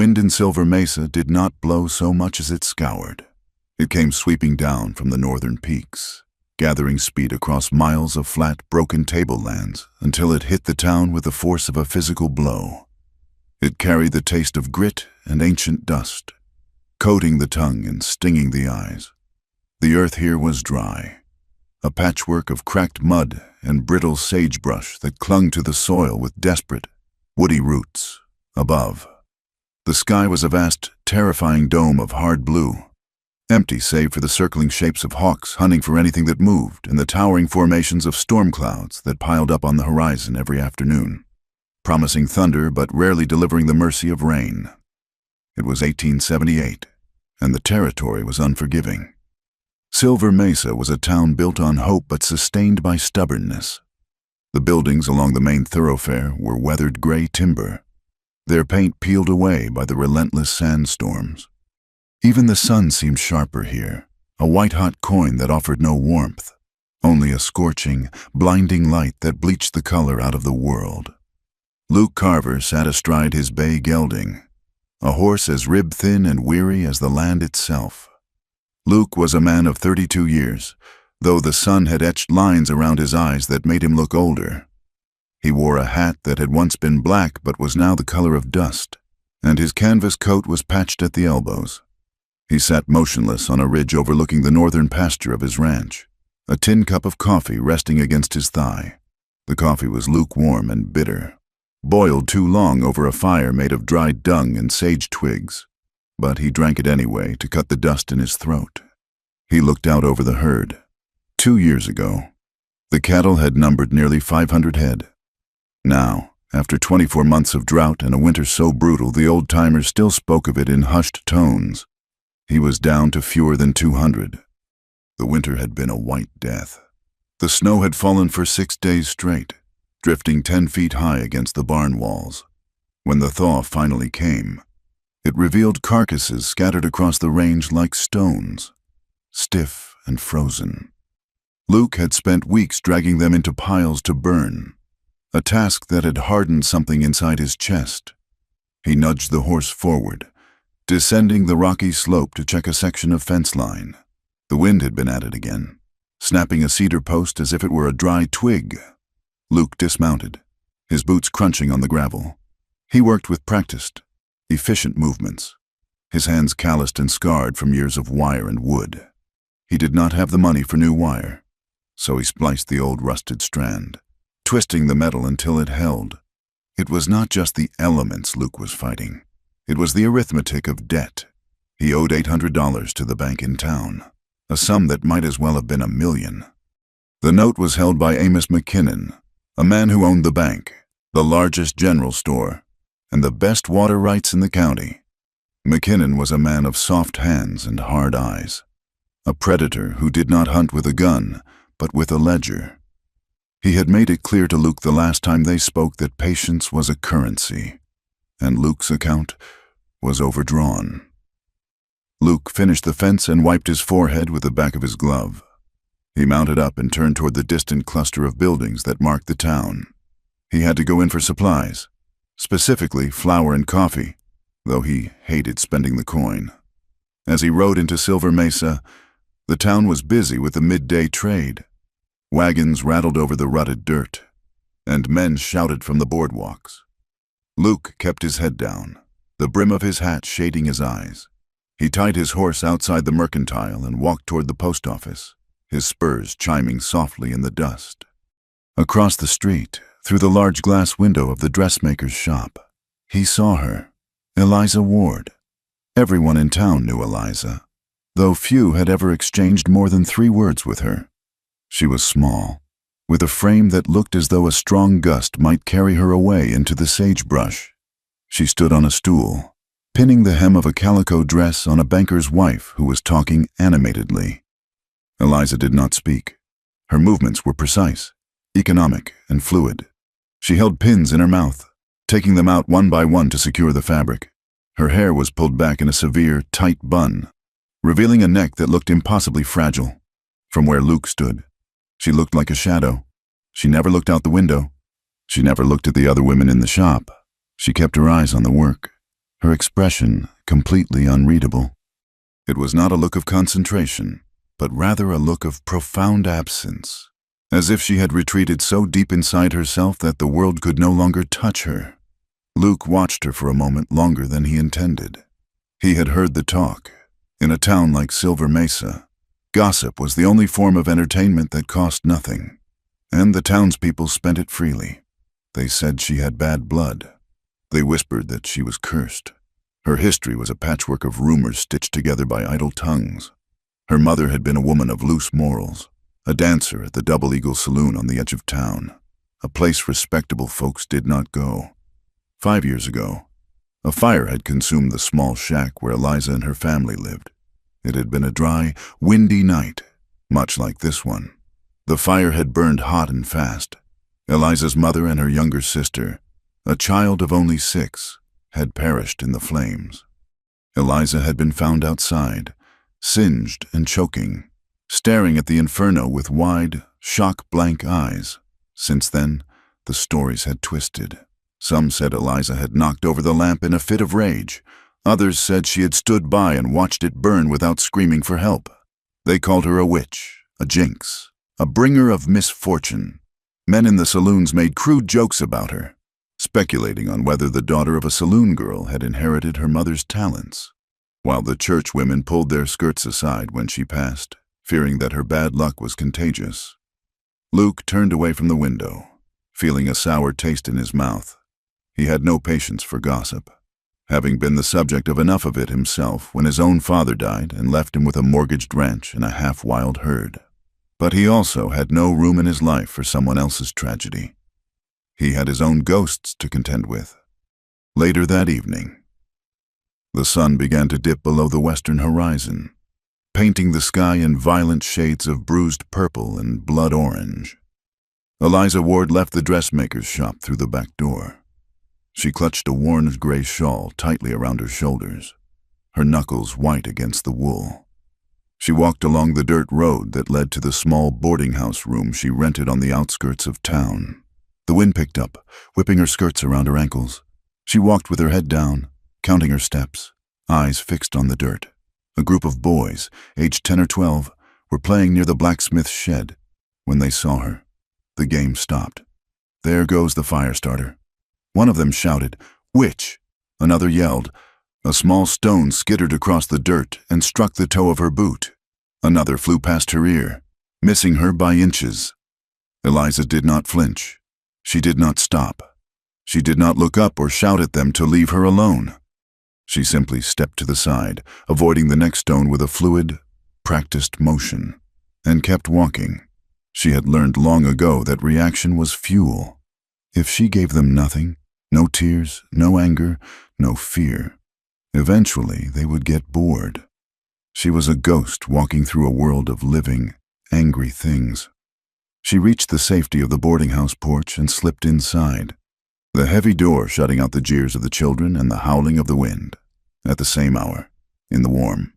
wind in Silver Mesa did not blow so much as it scoured. It came sweeping down from the northern peaks, gathering speed across miles of flat, broken tablelands until it hit the town with the force of a physical blow. It carried the taste of grit and ancient dust, coating the tongue and stinging the eyes. The earth here was dry, a patchwork of cracked mud and brittle sagebrush that clung to the soil with desperate, woody roots. Above, the sky was a vast, terrifying dome of hard blue, empty save for the circling shapes of hawks hunting for anything that moved and the towering formations of storm clouds that piled up on the horizon every afternoon, promising thunder but rarely delivering the mercy of rain. It was 1878, and the territory was unforgiving. Silver Mesa was a town built on hope but sustained by stubbornness. The buildings along the main thoroughfare were weathered gray timber, their paint peeled away by the relentless sandstorms. Even the sun seemed sharper here, a white-hot coin that offered no warmth, only a scorching, blinding light that bleached the color out of the world. Luke Carver sat astride his bay gelding, a horse as rib-thin and weary as the land itself. Luke was a man of 32 years, though the sun had etched lines around his eyes that made him look older. He wore a hat that had once been black but was now the color of dust, and his canvas coat was patched at the elbows. He sat motionless on a ridge overlooking the northern pasture of his ranch, a tin cup of coffee resting against his thigh. The coffee was lukewarm and bitter, boiled too long over a fire made of dried dung and sage twigs, but he drank it anyway to cut the dust in his throat. He looked out over the herd. 2 years ago, the cattle had numbered nearly 500 head. Now, after 24 months of drought and a winter so brutal the old-timers still spoke of it in hushed tones, he was down to fewer than 200. The winter had been a white death. The snow had fallen for 6 days straight, drifting 10 feet high against the barn walls. When the thaw finally came, it revealed carcasses scattered across the range like stones, stiff and frozen. Luke had spent weeks dragging them into piles to burn, a task that had hardened something inside his chest. He nudged the horse forward, descending the rocky slope to check a section of fence line. The wind had been at it again, snapping a cedar post as if it were a dry twig. Luke dismounted, his boots crunching on the gravel. He worked with practiced, efficient movements, his hands calloused and scarred from years of wire and wood. He did not have the money for new wire, so he spliced the old rusted strand, twisting the metal until it held. It was not just the elements Luke was fighting. It was the arithmetic of debt. He owed $800 to the bank in town, a sum that might as well have been $1 million. The note was held by Amos McKinnon, a man who owned the bank, the largest general store, and the best water rights in the county. McKinnon was a man of soft hands and hard eyes, a predator who did not hunt with a gun, but with a ledger. He had made it clear to Luke the last time they spoke that patience was a currency, and Luke's account was overdrawn. Luke finished the fence and wiped his forehead with the back of his glove. He mounted up and turned toward the distant cluster of buildings that marked the town. He had to go in for supplies, specifically flour and coffee, though he hated spending the coin. As he rode into Silver Mesa, the town was busy with the midday trade. Wagons rattled over the rutted dirt, and men shouted from the boardwalks. Luke kept his head down, the brim of his hat shading his eyes. He tied his horse outside the mercantile and walked toward the post office, his spurs chiming softly in the dust. Across the street, through the large glass window of the dressmaker's shop, he saw her, Eliza Ward. Everyone in town knew Eliza, though few had ever exchanged more than 3 words with her. She was small, with a frame that looked as though a strong gust might carry her away into the sagebrush. She stood on a stool, pinning the hem of a calico dress on a banker's wife who was talking animatedly. Eliza did not speak. Her movements were precise, economic, and fluid. She held pins in her mouth, taking them out one by one to secure the fabric. Her hair was pulled back in a severe, tight bun, revealing a neck that looked impossibly fragile. From where Luke stood, she looked like a shadow. She never looked out the window. She never looked at the other women in the shop. She kept her eyes on the work. her expression completely unreadable. It was not a look of concentration, but rather a look of profound absence, as if she had retreated so deep inside herself that the world could no longer touch her. Luke watched her for a moment longer than he intended. He had heard the talk. In a town like Silver Mesa, gossip was the only form of entertainment that cost nothing, and the townspeople spent it freely. They said she had bad blood. They whispered that she was cursed. Her history was a patchwork of rumors stitched together by idle tongues. Her mother had been a woman of loose morals, a dancer at the Double Eagle Saloon on the edge of town, a place respectable folks did not go. 5 years ago, a fire had consumed the small shack where Eliza and her family lived. It had been a dry, windy night, much like this one. The fire had burned hot and fast. Eliza's mother and her younger sister, a child of only 6, had perished in the flames. Eliza had been found outside, singed and choking, staring at the inferno with wide, shock-blank eyes. Since then, the stories had twisted. Some said Eliza had knocked over the lamp in a fit of rage. Others said she had stood by and watched it burn without screaming for help. They called her a witch, a jinx, a bringer of misfortune. Men in the saloons made crude jokes about her, speculating on whether the daughter of a saloon girl had inherited her mother's talents, while the church women pulled their skirts aside when she passed, fearing that her bad luck was contagious. Luke turned away from the window, feeling a sour taste in his mouth. He had no patience for gossip, having been the subject of enough of it himself when his own father died and left him with a mortgaged ranch and a half-wild herd. But he also had no room in his life for someone else's tragedy. He had his own ghosts to contend with. Later that evening, the sun began to dip below the western horizon, painting the sky in violent shades of bruised purple and blood orange. Eliza Ward left the dressmaker's shop through the back door. She clutched a worn gray shawl tightly around her shoulders, her knuckles white against the wool. She walked along the dirt road that led to the small boarding house room she rented on the outskirts of town. The wind picked up, whipping her skirts around her ankles. She walked with her head down, counting her steps, eyes fixed on the dirt. A group of boys, aged 10 or 12, were playing near the blacksmith's shed. When they saw her, the game stopped. "There goes the fire starter." One of them shouted, "Witch!" Another yelled. A small stone skittered across the dirt and struck the toe of her boot. Another flew past her ear, missing her by inches. Eliza did not flinch. She did not stop. She did not look up or shout at them to leave her alone. She simply stepped to the side, avoiding the next stone with a fluid, practiced motion, and kept walking. She had learned long ago that reaction was fuel. If she gave them nothing, no tears, no anger, no fear, eventually they would get bored. She was a ghost walking through a world of living, angry things. She reached the safety of the boarding house porch and slipped inside, the heavy door shutting out the jeers of the children and the howling of the wind. At the same hour, in the warm,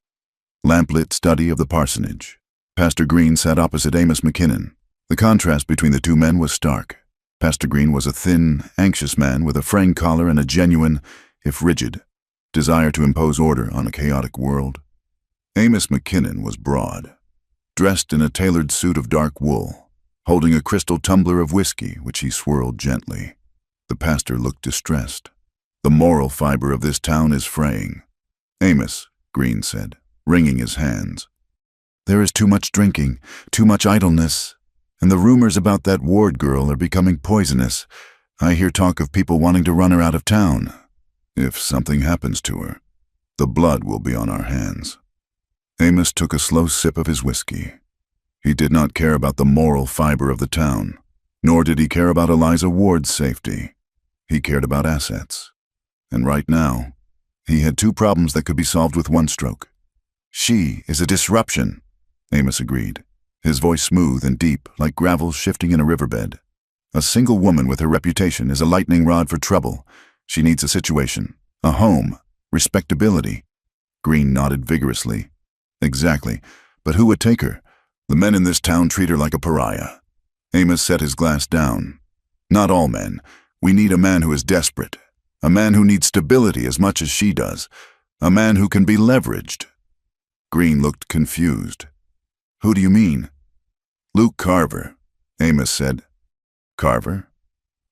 lamplit study of the parsonage, Pastor Green sat opposite Amos McKinnon. The contrast between the two men was stark. Pastor Green was a thin, anxious man with a fraying collar and a genuine, if rigid, desire to impose order on a chaotic world. Amos McKinnon was broad, dressed in a tailored suit of dark wool, holding a crystal tumbler of whiskey which he swirled gently. The pastor looked distressed. "The moral fiber of this town is fraying." "Amos," Green said, wringing his hands, "there is too much drinking, too much idleness. And the rumors about that Ward girl are becoming poisonous. I hear talk of people wanting to run her out of town. If something happens to her, the blood will be on our hands." Amos took a slow sip of his whiskey. He did not care about the moral fiber of the town, nor did he care about Eliza Ward's safety. He cared about assets. And right now, he had two problems that could be solved with one stroke. "She is a disruption," Amos agreed, his voice smooth and deep, like gravel shifting in a riverbed. "A single woman with her reputation is a lightning rod for trouble. She needs a situation, a home, respectability." Green nodded vigorously. "Exactly, but who would take her? The men in this town treat her like a pariah." Amos set his glass down. "Not all men. We need a man who is desperate. A man who needs stability as much as she does. A man who can be leveraged. Green looked confused. Who do you mean? Luke Carver, Amos said. Carver?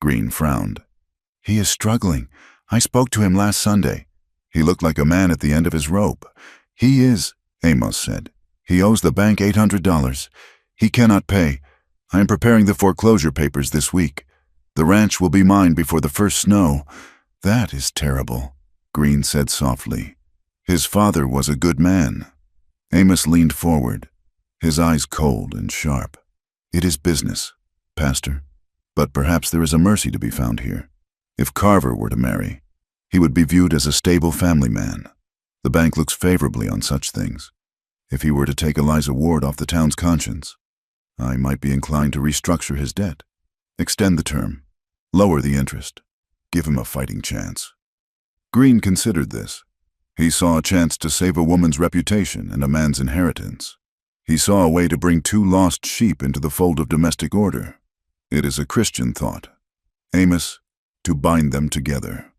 Green frowned. He is struggling. I spoke to him last Sunday. He looked like a man at the end of his rope. He is, Amos said. He owes the bank $800. He cannot pay. I am preparing the foreclosure papers this week. The ranch will be mine before the first snow. That is terrible, Green said softly. His father was a good man. Amos leaned forward, his eyes cold and sharp. It is business, Pastor, but perhaps there is a mercy to be found here. If Carver were to marry, he would be viewed as a stable family man. The bank looks favorably on such things. If he were to take Eliza Ward off the town's conscience, I might be inclined to restructure his debt, extend the term, lower the interest, give him a fighting chance. Green considered this. He saw a chance to save a woman's reputation and a man's inheritance. He saw a way to bring two lost sheep into the fold of domestic order. It is a Christian thought. Amos, to bind them together.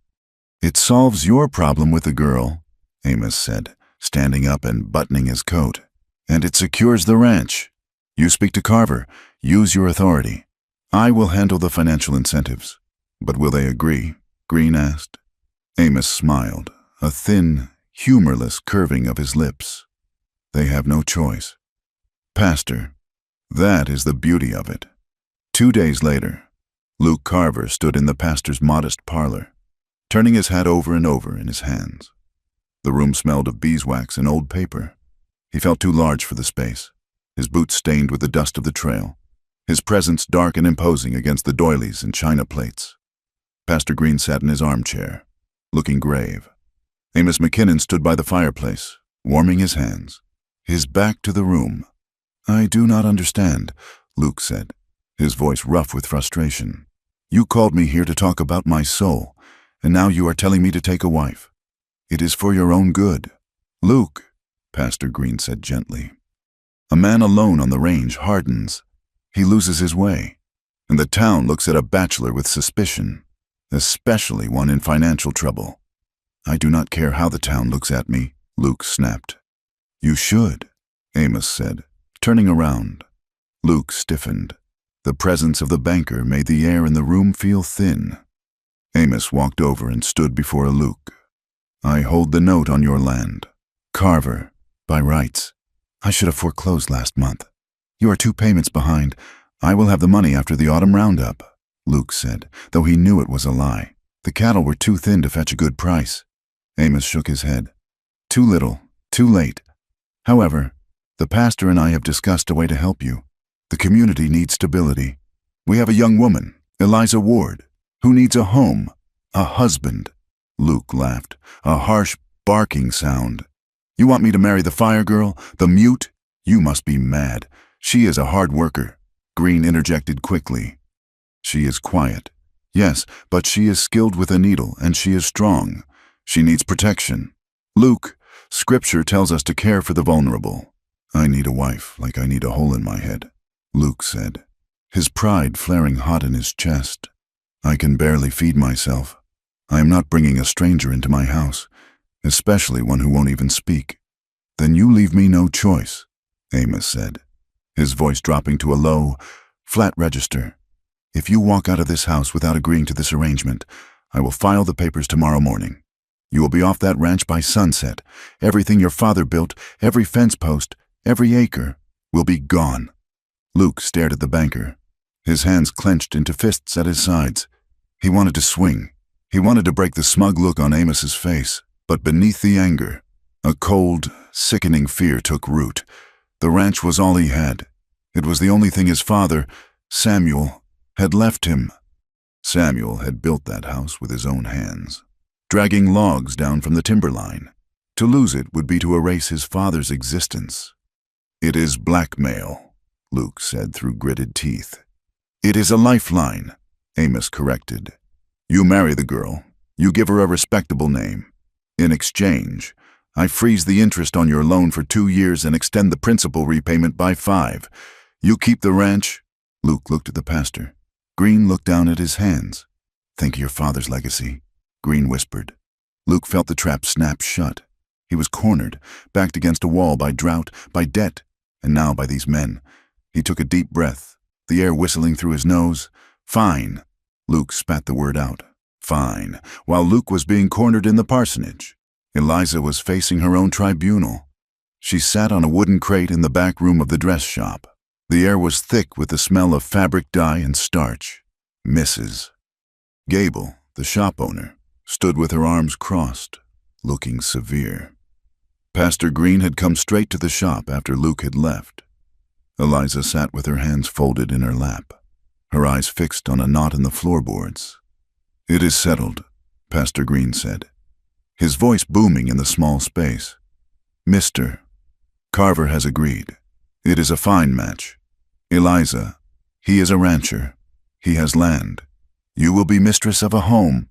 It solves your problem with the girl, Amos said, standing up and buttoning his coat. And it secures the ranch. You speak to Carver. Use your authority. I will handle the financial incentives. But will they agree? Green asked. Amos smiled, a thin, humorless curving of his lips. They have no choice. Pastor, that is the beauty of it. 2 days later, Luke Carver stood in the pastor's modest parlor, turning his hat over and over in his hands. The room smelled of beeswax and old paper. He felt too large for the space, his boots stained with the dust of the trail, his presence dark and imposing against the doilies and china plates. Pastor Green sat in his armchair, looking grave. Amos McKinnon stood by the fireplace, warming his hands, his back to the room. I do not understand, Luke said, his voice rough with frustration. You called me here to talk about my soul, and now you are telling me to take a wife. It is for your own good. Luke, Pastor Green said gently. A man alone on the range hardens. He loses his way, and the town looks at a bachelor with suspicion, especially one in financial trouble. I do not care how the town looks at me, Luke snapped. You should, Amos said, turning around. Luke stiffened. The presence of the banker made the air in the room feel thin. Amos walked over and stood before Luke. I hold the note on your land. Carver, by rights. I should have foreclosed last month. You are 2 payments behind. I will have the money after the autumn roundup, Luke said, though he knew it was a lie. The cattle were too thin to fetch a good price. Amos shook his head. Too little, too late. However, the pastor and I have discussed a way to help you. The community needs stability. We have a young woman, Eliza Ward, who needs a home, a husband. Luke laughed, a harsh, barking sound. You want me to marry the fire girl, the mute? You must be mad. She is a hard worker. Green interjected quickly. She is quiet. Yes, but she is skilled with a needle, and she is strong. She needs protection. Luke, Scripture tells us to care for the vulnerable. I need a wife like I need a hole in my head, Luke said, his pride flaring hot in his chest. I can barely feed myself. I am not bringing a stranger into my house, especially one who won't even speak. Then you leave me no choice, Amos said, his voice dropping to a low, flat register. If you walk out of this house without agreeing to this arrangement, I will file the papers tomorrow morning. You will be off that ranch by sunset. Everything your father built, every fence post, every acre, will be gone. Luke stared at the banker, his hands clenched into fists at his sides. He wanted to swing. He wanted to break the smug look on Amos's face, but beneath the anger, a cold, sickening fear took root. The ranch was all he had. It was the only thing his father, Samuel, had left him. Samuel had built that house with his own hands, dragging logs down from the timberline. To lose it would be to erase his father's existence. It is blackmail, Luke said through gritted teeth. It is a lifeline, Amos corrected. You marry the girl. You give her a respectable name. In exchange, I freeze the interest on your loan for 2 years and extend the principal repayment by 5. You keep the ranch. Luke looked at the pastor. Green looked down at his hands. Think of your father's legacy. Green whispered. Luke felt the trap snap shut. He was cornered, backed against a wall by drought, by debt, and now by these men. He took a deep breath, the air whistling through his nose. Fine. Luke spat the word out. Fine. While Luke was being cornered in the parsonage, Eliza was facing her own tribunal. She sat on a wooden crate in the back room of the dress shop. The air was thick with the smell of fabric dye and starch. Mrs. Gable, the shop owner, stood with her arms crossed, looking severe. Pastor Green had come straight to the shop after Luke had left. Eliza sat with her hands folded in her lap, her eyes fixed on a knot in the floorboards. "It is settled," Pastor Green said, his voice booming in the small space. "Mr. Carver has agreed. It is a fine match. Eliza, he is a rancher. He has land. You will be mistress of a home."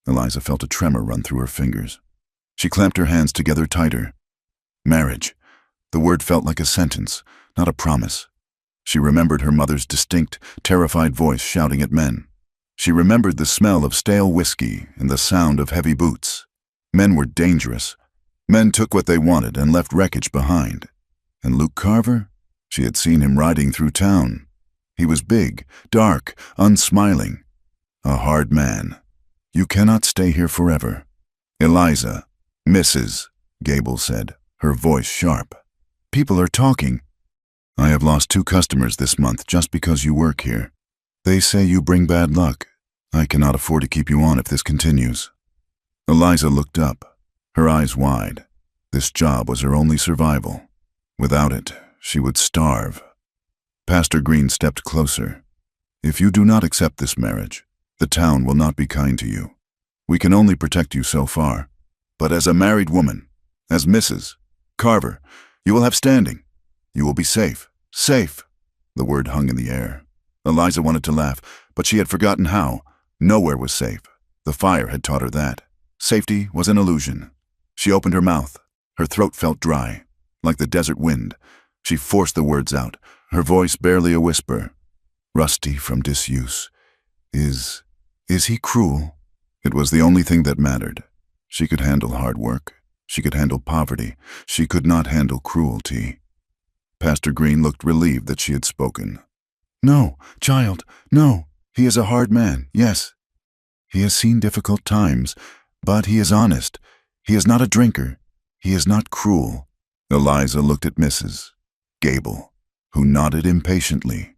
Eliza felt a tremor run through her fingers. She clamped her hands together tighter. Marriage. The word felt like a sentence, not a promise. She remembered her mother's distinct, terrified voice shouting at men. She remembered the smell of stale whiskey and the sound of heavy boots. Men were dangerous. Men took what they wanted and left wreckage behind. And Luke Carver? She had seen him riding through town. He was big, dark, unsmiling. A hard man. "You cannot stay here forever." "Eliza, Mrs." Gable said, her voice sharp. "People are talking." "I have lost 2 customers this month just because you work here. They say you bring bad luck. I cannot afford to keep you on if this continues." Eliza looked up, her eyes wide. This job was her only survival. Without it, she would starve. Pastor Green stepped closer. "If you do not accept this marriage, the town will not be kind to you. We can only protect you so far. But as a married woman, as Mrs. Carver, you will have standing. You will be safe. Safe." The word hung in the air. Eliza wanted to laugh, but she had forgotten how. Nowhere was safe. The fire had taught her that. Safety was an illusion. She opened her mouth. Her throat felt dry, like the desert wind. She forced the words out, her voice barely a whisper. "Rusty from disuse. Is he cruel?" It was the only thing that mattered. She could handle hard work. She could handle poverty. She could not handle cruelty. Pastor Green looked relieved that she had spoken. "No, child, no. He is a hard man, yes. He has seen difficult times, but he is honest. He is not a drinker. He is not cruel." Eliza looked at Mrs. Gable, who nodded impatiently.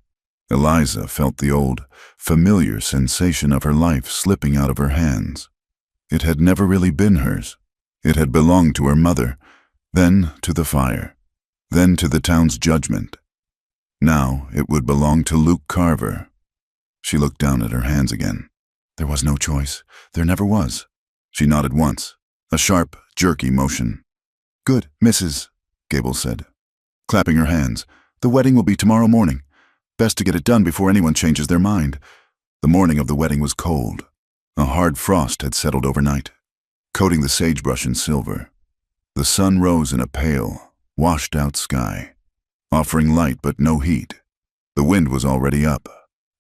Eliza felt the old, familiar sensation of her life slipping out of her hands. It had never really been hers. It had belonged to her mother, then to the fire, then to the town's judgment. Now it would belong to Luke Carver. She looked down at her hands again. There was no choice. There never was. She nodded once, a sharp, jerky motion. "Good, Mrs." Gable said, clapping her hands. "The wedding will be tomorrow morning. Best to get it done before anyone changes their mind." The morning of the wedding was cold. A hard frost had settled overnight, coating the sagebrush in silver. The sun rose in a pale, washed-out sky, offering light but no heat. The wind was already up,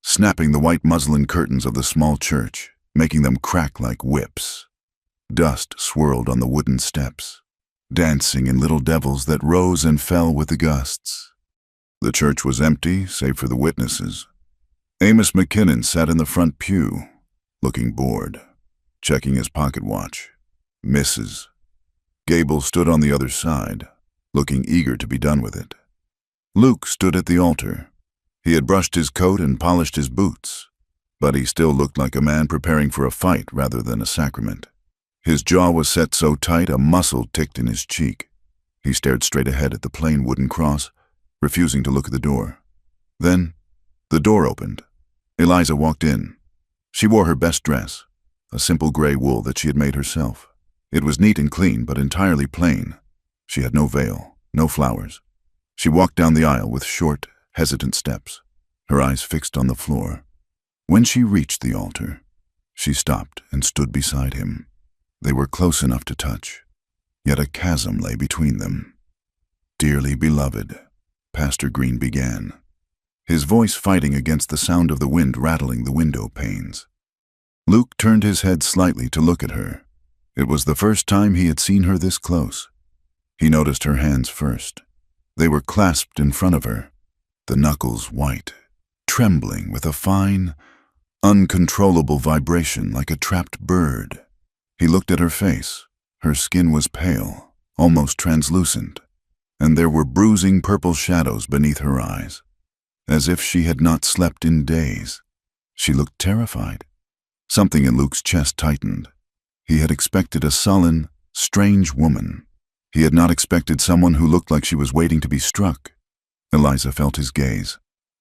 snapping the white muslin curtains of the small church, making them crack like whips. Dust swirled on the wooden steps, dancing in little devils that rose and fell with the gusts. The church was empty, save for the witnesses. Amos McKinnon sat in the front pew, looking bored, checking his pocket watch. Mrs. Gable stood on the other side, looking eager to be done with it. Luke stood at the altar. He had brushed his coat and polished his boots, but he still looked like a man preparing for a fight rather than a sacrament. His jaw was set so tight a muscle ticked in his cheek. He stared straight ahead at the plain wooden cross, refusing to look at the door. Then, the door opened. Eliza walked in. She wore her best dress, a simple gray wool that she had made herself. It was neat and clean, but entirely plain. She had no veil, no flowers. She walked down the aisle with short, hesitant steps, her eyes fixed on the floor. When she reached the altar, she stopped and stood beside him. They were close enough to touch, yet a chasm lay between them. "Dearly beloved," Pastor Green began, his voice fighting against the sound of the wind rattling the window panes. Luke turned his head slightly to look at her. It was the first time he had seen her this close. He noticed her hands first. They were clasped in front of her, the knuckles white, trembling with a fine, uncontrollable vibration like a trapped bird. He looked at her face. Her skin was pale, almost translucent, and there were bruising purple shadows beneath her eyes, as if she had not slept in days. She looked terrified. Something in Luke's chest tightened. He had expected a sullen, strange woman. He had not expected someone who looked like she was waiting to be struck. Eliza felt his gaze.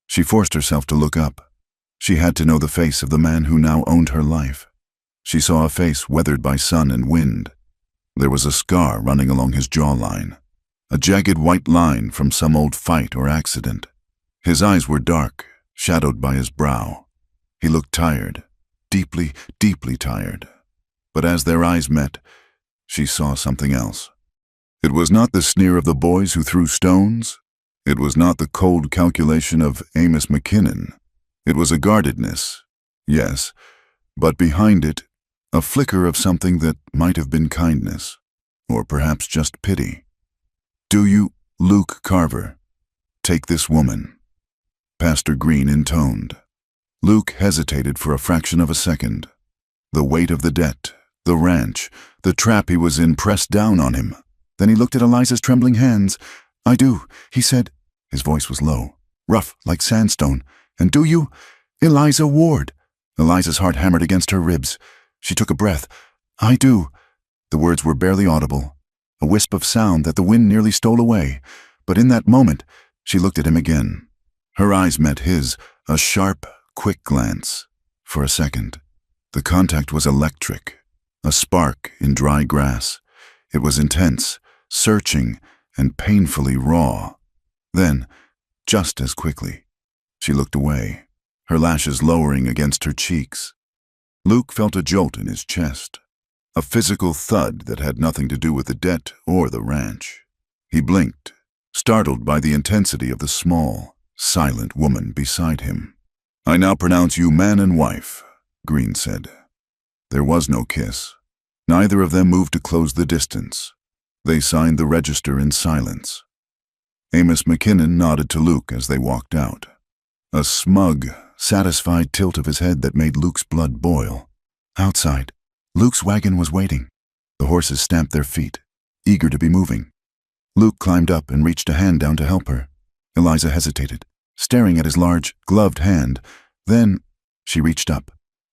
She forced herself to look up. She had to know the face of the man who now owned her life. She saw a face weathered by sun and wind. There was a scar running along his jawline, a jagged white line from some old fight or accident. His eyes were dark, shadowed by his brow. He looked tired, deeply, deeply tired. But as their eyes met, she saw something else. It was not the sneer of the boys who threw stones. It was not the cold calculation of Amos McKinnon. It was a guardedness, yes, but behind it, a flicker of something that might have been kindness, or perhaps just pity. "Do you, Luke Carver, take this woman?" Pastor Green intoned. Luke hesitated for a fraction of a second. The weight of the debt, the ranch, the trap he was in pressed down on him. Then he looked at Eliza's trembling hands. "I do," he said. His voice was low, rough like sandstone. "And do you? Eliza Ward." Eliza's heart hammered against her ribs. She took a breath. "I do." The words were barely audible, a wisp of sound that the wind nearly stole away. But in that moment, she looked at him again. Her eyes met his, a sharp, quick glance. For a second, the contact was electric, a spark in dry grass. It was intense, searching, and painfully raw. Then, just as quickly, she looked away, her lashes lowering against her cheeks. Luke felt a jolt in his chest, a physical thud that had nothing to do with the debt or the ranch. He blinked, startled by the intensity of the small, silent woman beside him. "I now pronounce you man and wife," Green said. There was no kiss. Neither of them moved to close the distance. They signed the register in silence. Amos McKinnon nodded to Luke as they walked out, a smug, satisfied tilt of his head that made Luke's blood boil. Outside, Luke's wagon was waiting. The horses stamped their feet, eager to be moving. Luke climbed up and reached a hand down to help her. Eliza hesitated, staring at his large, gloved hand. Then she reached up.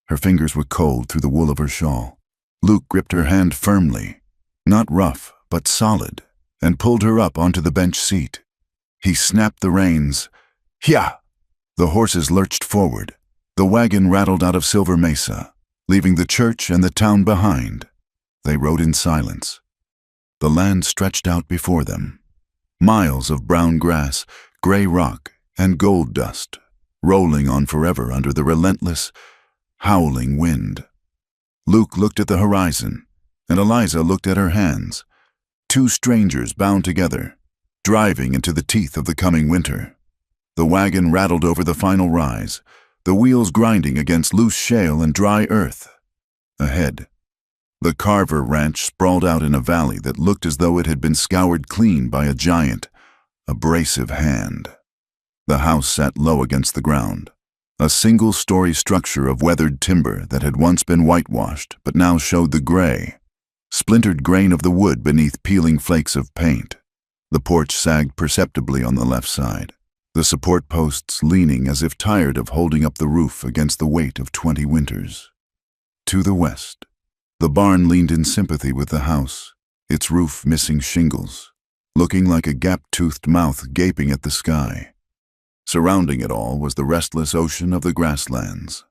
Her fingers were cold through the wool of her shawl. Luke gripped her hand firmly, not rough, but solid, and pulled her up onto the bench seat. He snapped the reins. "Hya!" The horses lurched forward. The wagon rattled out of Silver Mesa, leaving the church and the town behind. They rode in silence. The land stretched out before them. Miles of brown grass, gray rock, and gold dust, rolling on forever under the relentless, howling wind. Luke looked at the horizon, and Eliza looked at her hands. Two strangers bound together, driving into the teeth of the coming winter. The wagon rattled over the final rise, the wheels grinding against loose shale and dry earth. Ahead, the Carver Ranch sprawled out in a valley that looked as though it had been scoured clean by a giant, abrasive hand. The house sat low against the ground, a single-story structure of weathered timber that had once been whitewashed but now showed the gray, splintered grain of the wood beneath peeling flakes of paint. The porch sagged perceptibly on the left side, the support posts leaning as if tired of holding up the roof against the weight of 20 winters. To the west, the barn leaned in sympathy with the house, its roof missing shingles, looking like a gap-toothed mouth gaping at the sky. Surrounding it all was the restless ocean of the grasslands,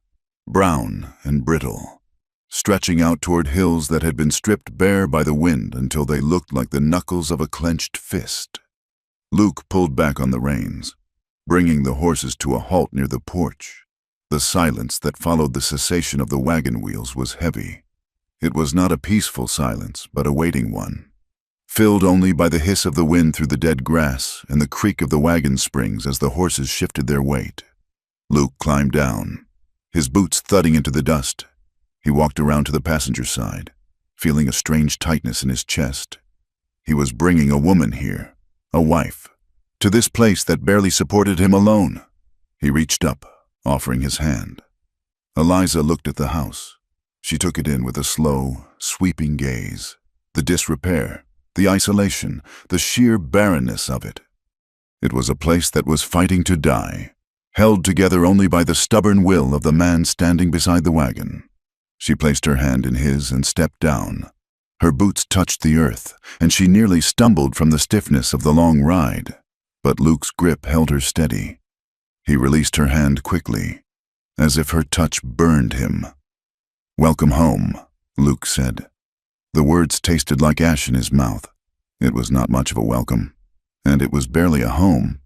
brown and brittle, stretching out toward hills that had been stripped bare by the wind until they looked like the knuckles of a clenched fist. Luke pulled back on the reins, bringing the horses to a halt near the porch. The silence that followed the cessation of the wagon wheels was heavy. It was not a peaceful silence, but a waiting one, filled only by the hiss of the wind through the dead grass and the creak of the wagon springs as the horses shifted their weight. Luke climbed down, his boots thudding into the dust. He walked around to the passenger side, feeling a strange tightness in his chest. He was bringing a woman here, a wife, to this place that barely supported him alone. He reached up, offering his hand. Eliza looked at the house. She took it in with a slow, sweeping gaze. The disrepair, the isolation, the sheer barrenness of it. It was a place that was fighting to die, held together only by the stubborn will of the man standing beside the wagon. She placed her hand in his and stepped down. Her boots touched the earth, and she nearly stumbled from the stiffness of the long ride. But Luke's grip held her steady. He released her hand quickly, as if her touch burned him. "Welcome home," Luke said. The words tasted like ash in his mouth. It was not much of a welcome, and it was barely a home.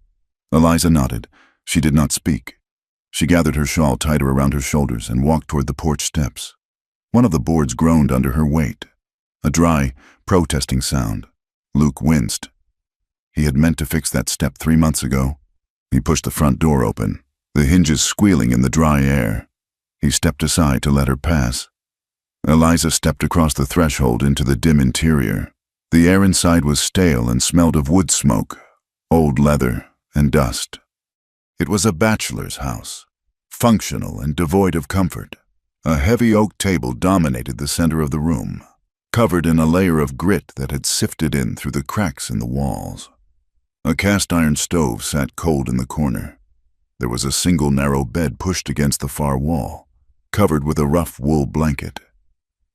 Eliza nodded. She did not speak. She gathered her shawl tighter around her shoulders and walked toward the porch steps. One of the boards groaned under her weight. A dry, protesting sound. Luke winced. He had meant to fix that step 3 months ago. He pushed the front door open, the hinges squealing in the dry air. He stepped aside to let her pass. Eliza stepped across the threshold into the dim interior. The air inside was stale and smelled of wood smoke, old leather, and dust. It was a bachelor's house, functional and devoid of comfort. A heavy oak table dominated the center of the room, covered in a layer of grit that had sifted in through the cracks in the walls. A cast-iron stove sat cold in the corner. There was a single narrow bed pushed against the far wall, covered with a rough wool blanket.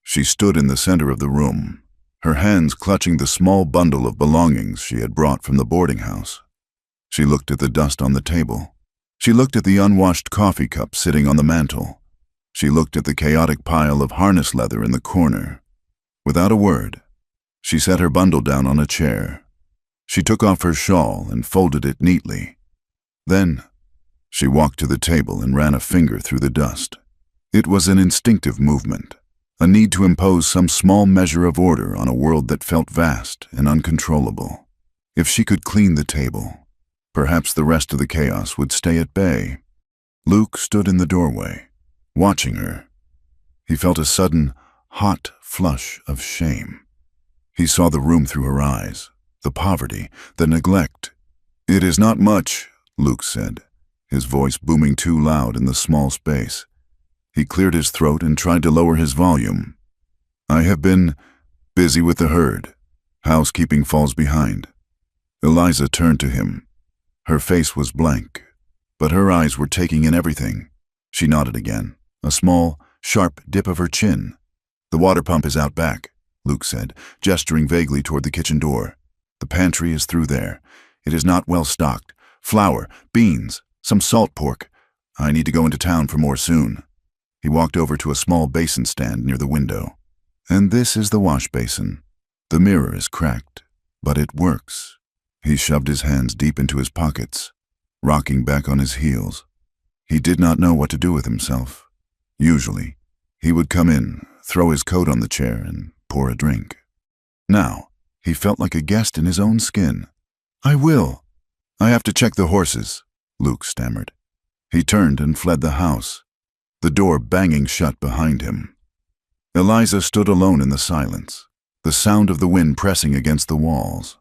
She stood in the center of the room, her hands clutching the small bundle of belongings she had brought from the boarding house. She looked at the dust on the table. She looked at the unwashed coffee cup sitting on the mantel. She looked at the chaotic pile of harness leather in the corner. Without a word, she set her bundle down on a chair. She took off her shawl and folded it neatly. Then, she walked to the table and ran a finger through the dust. It was an instinctive movement, a need to impose some small measure of order on a world that felt vast and uncontrollable. If she could clean the table, perhaps the rest of the chaos would stay at bay. Luke stood in the doorway, watching her. He felt a sudden, hot flush of shame. He saw the room through her eyes, the poverty, the neglect. "It is not much," Luke said, his voice booming too loud in the small space. He cleared his throat and tried to lower his volume. "I have been busy with the herd. Housekeeping falls behind." Eliza turned to him. Her face was blank, but her eyes were taking in everything. She nodded again, a small, sharp dip of her chin. "The water pump is out back," Luke said, gesturing vaguely toward the kitchen door. "The pantry is through there. It is not well stocked. Flour, beans, some salt pork. I need to go into town for more soon." He walked over to a small basin stand near the window. "And this is the wash basin. The mirror is cracked, but it works." He shoved his hands deep into his pockets, rocking back on his heels. He did not know what to do with himself. Usually, he would come in, throw his coat on the chair, and pour a drink. Now, he felt like a guest in his own skin. "I will. I have to check the horses," Luke stammered. He turned and fled the house, the door banging shut behind him. Eliza stood alone in the silence, the sound of the wind pressing against the walls.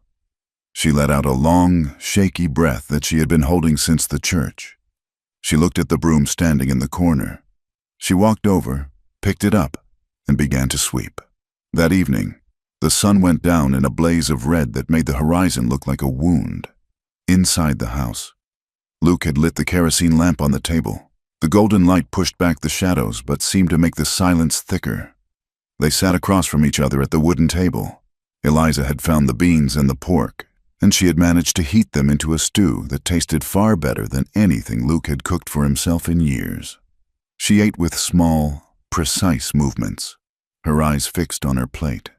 She let out a long, shaky breath that she had been holding since the church. She looked at the broom standing in the corner. She walked over, picked it up, and began to sweep. That evening, the sun went down in a blaze of red that made the horizon look like a wound. Inside the house, Luke had lit the kerosene lamp on the table. The golden light pushed back the shadows but seemed to make the silence thicker. They sat across from each other at the wooden table. Eliza had found the beans and the pork, and she had managed to heat them into a stew that tasted far better than anything Luke had cooked for himself in years. She ate with small, precise movements, her eyes fixed on her plate.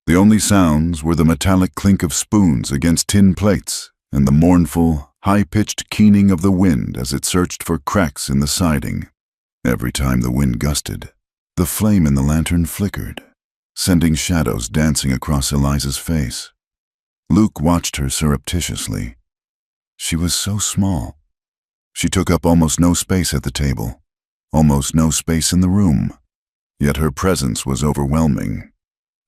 The only sounds were the metallic clink of spoons against tin plates and the mournful, high-pitched keening of the wind as it searched for cracks in the siding. Every time the wind gusted, the flame in the lantern flickered, sending shadows dancing across Eliza's face. Luke watched her surreptitiously. She was so small. She took up almost no space at the table, almost no space in the room. yet her presence was overwhelming.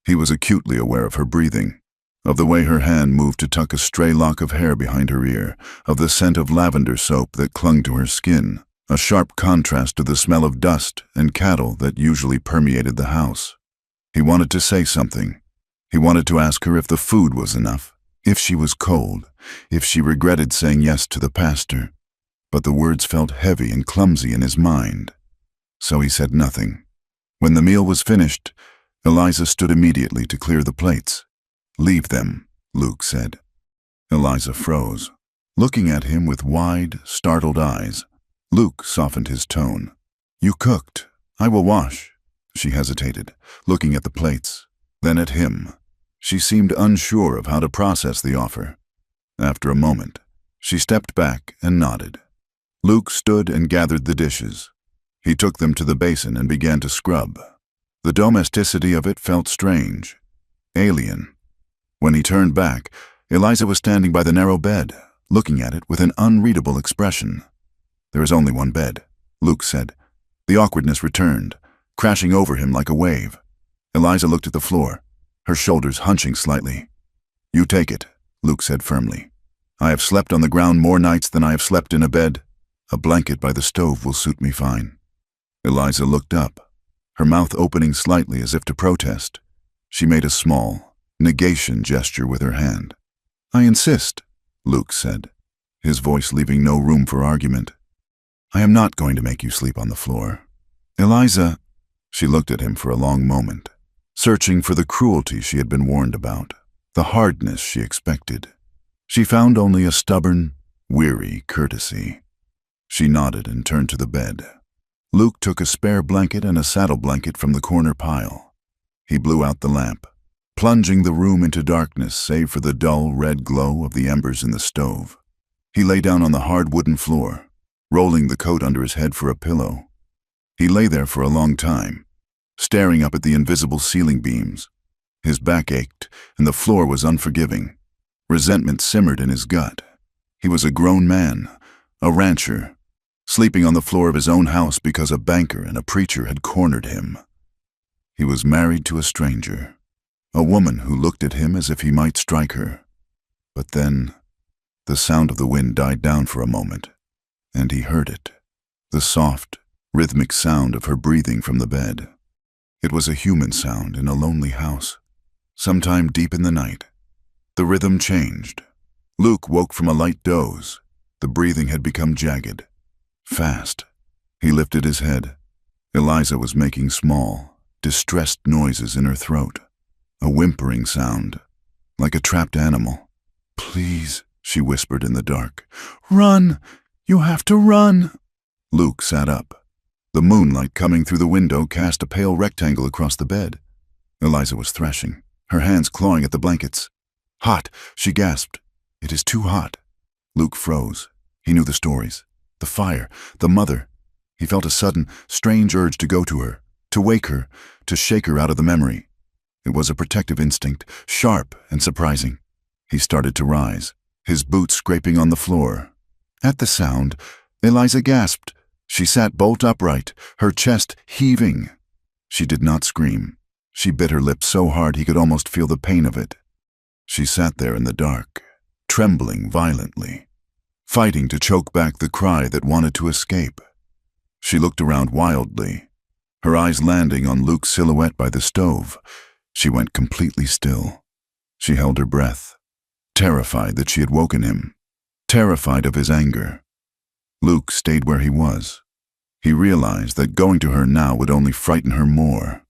He was acutely aware of her breathing, of the way her hand moved to tuck a stray lock of hair behind her ear, of the scent of lavender soap that clung to her skin, a sharp contrast to the smell of dust and cattle that usually permeated the house. He wanted to say something. He wanted to ask her if the food was enough, if she was cold, if she regretted saying yes to the pastor. But the words felt heavy and clumsy in his mind, so he said nothing. When the meal was finished, Eliza stood immediately to clear the plates. "Leave them," Luke said. Eliza froze, looking at him with wide, startled eyes. Luke softened his tone. "You cooked. I will wash." She hesitated, looking at the plates, then at him. She seemed unsure of how to process the offer. After a moment, she stepped back and nodded. Luke stood and gathered the dishes. He took them to the basin and began to scrub. The domesticity of it felt strange, alien. When he turned back, Eliza was standing by the narrow bed, looking at it with an unreadable expression. "There is only one bed," Luke said. The awkwardness returned, crashing over him like a wave. Eliza looked at the floor, her shoulders hunching slightly. "You take it," Luke said firmly. "I have slept on the ground more nights than I have slept in a bed. A blanket by the stove will suit me fine." Eliza looked up, her mouth opening slightly as if to protest. She made a small, negation gesture with her hand. "I insist," Luke said, his voice leaving no room for argument. "I am not going to make you sleep on the floor." "Eliza," she looked at him for a long moment, searching for the cruelty she had been warned about, the hardness she expected. She found only a stubborn, weary courtesy. She nodded and turned to the bed. Luke took a spare blanket and a saddle blanket from the corner pile. He blew out the lamp, plunging the room into darkness save for the dull red glow of the embers in the stove. He lay down on the hard wooden floor, rolling the coat under his head for a pillow. He lay there for a long time, staring up at the invisible ceiling beams. His back ached, and the floor was unforgiving. Resentment simmered in his gut. He was a grown man, a rancher, sleeping on the floor of his own house because a banker and a preacher had cornered him. He was married to a stranger, a woman who looked at him as if he might strike her. But then, the sound of the wind died down for a moment, and he heard it, the soft, rhythmic sound of her breathing from the bed. It was a human sound in a lonely house. Sometime deep in the night, the rhythm changed. Luke woke from a light doze. The breathing had become jagged, fast. He lifted his head. Eliza was making small, distressed noises in her throat, a whimpering sound, like a trapped animal. "Please," she whispered in the dark. "Run! You have to run!" Luke sat up. The moonlight coming through the window cast a pale rectangle across the bed. Eliza was threshing, her hands clawing at the blankets. "Hot," she gasped. "It is too hot." Luke froze. He knew the stories. The fire, the mother. He felt a sudden, strange urge to go to her, to wake her, to shake her out of the memory. It was a protective instinct, sharp and surprising. He started to rise, his boots scraping on the floor. At the sound, Eliza gasped. She sat bolt upright, her chest heaving. She did not scream. She bit her lip so hard he could almost feel the pain of it. She sat there in the dark, trembling violently, fighting to choke back the cry that wanted to escape. She looked around wildly, her eyes landing on Luke's silhouette by the stove. She went completely still. She held her breath, terrified that she had woken him, terrified of his anger. Luke stayed where he was. He realized that going to her now would only frighten her more.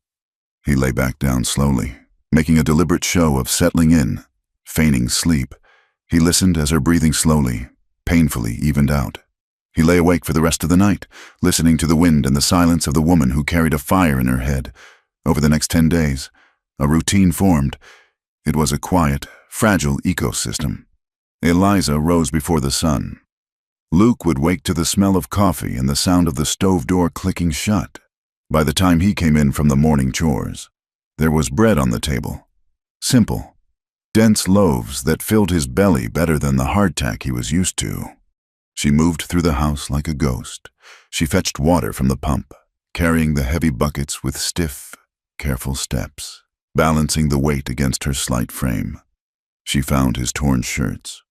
He lay back down slowly, making a deliberate show of settling in, feigning sleep. He listened as her breathing slowly, painfully evened out. He lay awake for the rest of the night, listening to the wind and the silence of the woman who carried a fire in her head. Over the next 10 days, a routine formed. It was a quiet, fragile ecosystem. Eliza rose before the sun. Luke would wake to the smell of coffee and the sound of the stove door clicking shut. By the time he came in from the morning chores, there was bread on the table. Simple, dense loaves that filled his belly better than the hardtack he was used to. She moved through the house like a ghost. She fetched water from the pump, carrying the heavy buckets with stiff, careful steps, balancing the weight against her slight frame. She found his torn shirts,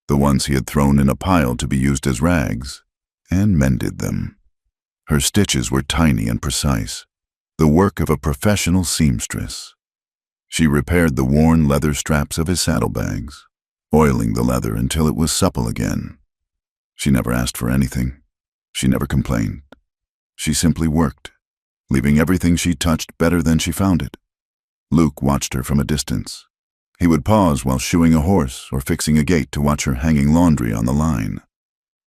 the ones he had thrown in a pile to be used as rags, and mended them. Her stitches were tiny and precise, the work of a professional seamstress. She repaired the worn leather straps of his saddlebags, oiling the leather until it was supple again. She never asked for anything. She never complained. She simply worked, leaving everything she touched better than she found it. Luke watched her from a distance. He would pause while shoeing a horse or fixing a gate to watch her hanging laundry on the line.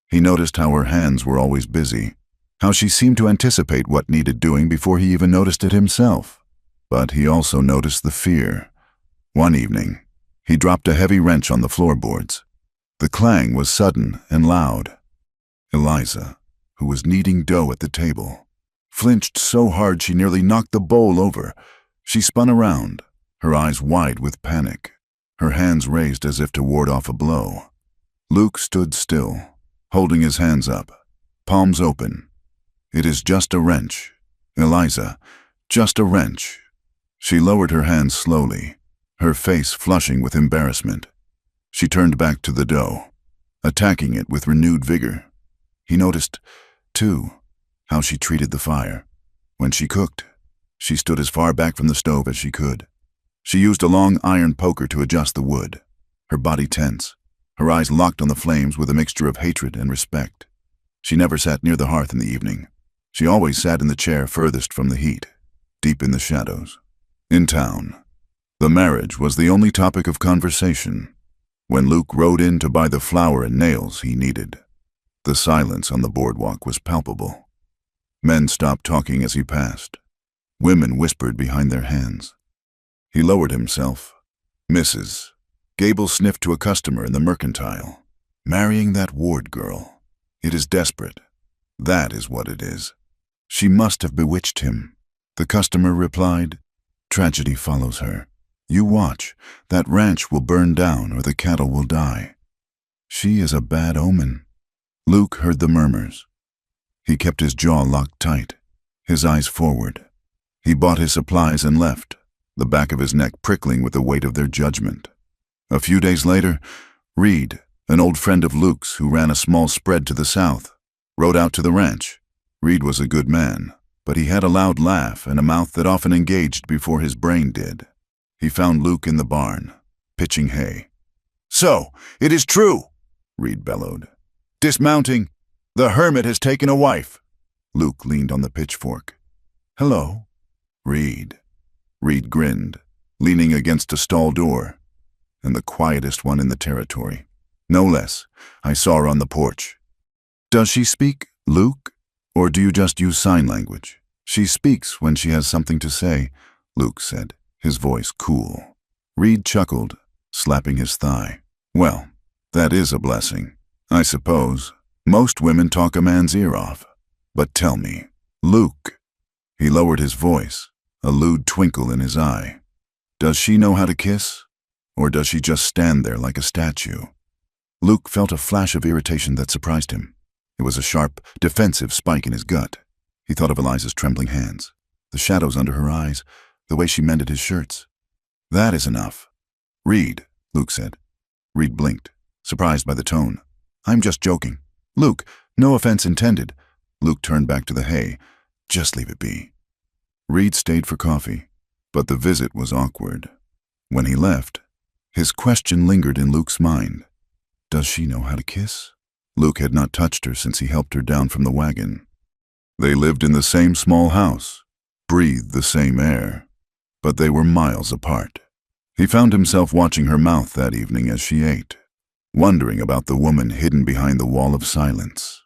He noticed how her hands were always busy, how she seemed to anticipate what needed doing before he even noticed it himself. But he also noticed the fear. One evening, he dropped a heavy wrench on the floorboards. The clang was sudden and loud. Eliza, who was kneading dough at the table, flinched so hard she nearly knocked the bowl over. She spun around, her eyes wide with panic, her hands raised as if to ward off a blow. Luke stood still, holding his hands up, palms open. "It is just a wrench, Eliza, just a wrench." She lowered her hands slowly, her face flushing with embarrassment. She turned back to the dough, attacking it with renewed vigor. He noticed, too, how she treated the fire. When she cooked, she stood as far back from the stove as she could. She used a long iron poker to adjust the wood, her body tense, her eyes locked on the flames with a mixture of hatred and respect. She never sat near the hearth in the evening. She always sat in the chair furthest from the heat, deep in the shadows. In town, the marriage was the only topic of conversation. When Luke rode in to buy the flour and nails he needed, the silence on the boardwalk was palpable. Men stopped talking as he passed. Women whispered behind their hands. He lowered himself. "Mrs." Gable sniffed to a customer in the mercantile. "Marrying that Ward girl. It is desperate. That is what it is. She must have bewitched him." The customer replied, "Tragedy follows her. You watch. That ranch will burn down or the cattle will die. She is a bad omen." Luke heard the murmurs. He kept his jaw locked tight, his eyes forward. He bought his supplies and left, the back of his neck prickling with the weight of their judgment. A few days later, Reed, an old friend of Luke's who ran a small spread to the south, rode out to the ranch. Reed was a good man, but he had a loud laugh and a mouth that often engaged before his brain did. He found Luke in the barn, pitching hay. "So, it is true," Reed bellowed. "Dismounting, the hermit has taken a wife." Luke leaned on the pitchfork. "Hello, Reed." Reed grinned, leaning against a stall door. "And the quietest one in the territory. No less. I saw her on the porch." "Does she speak, Luke, or do you just use sign language?" "She speaks when she has something to say," Luke said, his voice cool. Reed chuckled, slapping his thigh. "Well, that is a blessing, I suppose. Most women talk a man's ear off. But tell me, Luke," he lowered his voice, a lewd twinkle in his eye, "does she know how to kiss, or does she just stand there like a statue?" Luke felt a flash of irritation that surprised him. It was a sharp, defensive spike in his gut. He thought of Eliza's trembling hands, the shadows under her eyes, the way she mended his shirts. "That is enough." "Reed," Luke said. Reed blinked, surprised by the tone. "I'm just joking." "Luke, no offense intended." Luke turned back to the hay. "Just leave it be." Reed stayed for coffee, but the visit was awkward. When he left, his question lingered in Luke's mind. Does she know how to kiss? Luke had not touched her since he helped her down from the wagon. They lived in the same small house, breathed the same air, but they were miles apart. He found himself watching her mouth that evening as she ate, wondering about the woman hidden behind the wall of silence.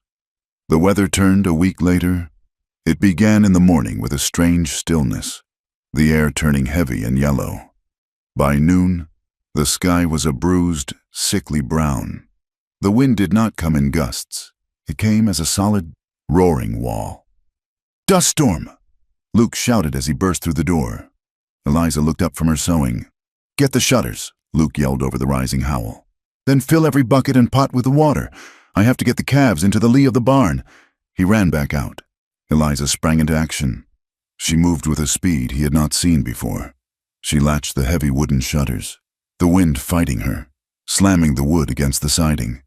The weather turned a week later. It began in the morning with a strange stillness, the air turning heavy and yellow. By noon, the sky was a bruised, sickly brown. The wind did not come in gusts. It came as a solid, roaring wall. "Dust storm!" Luke shouted as he burst through the door. Eliza looked up from her sewing. "Get the shutters," Luke yelled over the rising howl. "Then fill every bucket and pot with the water. I have to get the calves into the lee of the barn." He ran back out. Eliza sprang into action. She moved with a speed he had not seen before. She latched the heavy wooden shutters, the wind fighting her, slamming the wood against the siding.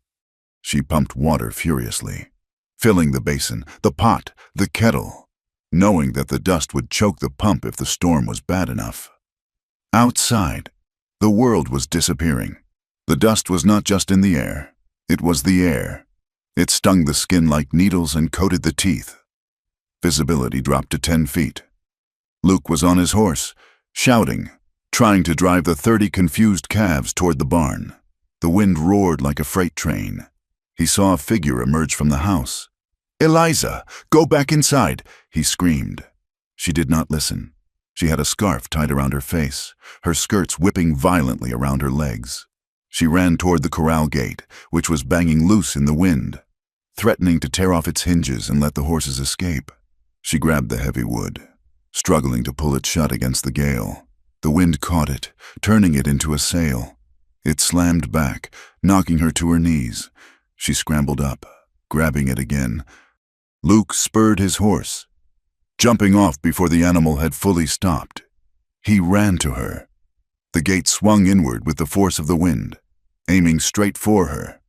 She pumped water furiously, filling the basin, the pot, the kettle, knowing that the dust would choke the pump if the storm was bad enough. Outside, the world was disappearing. The dust was not just in the air, it was the air. It stung the skin like needles and coated the teeth. Visibility dropped to 10 feet. Luke was on his horse, shouting, trying to drive the 30 confused calves toward the barn. The wind roared like a freight train. He saw a figure emerge from the house. "Eliza, go back inside," he screamed. She did not listen. She had a scarf tied around her face, her skirts whipping violently around her legs. She ran toward the corral gate, which was banging loose in the wind, threatening to tear off its hinges and let the horses escape. She grabbed the heavy wood, struggling to pull it shut against the gale. The wind caught it, turning it into a sail. It slammed back, knocking her to her knees. She scrambled up, grabbing it again. Luke spurred his horse, jumping off before the animal had fully stopped. He ran to her. The gate swung inward with the force of the wind, aiming straight for her.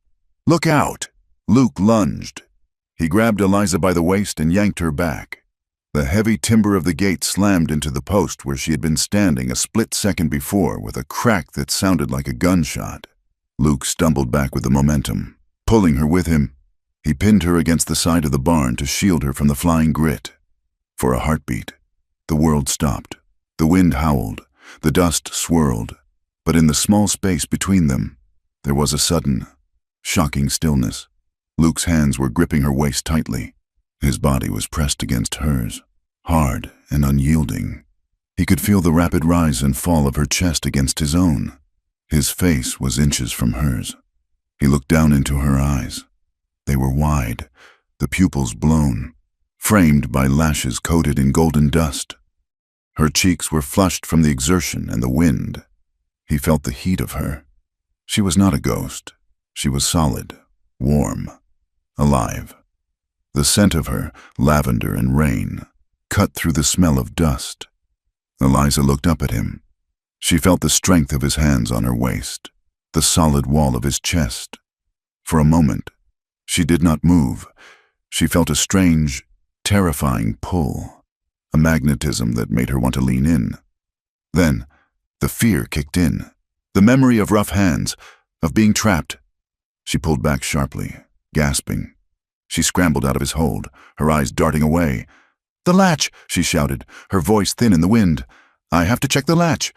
"Look out!" Luke lunged. He grabbed Eliza by the waist and yanked her back. The heavy timber of the gate slammed into the post where she had been standing a split second before with a crack that sounded like a gunshot. Luke stumbled back with the momentum, pulling her with him. He pinned her against the side of the barn to shield her from the flying grit. For a heartbeat, the world stopped. The wind howled, the dust swirled, but in the small space between them, there was a sudden, shocking stillness. Luke's hands were gripping her waist tightly. His body was pressed against hers, hard and unyielding. He could feel the rapid rise and fall of her chest against his own. His face was inches from hers. He looked down into her eyes. They were wide, the pupils blown, framed by lashes coated in golden dust. Her cheeks were flushed from the exertion and the wind. He felt the heat of her. She was not a ghost. She was solid, warm, alive. The scent of her, lavender and rain, cut through the smell of dust. Eliza looked up at him. She felt the strength of his hands on her waist, the solid wall of his chest. For a moment, she did not move. She felt a strange, terrifying pull, a magnetism that made her want to lean in. Then, the fear kicked in, the memory of rough hands, of being trapped. She pulled back sharply, gasping. She scrambled out of his hold, her eyes darting away. "The latch!" she shouted, her voice thin in the wind. "I have to check the latch."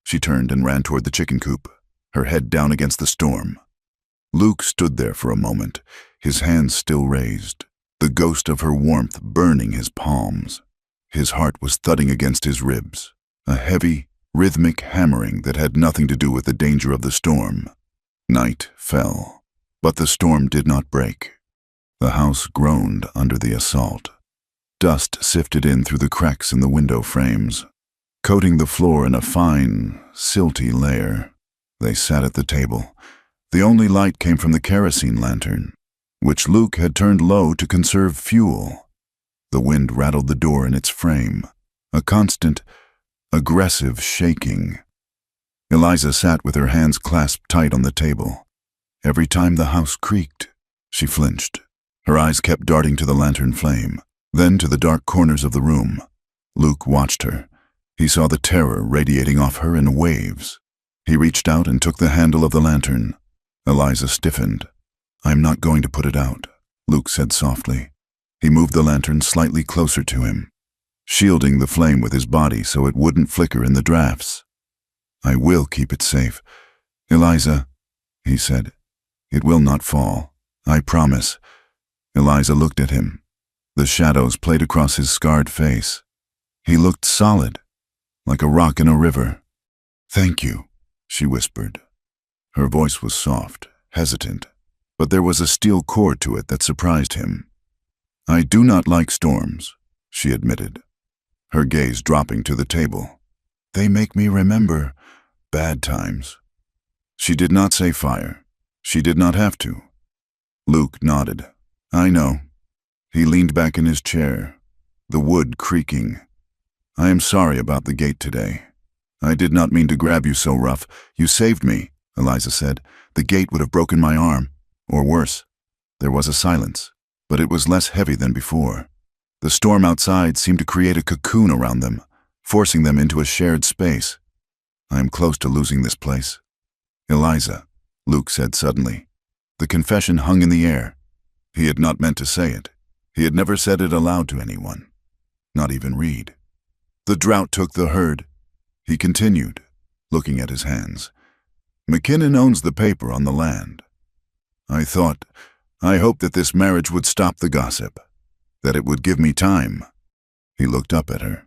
She turned and ran toward the chicken coop, her head down against the storm. Luke stood there for a moment, his hands still raised, the ghost of her warmth burning his palms. His heart was thudding against his ribs, a heavy, rhythmic hammering that had nothing to do with the danger of the storm. Night fell, but the storm did not break. The house groaned under the assault. Dust sifted in through the cracks in the window frames, coating the floor in a fine, silty layer. They sat at the table. The only light came from the kerosene lantern, which Luke had turned low to conserve fuel. The wind rattled the door in its frame, a constant, aggressive shaking. Eliza sat with her hands clasped tight on the table. Every time the house creaked, she flinched. Her eyes kept darting to the lantern flame, then to the dark corners of the room. Luke watched her. He saw the terror radiating off her in waves. He reached out and took the handle of the lantern. Eliza stiffened. "I'm not going to put it out," Luke said softly. He moved the lantern slightly closer to him, shielding the flame with his body so it wouldn't flicker in the drafts. "I will keep it safe. Eliza," he said, "it will not fall. I promise." Eliza looked at him. The shadows played across his scarred face. He looked solid, like a rock in a river. "Thank you," she whispered. Her voice was soft, hesitant, but there was a steel core to it that surprised him. "I do not like storms," she admitted, her gaze dropping to the table. "They make me remember bad times." She did not say fire. She did not have to. Luke nodded. "I know." He leaned back in his chair, the wood creaking. "I am sorry about the gate today. I did not mean to grab you so rough. You saved me," Eliza said. "The gate would have broken my arm, or worse." There was a silence, but it was less heavy than before. The storm outside seemed to create a cocoon around them, forcing them into a shared space. "I am close to losing this place." "Eliza," Luke said suddenly. The confession hung in the air. He had not meant to say it. He had never said it aloud to anyone, not even Reed. "The drought took the herd," he continued, looking at his hands. "McKinnon owns the paper on the land. I hoped that this marriage would stop the gossip, that it would give me time." He looked up at her,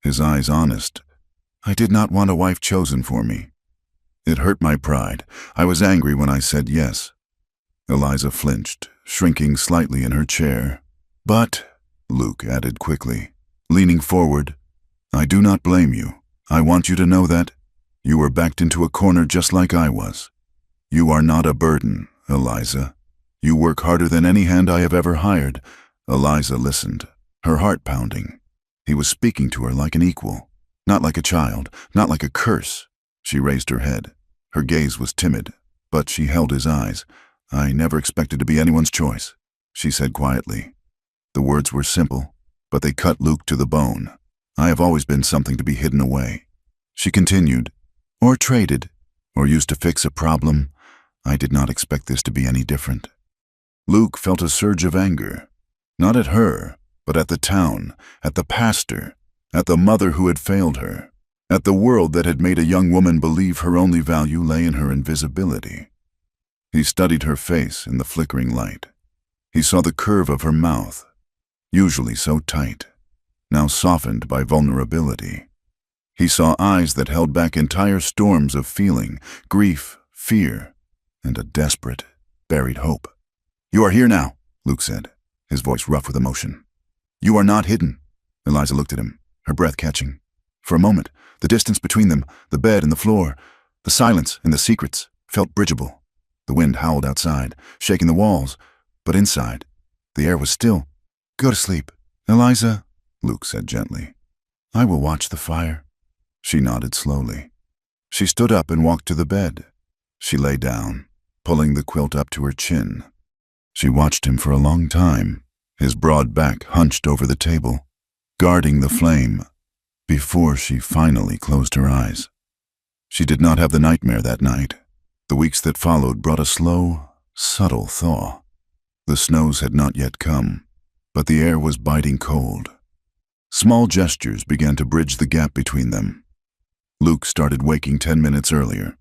his eyes honest. "I did not want a wife chosen for me. It hurt my pride. I was angry when I said yes." Eliza flinched, shrinking slightly in her chair. "But," Luke added quickly, leaning forward, "I do not blame you. I want you to know that you were backed into a corner just like I was. You are not a burden, Eliza. You work harder than any hand I have ever hired." Eliza listened, her heart pounding. He was speaking to her like an equal, not like a child, not like a curse. She raised her head. Her gaze was timid, but she held his eyes. "I never expected to be anyone's choice," she said quietly. The words were simple, but they cut Luke to the bone. "I have always been something to be hidden away," she continued, "or traded, or used to fix a problem. I did not expect this to be any different." Luke felt a surge of anger, not at her, but at the town, at the pastor, at the mother who had failed her, at the world that had made a young woman believe her only value lay in her invisibility. He studied her face in the flickering light. He saw the curve of her mouth, usually so tight, now softened by vulnerability. He saw eyes that held back entire storms of feeling, grief, fear, and a desperate, buried hope. "You are here now," Luke said, his voice rough with emotion. "You are not hidden." Eliza looked at him, her breath catching. For a moment, the distance between them, the bed and the floor, the silence and the secrets, felt bridgeable. The wind howled outside, shaking the walls, but inside, the air was still. "Go to sleep, Eliza," Luke said gently. "I will watch the fire." She nodded slowly. She stood up and walked to the bed. She lay down, pulling the quilt up to her chin. She watched him for a long time, his broad back hunched over the table, guarding the flame, before she finally closed her eyes. She did not have the nightmare that night. The weeks that followed brought a slow, subtle thaw. The snows had not yet come, but the air was biting cold. Small gestures began to bridge the gap between them. Luke started waking 10 minutes earlier.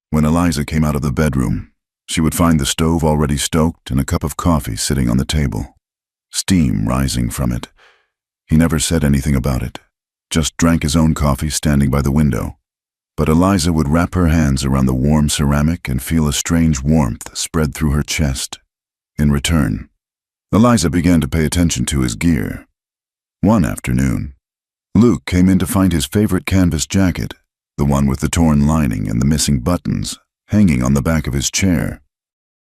When Eliza came out of the bedroom, she would find the stove already stoked and a cup of coffee sitting on the table, steam rising from it. He never said anything about it, just drank his own coffee standing by the window. But Eliza would wrap her hands around the warm ceramic and feel a strange warmth spread through her chest. In return, Eliza began to pay attention to his gear. One afternoon, Luke came in to find his favorite canvas jacket, the one with the torn lining and the missing buttons, hanging on the back of his chair.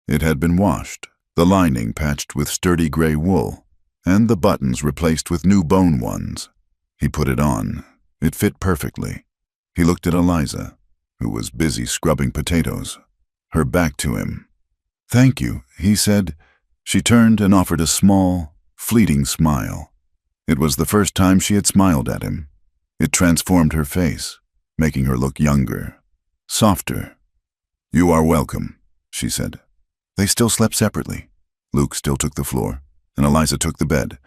It had been washed, the lining patched with sturdy gray wool, and the buttons replaced with new bone ones. He put it on. It fit perfectly. He looked at Eliza, who was busy scrubbing potatoes, her back to him. "Thank you," he said. She turned and offered a small, fleeting smile. It was the first time she had smiled at him. It transformed her face, making her look younger, softer. "You are welcome," she said. They still slept separately. Luke still took the floor, and Eliza took the bed.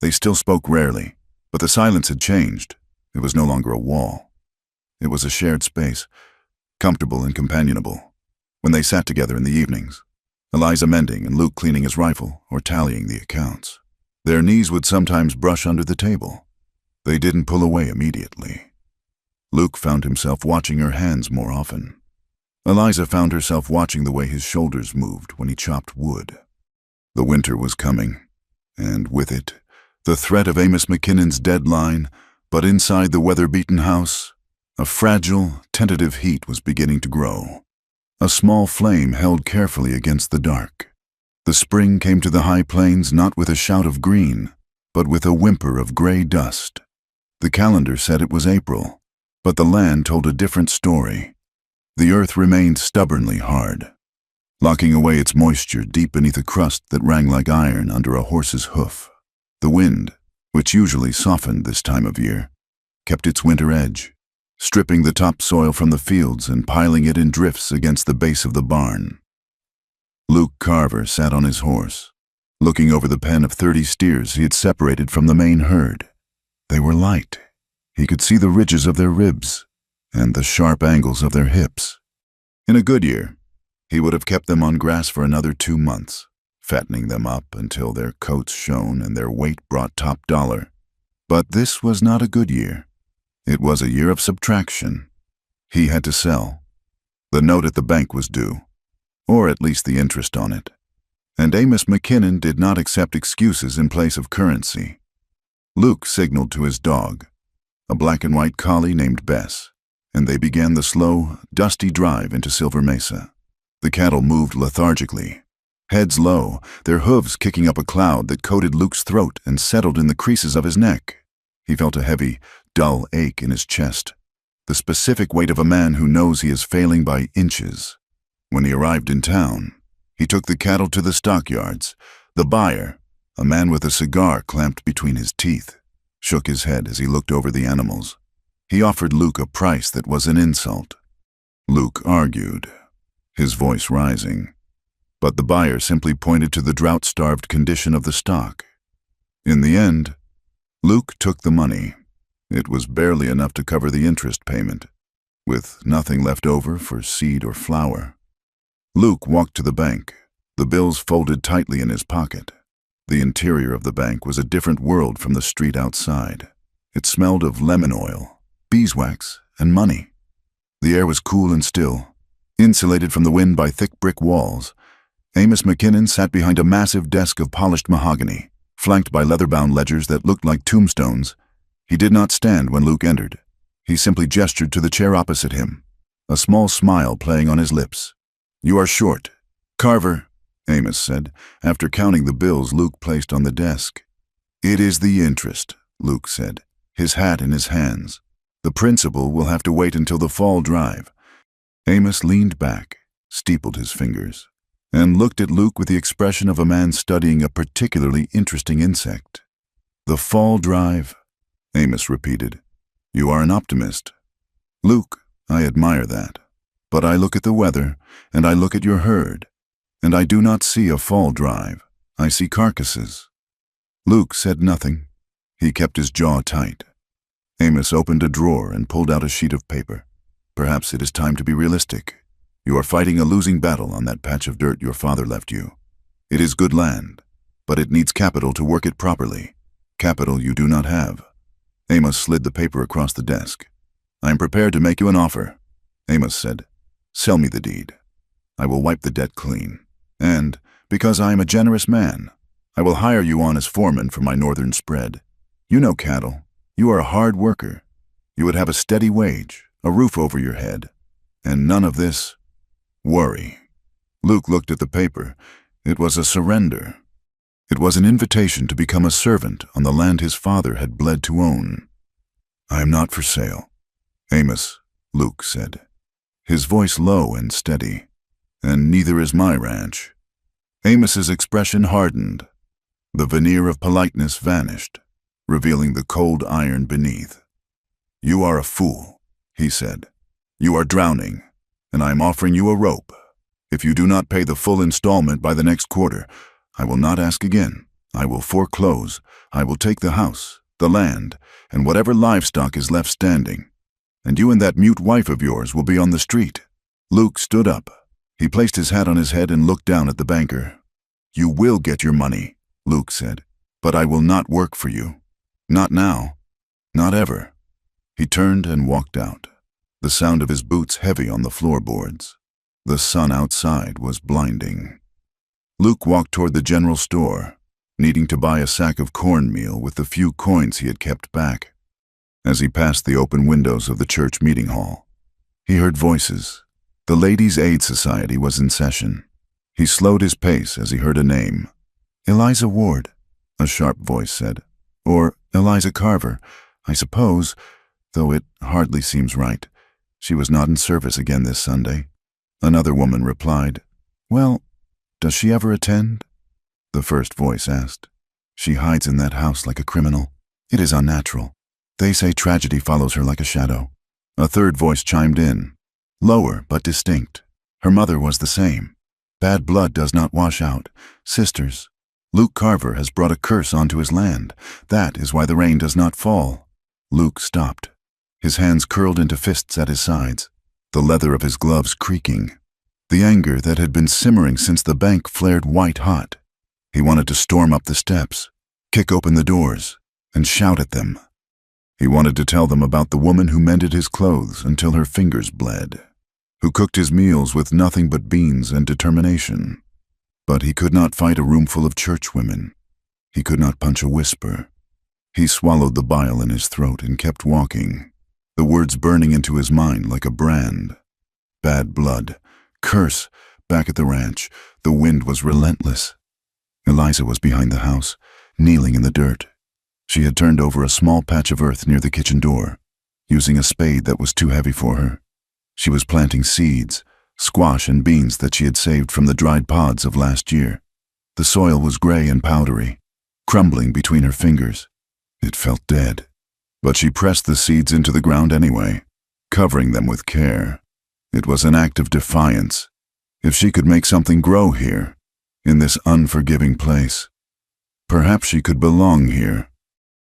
They still spoke rarely, but the silence had changed. It was no longer a wall. It was a shared space, comfortable and companionable. When they sat together in the evenings, Eliza mending and Luke cleaning his rifle or tallying the accounts, their knees would sometimes brush under the table. They didn't pull away immediately. Luke found himself watching her hands more often. Eliza found herself watching the way his shoulders moved when he chopped wood. The winter was coming, and with it, the threat of Amos McKinnon's deadline, but inside the weather-beaten house, a fragile, tentative heat was beginning to grow. A small flame held carefully against the dark. The spring came to the high plains not with a shout of green, but with a whimper of gray dust. The calendar said it was April, but the land told a different story. The earth remained stubbornly hard, locking away its moisture deep beneath a crust that rang like iron under a horse's hoof. The wind, which usually softened this time of year, kept its winter edge, stripping the topsoil from the fields and piling it in drifts against the base of the barn. Luke Carver sat on his horse, looking over the pen of 30 steers he had separated from the main herd. They were light. He could see the ridges of their ribs and the sharp angles of their hips. In a good year, he would have kept them on grass for another 2 months, fattening them up until their coats shone and their weight brought top dollar. But this was not a good year. It was a year of subtraction. He had to sell. The note at the bank was due, or at least the interest on it. And Amos McKinnon did not accept excuses in place of currency. Luke signaled to his dog, a black and white collie named Bess, and they began the slow, dusty drive into Silver Mesa. The cattle moved lethargically, heads low, their hooves kicking up a cloud that coated Luke's throat and settled in the creases of his neck. He felt a heavy, dull ache in his chest, the specific weight of a man who knows he is failing by inches. When he arrived in town, he took the cattle to the stockyards. The buyer, a man with a cigar clamped between his teeth, shook his head as he looked over the animals. He offered Luke a price that was an insult. Luke argued, his voice rising, but the buyer simply pointed to the drought-starved condition of the stock. In the end, Luke took the money. It was barely enough to cover the interest payment, with nothing left over for seed or flour. Luke walked to the bank, the bills folded tightly in his pocket. The interior of the bank was a different world from the street outside. It smelled of lemon oil, beeswax, and money. The air was cool and still, insulated from the wind by thick brick walls. Amos McKinnon sat behind a massive desk of polished mahogany, flanked by leather-bound ledgers that looked like tombstones. He did not stand when Luke entered. He simply gestured to the chair opposite him, a small smile playing on his lips. "You are short, Carver," Amos said, after counting the bills Luke placed on the desk. "It is the interest," Luke said, his hat in his hands. "The principal will have to wait until the fall drive." Amos leaned back, steepled his fingers, and looked at Luke with the expression of a man studying a particularly interesting insect. "The fall drive," Amos repeated. "You are an optimist." "Luke, I admire that. But I look at the weather, and I look at your herd, and I do not see a fall drive. I see carcasses." Luke said nothing. He kept his jaw tight. Amos opened a drawer and pulled out a sheet of paper. "Perhaps it is time to be realistic. You are fighting a losing battle on that patch of dirt your father left you. It is good land, but it needs capital to work it properly. Capital you do not have." Amos slid the paper across the desk. "I am prepared to make you an offer," Amos said. "Sell me the deed. I will wipe the debt clean. And, because I am a generous man, I will hire you on as foreman for my northern spread. You know cattle. You are a hard worker. You would have a steady wage, a roof over your head, and none of this worry." Luke looked at the paper. It was a surrender. It was an invitation to become a servant on the land his father had bled to own. "I am not for sale, Amos," Luke said, his voice low and steady. "And neither is my ranch." Amos's expression hardened. The veneer of politeness vanished, revealing the cold iron beneath. "You are a fool," he said. "You are drowning, and I am offering you a rope. If you do not pay the full installment by the next quarter, I will not ask again. I will foreclose. I will take the house, the land, and whatever livestock is left standing. And you and that mute wife of yours will be on the street." Luke stood up. He placed his hat on his head and looked down at the banker. "You will get your money," Luke said, "but I will not work for you. Not now. Not ever." He turned and walked out, the sound of his boots heavy on the floorboards. The sun outside was blinding. Luke walked toward the general store, needing to buy a sack of cornmeal with the few coins he had kept back. As he passed the open windows of the church meeting hall, he heard voices. The Ladies' Aid Society was in session. He slowed his pace as he heard a name. "Eliza Ward," a sharp voice said. Or Eliza Carver, I suppose, though it hardly seems right. She was not in service again this Sunday. Another woman replied, Well, does she ever attend? The first voice asked. She hides in that house like a criminal. It is unnatural. They say tragedy follows her like a shadow. A third voice chimed in, lower but distinct. Her mother was the same. Bad blood does not wash out. Sisters, Luke Carver has brought a curse onto his land. That is why the rain does not fall. Luke stopped, his hands curled into fists at his sides, the leather of his gloves creaking. The anger that had been simmering since the bank flared white-hot. He wanted to storm up the steps, kick open the doors, and shout at them. He wanted to tell them about the woman who mended his clothes until her fingers bled, who cooked his meals with nothing but beans and determination. But he could not fight a roomful of churchwomen. He could not punch a whisper. He swallowed the bile in his throat and kept walking, the words burning into his mind like a brand. Bad blood, curse, back at the ranch, the wind was relentless. Eliza was behind the house, kneeling in the dirt. She had turned over a small patch of earth near the kitchen door, using a spade that was too heavy for her. She was planting seeds, squash and beans that she had saved from the dried pods of last year. The soil was gray and powdery, crumbling between her fingers. It felt dead, but she pressed the seeds into the ground anyway, covering them with care. It was an act of defiance. If she could make something grow here, in this unforgiving place, perhaps she could belong here.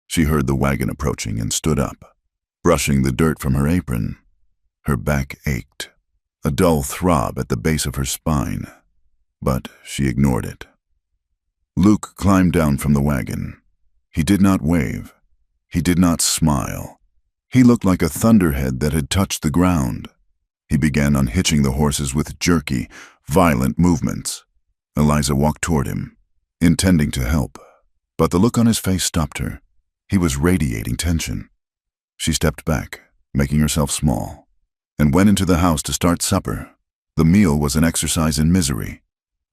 She heard the wagon approaching and stood up, brushing the dirt from her apron. Her back ached, a dull throb at the base of her spine, but she ignored it. Luke climbed down from the wagon. He did not wave. He did not smile. He looked like a thunderhead that had touched the ground. He began unhitching the horses with jerky, violent movements. Eliza walked toward him, intending to help, but the look on his face stopped her. He was radiating tension. She stepped back, making herself small, and went into the house to start supper. The meal was an exercise in misery.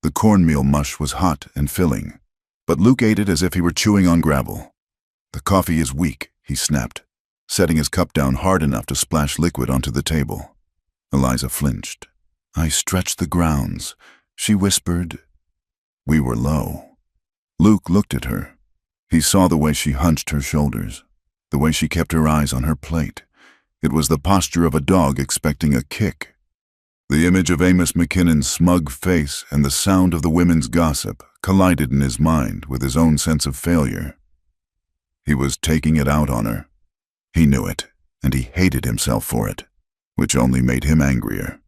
The cornmeal mush was hot and filling, but Luke ate it as if he were chewing on gravel. The coffee is weak, he snapped, setting his cup down hard enough to splash liquid onto the table. Eliza flinched. I stretched the grounds. She whispered. We were low. Luke looked at her. He saw the way she hunched her shoulders, the way she kept her eyes on her plate. It was the posture of a dog expecting a kick. The image of Amos McKinnon's smug face and the sound of the women's gossip collided in his mind with his own sense of failure. He was taking it out on her. He knew it, and he hated himself for it, which only made him angrier.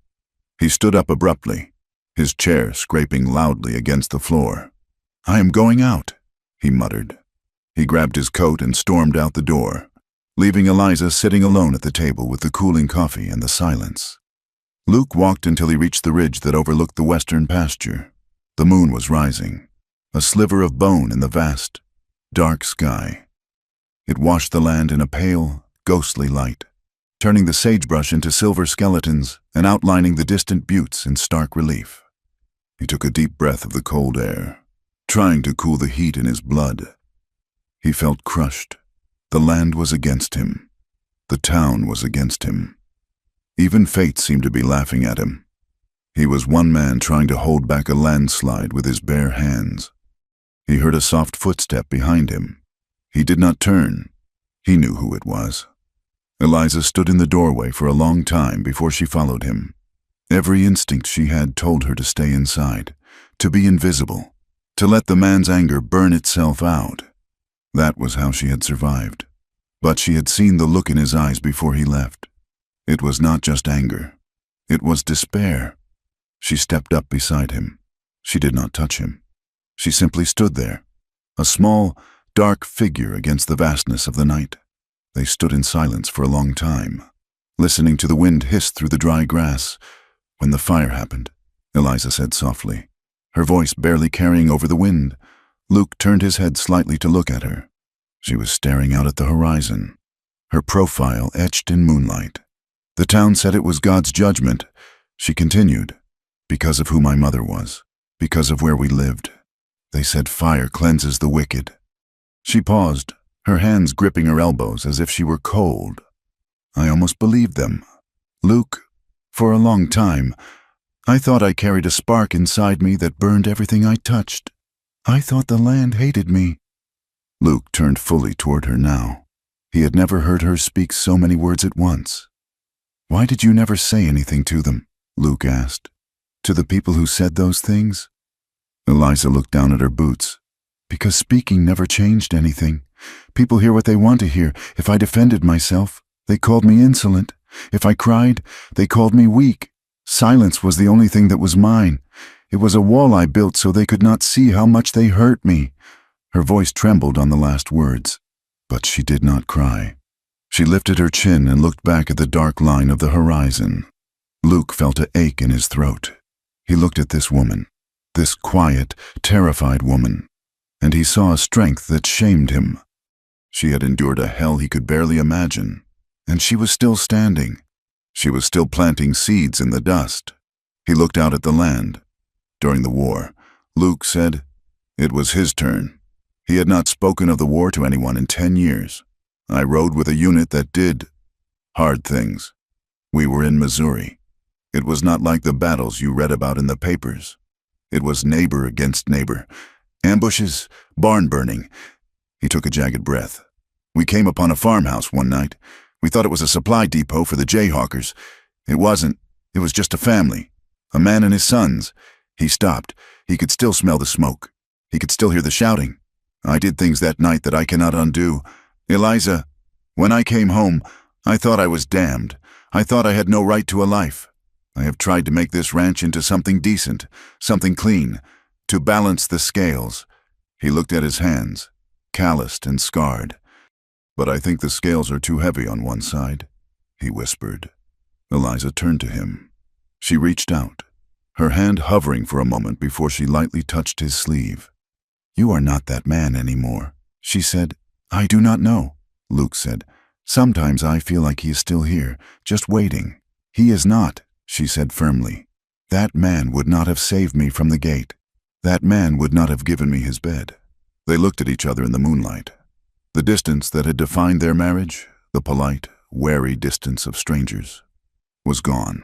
He stood up abruptly, his chair scraping loudly against the floor. I am going out, he muttered. He grabbed his coat and stormed out the door, leaving Eliza sitting alone at the table with the cooling coffee and the silence. Luke walked until he reached the ridge that overlooked the western pasture. The moon was rising, a sliver of bone in the vast, dark sky. It washed the land in a pale, ghostly light, turning the sagebrush into silver skeletons and outlining the distant buttes in stark relief. He took a deep breath of the cold air, trying to cool the heat in his blood. He felt crushed. The land was against him. The town was against him. Even fate seemed to be laughing at him. He was one man trying to hold back a landslide with his bare hands. He heard a soft footstep behind him. He did not turn. He knew who it was. Eliza stood in the doorway for a long time before she followed him. Every instinct she had told her to stay inside, to be invisible, to let the man's anger burn itself out. That was how she had survived. But she had seen the look in his eyes before he left. It was not just anger. It was despair. She stepped up beside him. She did not touch him. She simply stood there, a small, dark figure against the vastness of the night. They stood in silence for a long time, listening to the wind hiss through the dry grass. When the fire happened, Eliza said softly, her voice barely carrying over the wind. Luke turned his head slightly to look at her. She was staring out at the horizon, her profile etched in moonlight. The town said it was God's judgment. She continued, because of who my mother was, because of where we lived. They said fire cleanses the wicked. She paused, her hands gripping her elbows as if she were cold. I almost believed them. Luke, for a long time, I thought I carried a spark inside me that burned everything I touched. I thought the land hated me. Luke turned fully toward her now. He had never heard her speak so many words at once. "Why did you never say anything to them?" Luke asked. "To the people who said those things?" Eliza looked down at her boots. "Because speaking never changed anything. People hear what they want to hear. If I defended myself, they called me insolent. If I cried, they called me weak. Silence was the only thing that was mine. It was a wall I built so they could not see how much they hurt me." Her voice trembled on the last words, but she did not cry. She lifted her chin and looked back at the dark line of the horizon. Luke felt an ache in his throat. He looked at this woman, this quiet, terrified woman, and he saw a strength that shamed him. She had endured a hell he could barely imagine, and she was still standing. She was still planting seeds in the dust. He looked out at the land. During the war, Luke said it was his turn. He had not spoken of the war to anyone in 10 years. I rode with a unit that did hard things. We were in Missouri. It was not like the battles you read about in the papers. It was neighbor against neighbor. Ambushes, barn burning. He took a jagged breath. We came upon a farmhouse one night. We thought it was a supply depot for the Jayhawkers. It wasn't. It was just a family. A man and his sons. He stopped. He could still smell the smoke. He could still hear the shouting. I did things that night that I cannot undo. Eliza, when I came home, I thought I was damned. I thought I had no right to a life. I have tried to make this ranch into something decent, something clean, to balance the scales. He looked at his hands, calloused and scarred. But I think the scales are too heavy on one side, he whispered. Eliza turned to him. She reached out, her hand hovering for a moment before she lightly touched his sleeve. "You are not that man anymore," she said. "I do not know," Luke said. "Sometimes I feel like he is still here, just waiting." "He is not," she said firmly. "That man would not have saved me from the gate. That man would not have given me his bed." They looked at each other in the moonlight. The distance that had defined their marriage, the polite, wary distance of strangers, was gone.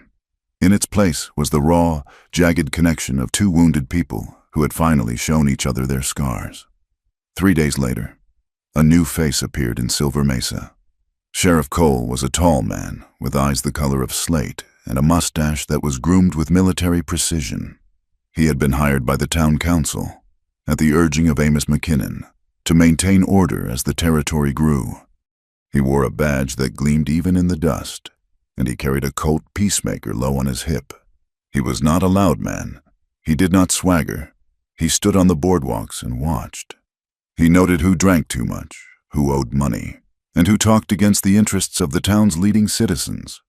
In its place was the raw, jagged connection of two wounded people who had finally shown each other their scars. 3 days later, a new face appeared in Silver Mesa. Sheriff Cole was a tall man with eyes the color of slate and a mustache that was groomed with military precision. He had been hired by the town council, at the urging of Amos McKinnon, to maintain order as the territory grew. He wore a badge that gleamed even in the dust, and he carried a Colt Peacemaker low on his hip. He was not a loud man. He did not swagger. He stood on the boardwalks and watched. He noted who drank too much, who owed money, and who talked against the interests of the town's leading citizens.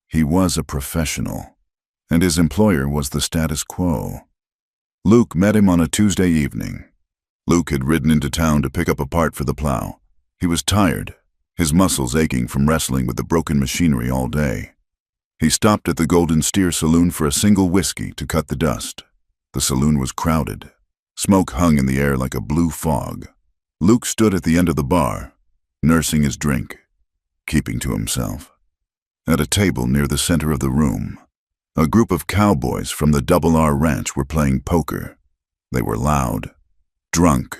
He was a professional, and his employer was the status quo. Luke met him on a Tuesday evening. Luke had ridden into town to pick up a part for the plow. He was tired, his muscles aching from wrestling with the broken machinery all day. He stopped at the Golden Steer Saloon for a single whiskey to cut the dust. The saloon was crowded. Smoke hung in the air like a blue fog. Luke stood at the end of the bar, nursing his drink, keeping to himself. At a table near the center of the room, a group of cowboys from the Double R Ranch were playing poker. They were loud, drunk,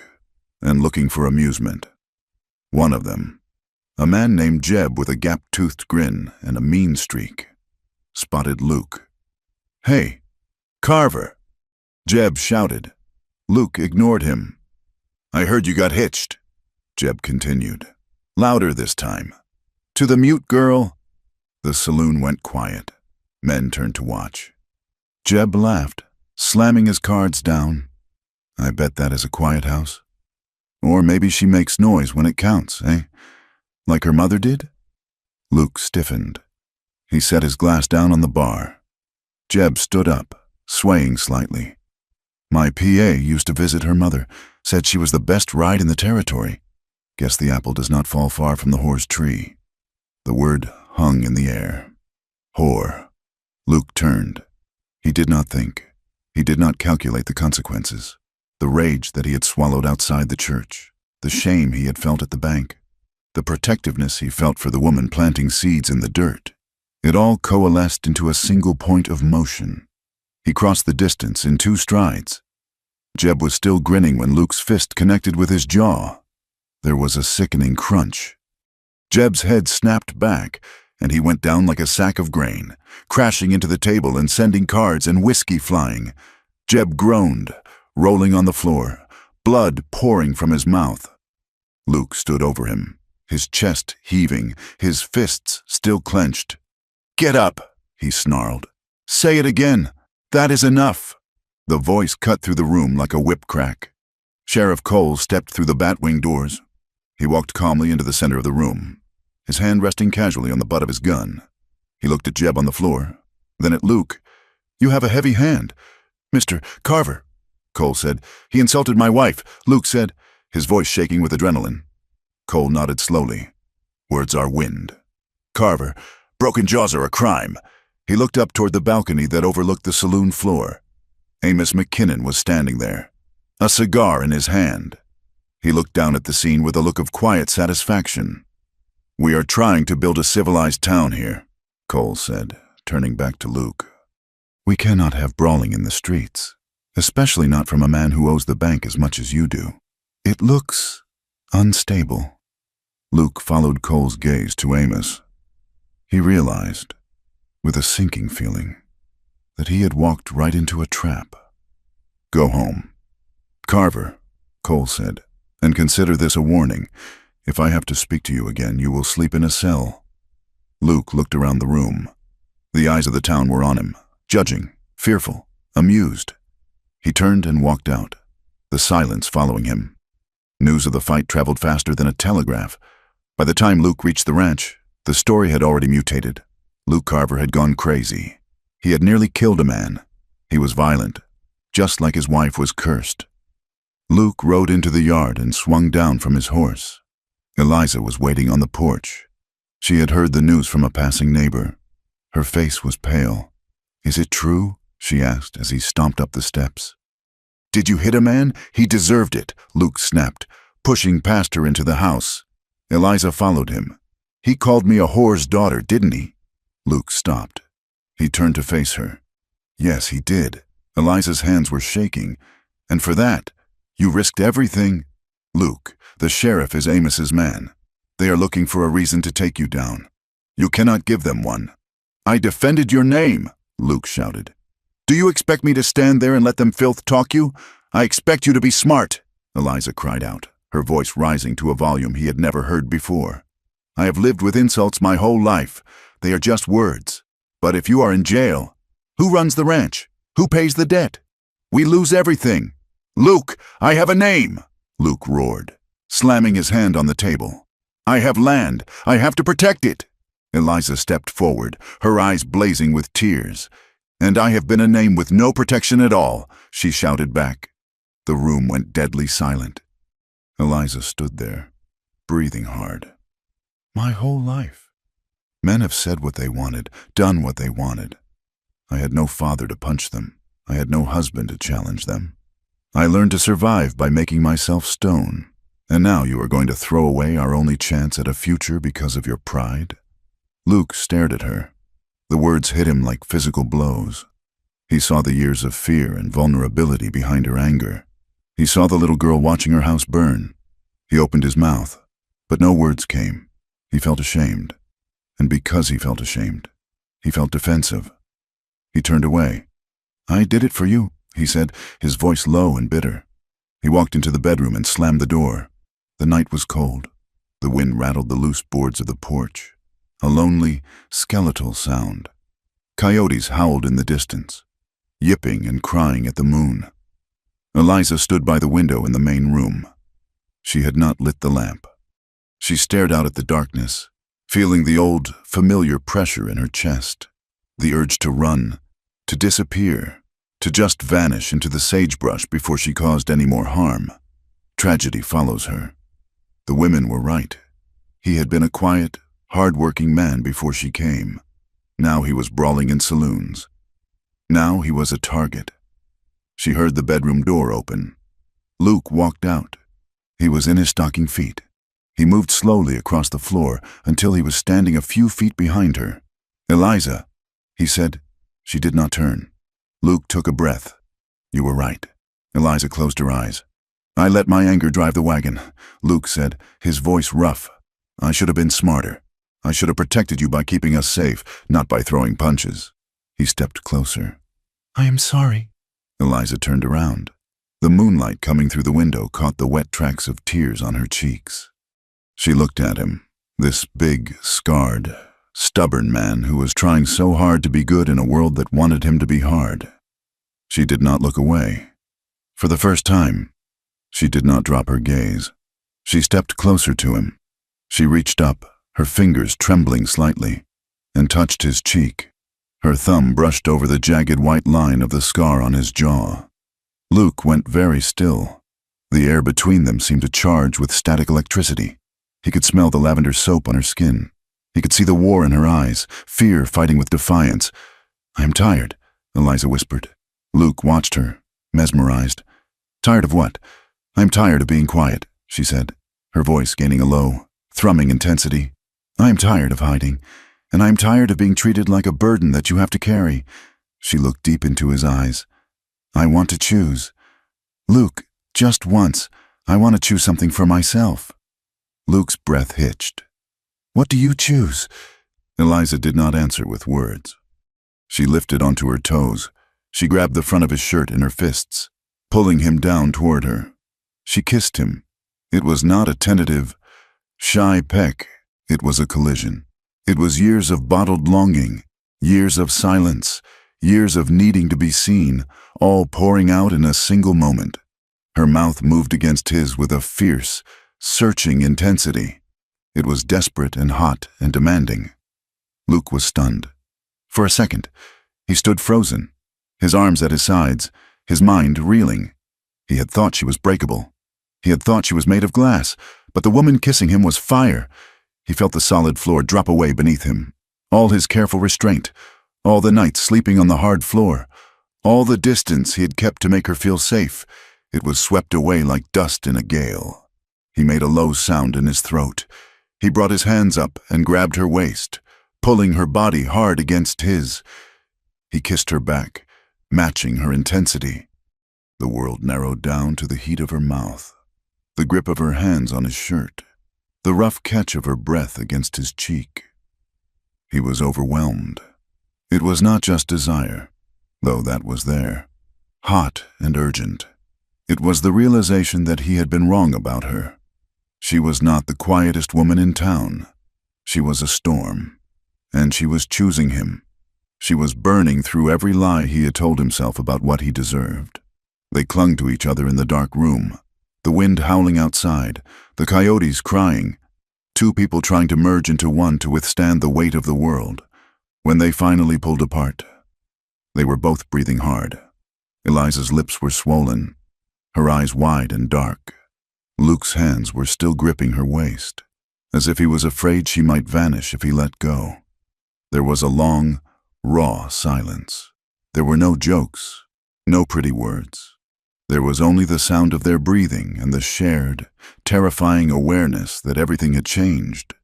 and looking for amusement. One of them, a man named Jeb with a gap-toothed grin and a mean streak, spotted Luke. "Hey, Carver!" Jeb shouted. Luke ignored him. "I heard you got hitched," Jeb continued, louder this time. "To the mute girl." The saloon went quiet. Men turned to watch. Jeb laughed, slamming his cards down. "I bet that is a quiet house. Or maybe she makes noise when it counts, eh? Like her mother did?" Luke stiffened. He set his glass down on the bar. Jeb stood up, swaying slightly. "My PA used to visit her mother, said she was the best ride in the territory. Guess the apple does not fall far from the whore's tree." The word hung in the air. Whore. Luke turned. He did not think. He did not calculate the consequences. The rage that he had swallowed outside the church. The shame he had felt at the bank. the protectiveness he felt for the woman planting seeds in the dirt. It all coalesced into a single point of motion. He crossed the distance in 2 strides. Jeb was still grinning when Luke's fist connected with his jaw. There was a sickening crunch. Jeb's head snapped back, and he went down like a sack of grain, crashing into the table and sending cards and whiskey flying. Jeb groaned, rolling on the floor, blood pouring from his mouth. Luke stood over him, his chest heaving, his fists still clenched. "Get up," he snarled. "Say it again. That is enough." The voice cut through the room like a whip crack. Sheriff Cole stepped through the bat-wing doors. He walked calmly into the center of the room, his hand resting casually on the butt of his gun. He looked at Jeb on the floor, then at Luke. "You have a heavy hand." "Mr. Carver," Cole said. "He insulted my wife," Luke said, his voice shaking with adrenaline. Cole nodded slowly. "Words are wind. Carver, broken jaws are a crime." He looked up toward the balcony that overlooked the saloon floor. Amos McKinnon was standing there, a cigar in his hand. He looked down at the scene with a look of quiet satisfaction. "We are trying to build a civilized town here," Cole said, turning back to Luke. "We cannot have brawling in the streets, especially not from a man who owes the bank as much as you do. It looks unstable." Luke followed Cole's gaze to Amos. He realized, with a sinking feeling, that he had walked right into a trap. "Go home." "Carver," Cole said, "and consider this a warning. If I have to speak to you again, you will sleep in a cell." Luke looked around the room. The eyes of the town were on him, judging, fearful, amused. He turned and walked out, the silence following him. News of the fight traveled faster than a telegraph. By the time Luke reached the ranch, the story had already mutated. Luke Carver had gone crazy. He had nearly killed a man. He was violent, just like his wife was cursed. Luke rode into the yard and swung down from his horse. Eliza was waiting on the porch. She had heard the news from a passing neighbor. Her face was pale. "Is it true?" she asked as he stomped up the steps. "Did you hit a man? He deserved it," Luke snapped, pushing past her into the house. Eliza followed him. "He called me a whore's daughter, didn't he?" Luke stopped. He turned to face her. "Yes, he did." Eliza's hands were shaking. "And for that, you risked everything." "Luke, the sheriff is Amos's man. They are looking for a reason to take you down. You cannot give them one." "I defended your name," Luke shouted. "Do you expect me to stand there and let them filth talk you? I expect you to be smart," Eliza cried out, her voice rising to a volume he had never heard before. "I have lived with insults my whole life. They are just words. But if you are in jail, who runs the ranch? Who pays the debt? We lose everything." "Luke, I have a name," Luke roared, slamming his hand on the table. "I have land. I have to protect it." Eliza stepped forward, her eyes blazing with tears. "And I have been a name with no protection at all," she shouted back. The room went deadly silent. Eliza stood there, breathing hard. "My whole life. Men have said what they wanted, done what they wanted. I had no father to punch them. I had no husband to challenge them. I learned to survive by making myself stone. And now you are going to throw away our only chance at a future because of your pride?" Luke stared at her. The words hit him like physical blows. He saw the years of fear and vulnerability behind her anger. He saw the little girl watching her house burn. He opened his mouth, but no words came. He felt ashamed. And because he felt ashamed, he felt defensive. He turned away. "I did it for you," he said, his voice low and bitter. He walked into the bedroom and slammed the door. The night was cold. The wind rattled the loose boards of the porch. A lonely, skeletal sound. Coyotes howled in the distance, yipping and crying at the moon. Eliza stood by the window in the main room. She had not lit the lamp. She stared out at the darkness, feeling the old, familiar pressure in her chest, the urge to run, to disappear, to just vanish into the sagebrush before she caused any more harm. Tragedy follows her. The women were right. He had been a quiet, hard-working man before she came. Now he was brawling in saloons. Now he was a target. She heard the bedroom door open. Luke walked out. He was in his stocking feet. He moved slowly across the floor until he was standing a few feet behind her. "Eliza," he said. She did not turn. Luke took a breath. "You were right." Eliza closed her eyes. "I let my anger drive the wagon," Luke said, his voice rough. "I should have been smarter. I should have protected you by keeping us safe, not by throwing punches." He stepped closer. "I am sorry." Eliza turned around. The moonlight coming through the window caught the wet tracks of tears on her cheeks. She looked at him, this big, scarred, stubborn man who was trying so hard to be good in a world that wanted him to be hard. She did not look away. For the first time, she did not drop her gaze. She stepped closer to him. She reached up, her fingers trembling slightly, and touched his cheek. Her thumb brushed over the jagged white line of the scar on his jaw. Luke went very still. The air between them seemed to charge with static electricity. He could smell the lavender soap on her skin. He could see the war in her eyes, fear fighting with defiance. "I am tired," Eliza whispered. Luke watched her, mesmerized. "Tired of what?" "I'm tired of being quiet," she said, her voice gaining a low, thrumming intensity. "I am tired of hiding, and I am tired of being treated like a burden that you have to carry." She looked deep into his eyes. "I want to choose. Luke, just once, I want to choose something for myself." Luke's breath hitched. "What do you choose?" Eliza did not answer with words. She lifted onto her toes. She grabbed the front of his shirt in her fists, pulling him down toward her. She kissed him. It was not a tentative, shy peck. It was a collision. It was years of bottled longing, years of silence, years of needing to be seen, all pouring out in a single moment. Her mouth moved against his with a fierce, searching intensity. It was desperate and hot and demanding. Luke was stunned. For a second, he stood frozen, his arms at his sides, his mind reeling. He had thought she was breakable. He had thought she was made of glass, but the woman kissing him was fire. He felt the solid floor drop away beneath him. All his careful restraint, all the nights sleeping on the hard floor, all the distance he had kept to make her feel safe, it was swept away like dust in a gale. He made a low sound in his throat. He brought his hands up and grabbed her waist, pulling her body hard against his. He kissed her back, matching her intensity. The world narrowed down to the heat of her mouth, the grip of her hands on his shirt, the rough catch of her breath against his cheek. He was overwhelmed. It was not just desire, though that was there, hot and urgent. It was the realization that he had been wrong about her. She was not the quietest woman in town. She was a storm, and she was choosing him. She was burning through every lie he had told himself about what he deserved. They clung to each other in the dark room, the wind howling outside, the coyotes crying, two people trying to merge into one to withstand the weight of the world. When they finally pulled apart, they were both breathing hard. Eliza's lips were swollen, her eyes wide and dark. Luke's hands were still gripping her waist, as if he was afraid she might vanish if he let go. There was a long, raw silence. There were no jokes, no pretty words. There was only the sound of their breathing and the shared, terrifying awareness that everything had changed.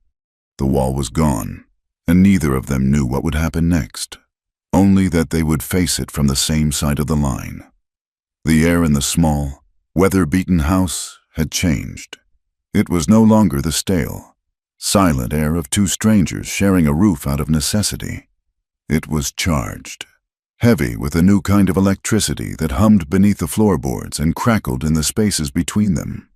The wall was gone, and neither of them knew what would happen next, only that they would face it from the same side of the line. The air in the small, weather-beaten house had changed. It was no longer the stale, silent air of two strangers sharing a roof out of necessity. It was charged, heavy with a new kind of electricity that hummed beneath the floorboards and crackled in the spaces between them.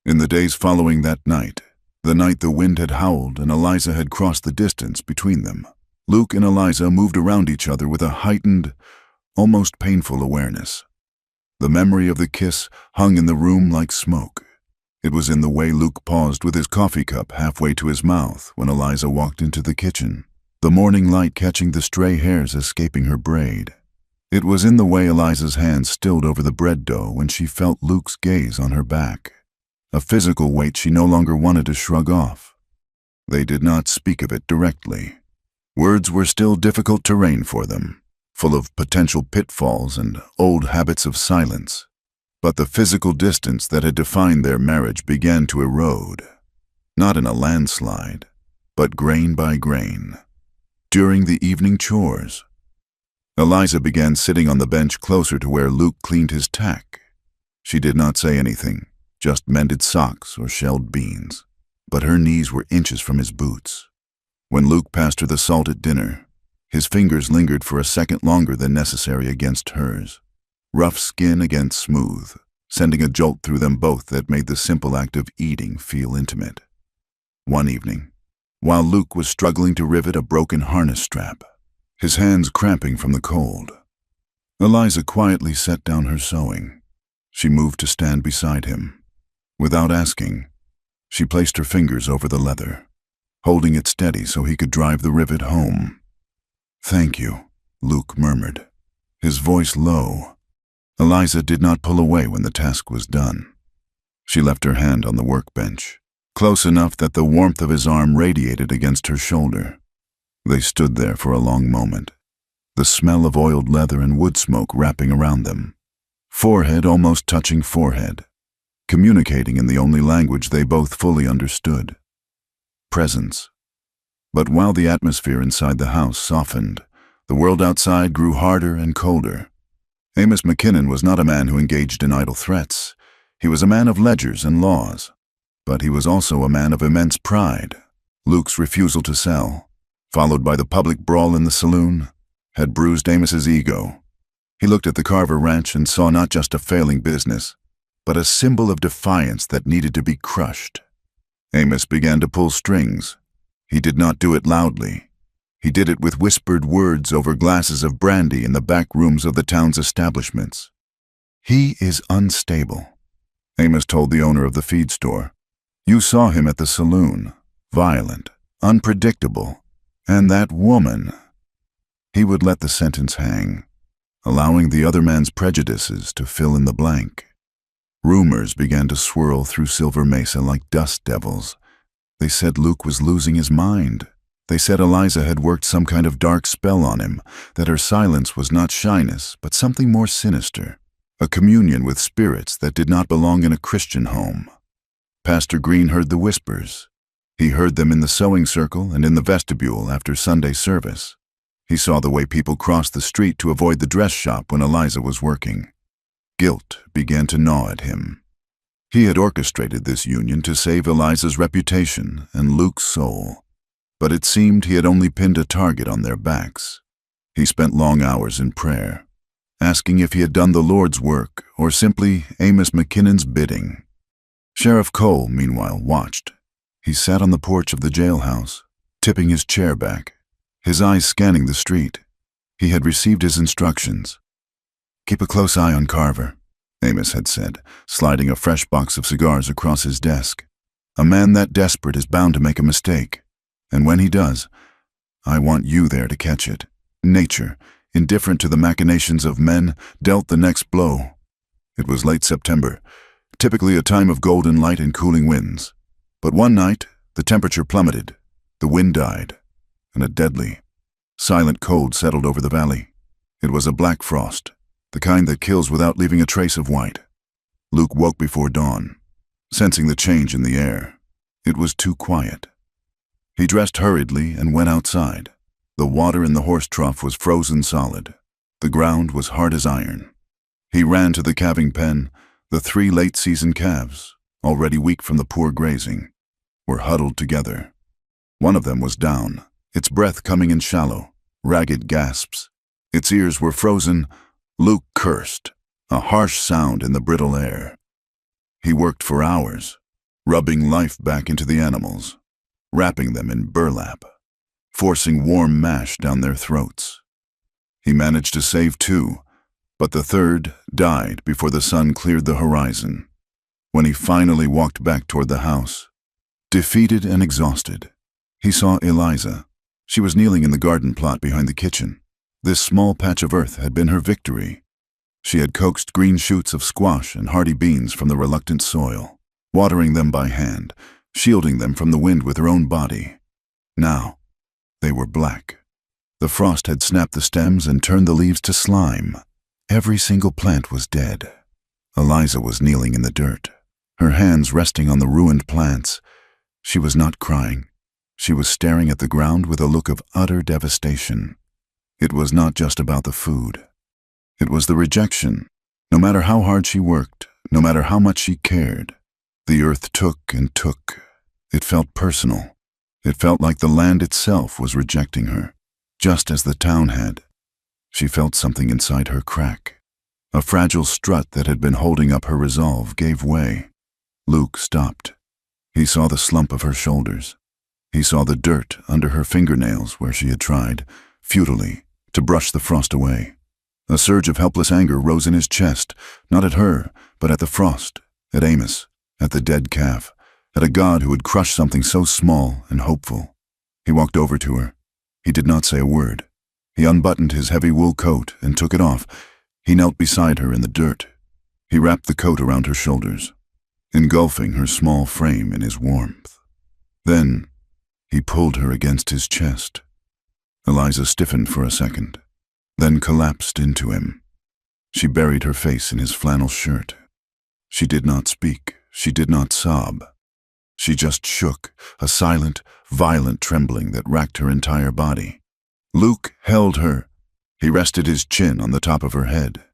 In the days following that night, the night the wind had howled and Eliza had crossed the distance between them, Luke and Eliza moved around each other with a heightened, almost painful awareness. The memory of the kiss hung in the room like smoke. It was in the way Luke paused with his coffee cup halfway to his mouth when Eliza walked into the kitchen, the morning light catching the stray hairs escaping her braid. It was in the way Eliza's hands stilled over the bread dough when she felt Luke's gaze on her back, a physical weight she no longer wanted to shrug off. They did not speak of it directly. Words were still difficult terrain for them, full of potential pitfalls and old habits of silence. But the physical distance that had defined their marriage began to erode. not in a landslide, but grain by grain. During the evening chores, Eliza began sitting on the bench closer to where Luke cleaned his tack. She did not say anything, just mended socks or shelled beans, but her knees were inches from his boots. When Luke passed her the salt at dinner, his fingers lingered for a second longer than necessary against hers, rough skin against smooth, sending a jolt through them both that made the simple act of eating feel intimate. One evening, while Luke was struggling to rivet a broken harness strap, his hands cramping from the cold, Eliza quietly set down her sewing. She moved to stand beside him. Without asking, she placed her fingers over the leather, holding it steady so he could drive the rivet home. "Thank you," Luke murmured, his voice low. Eliza did not pull away when the task was done. She left her hand on the workbench, close enough that the warmth of his arm radiated against her shoulder. They stood there for a long moment, the smell of oiled leather and wood smoke wrapping around them, forehead almost touching forehead, communicating in the only language they both fully understood: presence. But while the atmosphere inside the house softened, the world outside grew harder and colder. Amos McKinnon was not a man who engaged in idle threats. He was a man of ledgers and laws. But he was also a man of immense pride. Luke's refusal to sell, followed by the public brawl in the saloon, had bruised Amos's ego. He looked at the Carver Ranch and saw not just a failing business, but a symbol of defiance that needed to be crushed. Amos began to pull strings. He did not do it loudly. He did it with whispered words over glasses of brandy in the back rooms of the town's establishments. "He is unstable," Amos told the owner of the feed store. "You saw him at the saloon, violent, unpredictable, and that woman." He would let the sentence hang, allowing the other man's prejudices to fill in the blank. Rumors began to swirl through Silver Mesa like dust devils. They said Luke was losing his mind. They said Eliza had worked some kind of dark spell on him, that her silence was not shyness, but something more sinister, a communion with spirits that did not belong in a Christian home. Pastor Green heard the whispers. He heard them in the sewing circle and in the vestibule after Sunday service. He saw the way people crossed the street to avoid the dress shop when Eliza was working. Guilt began to gnaw at him. He had orchestrated this union to save Eliza's reputation and Luke's soul, but it seemed he had only pinned a target on their backs. He spent long hours in prayer, asking if he had done the Lord's work or simply Amos McKinnon's bidding. Sheriff Cole, meanwhile, watched. He sat on the porch of the jailhouse, tipping his chair back, his eyes scanning the street. He had received his instructions. "Keep a close eye on Carver," Amos had said, sliding a fresh box of cigars across his desk. "A man that desperate is bound to make a mistake, and when he does, I want you there to catch it." Nature, indifferent to the machinations of men, dealt the next blow. It was late September, typically a time of golden light and cooling winds. But one night, the temperature plummeted, the wind died, and a deadly, silent cold settled over the valley. It was a black frost, the kind that kills without leaving a trace of white. Luke woke before dawn, sensing the change in the air. It was too quiet. He dressed hurriedly and went outside. The water in the horse trough was frozen solid. The ground was hard as iron. He ran to the calving pen. The 3 late-season calves, already weak from the poor grazing, were huddled together. One of them was down, its breath coming in shallow, ragged gasps. Its ears were frozen. Luke cursed, a harsh sound in the brittle air. He worked for hours, rubbing life back into the animals, wrapping them in burlap, forcing warm mash down their throats. He managed to save 2, but the third died before the sun cleared the horizon. When he finally walked back toward the house, defeated and exhausted, he saw Eliza. She was kneeling in the garden plot behind the kitchen. This small patch of earth had been her victory. She had coaxed green shoots of squash and hardy beans from the reluctant soil, watering them by hand, shielding them from the wind with her own body. Now, they were black. The frost had snapped the stems and turned the leaves to slime. Every single plant was dead. Eliza was kneeling in the dirt, her hands resting on the ruined plants. She was not crying. She was staring at the ground with a look of utter devastation. It was not just about the food. It was the rejection. No matter how hard she worked, no matter how much she cared, the earth took and took. It felt personal. It felt like the land itself was rejecting her, just as the town had. She felt something inside her crack. A fragile strut that had been holding up her resolve gave way. Luke stopped. He saw the slump of her shoulders. He saw the dirt under her fingernails where she had tried, futilely, to brush the frost away. A surge of helpless anger rose in his chest, not at her, but at the frost, at Amos, at the dead calf, at a god who had crushed something so small and hopeful. He walked over to her. He did not say a word. He unbuttoned his heavy wool coat and took it off. He knelt beside her in the dirt. He wrapped the coat around her shoulders, engulfing her small frame in his warmth. Then he pulled her against his chest. Eliza stiffened for a second, then collapsed into him. She buried her face in his flannel shirt. She did not speak. She did not sob. She just shook, a silent, violent trembling that racked her entire body. Luke held her. He rested his chin on the top of her head.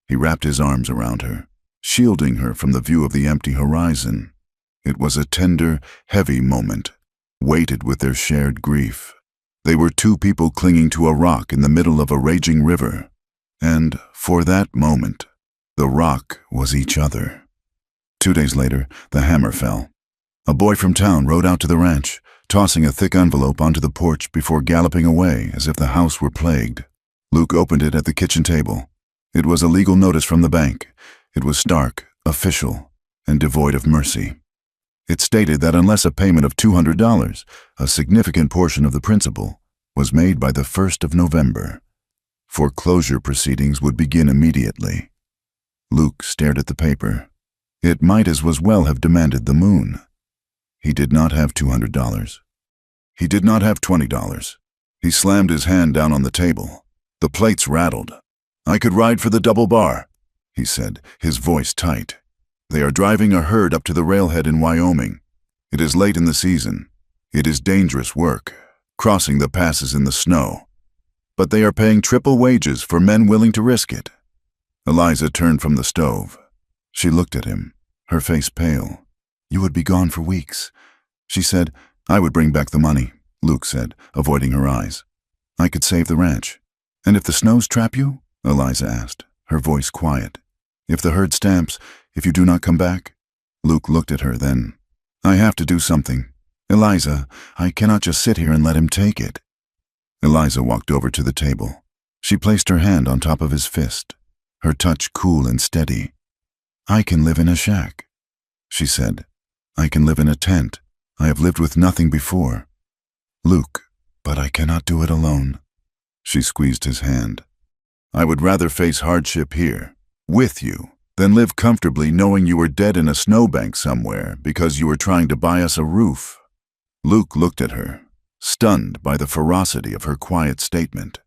He wrapped his arms around her, shielding her from the view of the empty horizon. It was a tender, heavy moment, weighted with their shared grief. They were two people clinging to a rock in the middle of a raging river. And, for that moment, the rock was each other. 2 days later, the hammer fell. A boy from town rode out to the ranch, tossing a thick envelope onto the porch before galloping away as if the house were plagued. Luke opened it at the kitchen table. It was a legal notice from the bank. It was stark, official, and devoid of mercy. It stated that unless a payment of $200, a significant portion of the principal, was made by the 1st of November, foreclosure proceedings would begin immediately. Luke stared at the paper. It might as well have demanded the moon. He did not have $200. He did not have $20. He slammed his hand down on the table. The plates rattled. "I could ride for the double bar," he said, his voice tight. "They are driving a herd up to the railhead in Wyoming. It is late in the season. It is dangerous work, crossing the passes in the snow. But they are paying triple wages for men willing to risk it." Eliza turned from the stove. She looked at him, her face pale. "You would be gone for weeks." She said, "I would bring back the money," Luke said, avoiding her eyes. "I could save the ranch." "And if the snows trap you?" Eliza asked, her voice quiet. "If the herd stamps, if you do not come back?" Luke looked at her then. "I have to do something. Eliza, I cannot just sit here and let him take it." Eliza walked over to the table. She placed her hand on top of his fist, her touch cool and steady. "I can live in a shack," she said. "I can live in a tent. I have lived with nothing before." "Luke, but I cannot do it alone." She squeezed his hand. "I would rather face hardship here, with you, than live comfortably knowing you were dead in a snowbank somewhere because you were trying to buy us a roof." Luke looked at her, stunned by the ferocity of her quiet statement.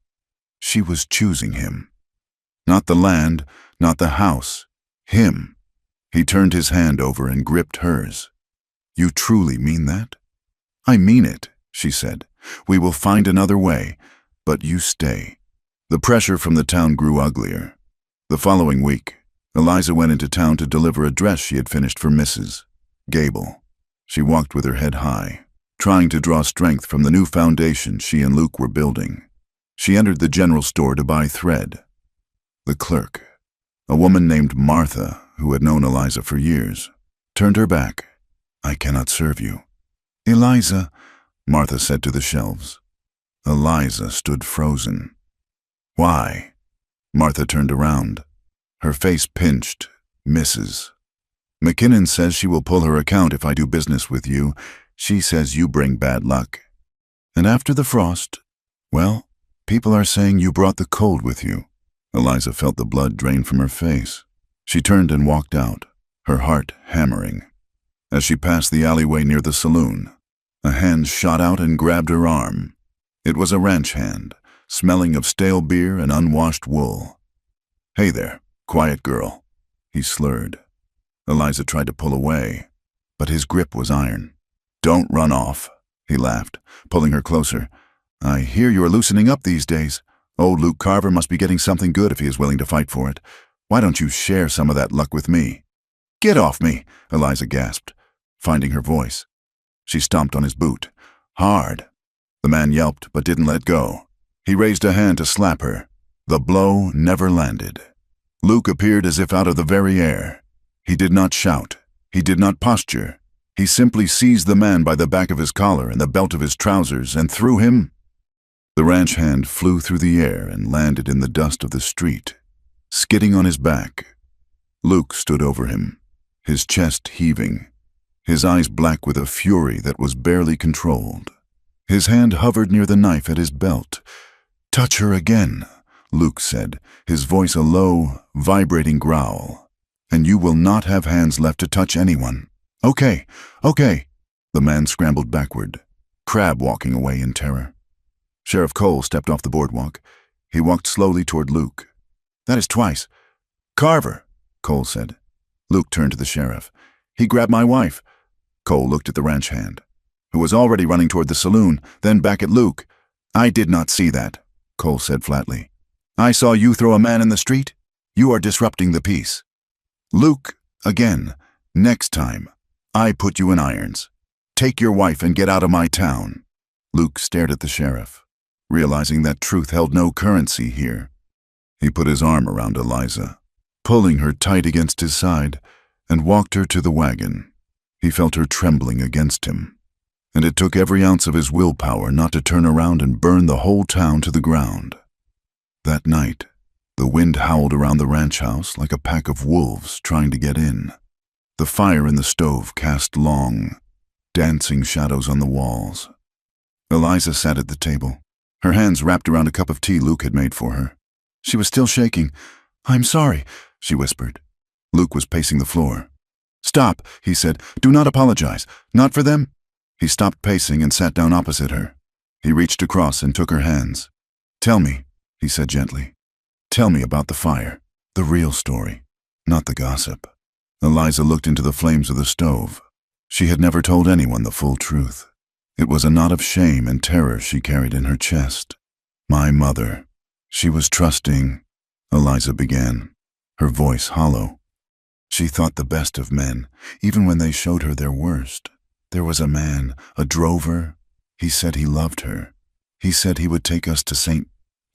She was choosing him. Not the land, not the house. Him. He turned his hand over and gripped hers. "You truly mean that?" "I mean it," she said. "We will find another way, but you stay." The pressure from the town grew uglier. The following week, Eliza went into town to deliver a dress she had finished for Mrs. Gable. She walked with her head high, trying to draw strength from the new foundation she and Luke were building. She entered the general store to buy thread. The clerk, a woman named Martha, who had known Eliza for years, turned her back. "I cannot serve you." "Eliza," Martha said to the shelves. Eliza stood frozen. "Why?" Martha turned around. Her face pinched. "Mrs. McKinnon says she will pull her account if I do business with you. She says you bring bad luck. And after the frost, well, people are saying you brought the cold with you." Eliza felt the blood drain from her face. She turned and walked out, her heart hammering. As she passed the alleyway near the saloon, a hand shot out and grabbed her arm. It was a ranch hand, smelling of stale beer and unwashed wool. "Hey there, quiet girl," he slurred. Eliza tried to pull away, but his grip was iron. Don't run off, he laughed, pulling her closer. I hear you're loosening up these days. Old Luke Carver must be getting something good if he is willing to fight for it. Why don't you share some of that luck with me? Get off me, Eliza gasped, finding her voice. She stomped on his boot. Hard. The man yelped but didn't let go. He raised a hand to slap her. The blow never landed. Luke appeared as if out of the very air. He did not shout. He did not posture. He simply seized the man by the back of his collar and the belt of his trousers and threw him. The ranch hand flew through the air and landed in the dust of the street, skidding on his back. Luke stood over him, his chest heaving, his eyes black with a fury that was barely controlled. His hand hovered near the knife at his belt. Touch her again, Luke said, his voice a low, vibrating growl. And you will not have hands left to touch anyone. Okay. The man scrambled backward, crab walking away in terror. Sheriff Cole stepped off the boardwalk. He walked slowly toward Luke. That is twice. Carver, Cole said. Luke turned to the sheriff. He grabbed my wife. Cole looked at the ranch hand, who was already running toward the saloon, then back at Luke. I did not see that, Cole said flatly. I saw you throw a man in the street. You are disrupting the peace. Luke, again, next time, I put you in irons. Take your wife and get out of my town. Luke stared at the sheriff, realizing that truth held no currency here. He put his arm around Eliza, pulling her tight against his side, and walked her to the wagon. He felt her trembling against him, and it took every ounce of his willpower not to turn around and burn the whole town to the ground. That night, the wind howled around the ranch house like a pack of wolves trying to get in. The fire in the stove cast long, dancing shadows on the walls. Eliza sat at the table, her hands wrapped around a cup of tea Luke had made for her. She was still shaking. I'm sorry, she whispered. Luke was pacing the floor. Stop, he said. Do not apologize. Not for them. He stopped pacing and sat down opposite her. He reached across and took her hands. Tell me, he said gently. Tell me about the fire, the real story, not the gossip. Eliza looked into the flames of the stove. She had never told anyone the full truth. It was a knot of shame and terror she carried in her chest. My mother. She was trusting, Eliza began, her voice hollow. She thought the best of men, even when they showed her their worst. There was a man, a drover. He said he loved her. He said he would take us to St.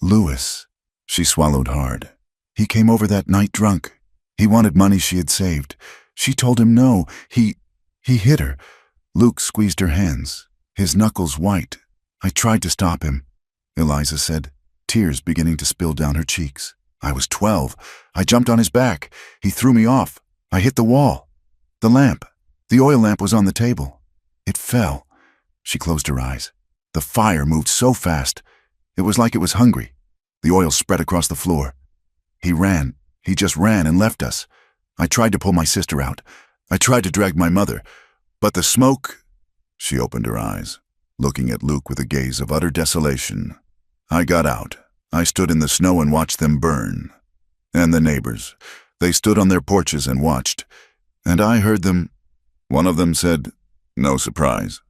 Louis. She swallowed hard. He came over that night drunk. He wanted money she had saved. She told him no. He hit her. Luke squeezed her hands, his knuckles white. I tried to stop him, Eliza said, tears beginning to spill down her cheeks. I was 12. I jumped on his back. He threw me off. I hit the wall. The oil lamp was on the table. It fell. She closed her eyes. The fire moved so fast. It was like it was hungry. The oil spread across the floor. He ran. He just ran and left us. I tried to pull my sister out. I tried to drag my mother. But the smoke... She opened her eyes, looking at Luke with a gaze of utter desolation. I got out. I stood in the snow and watched them burn. And the neighbors. They stood on their porches and watched. And I heard them. One of them said, no surprise.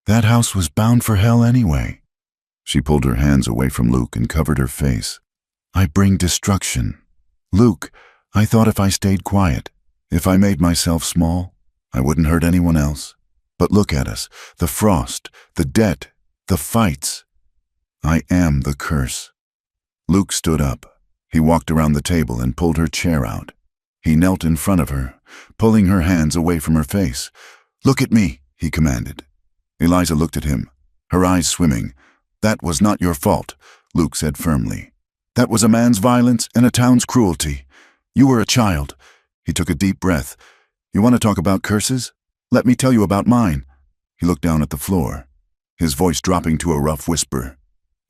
That house was bound for hell anyway. She pulled her hands away from Luke and covered her face. I bring destruction. Luke, I thought if I stayed quiet, if I made myself small, I wouldn't hurt anyone else. But look at us, the frost, the debt, the fights. I am the curse. Luke stood up. He walked around the table and pulled her chair out. He knelt in front of her, pulling her hands away from her face. Look at me, he commanded. Eliza looked at him, her eyes swimming. That was not your fault, Luke said firmly. That was a man's violence and a town's cruelty. You were a child. He took a deep breath. You want to talk about curses? Let me tell you about mine. He looked down at the floor, his voice dropping to a rough whisper.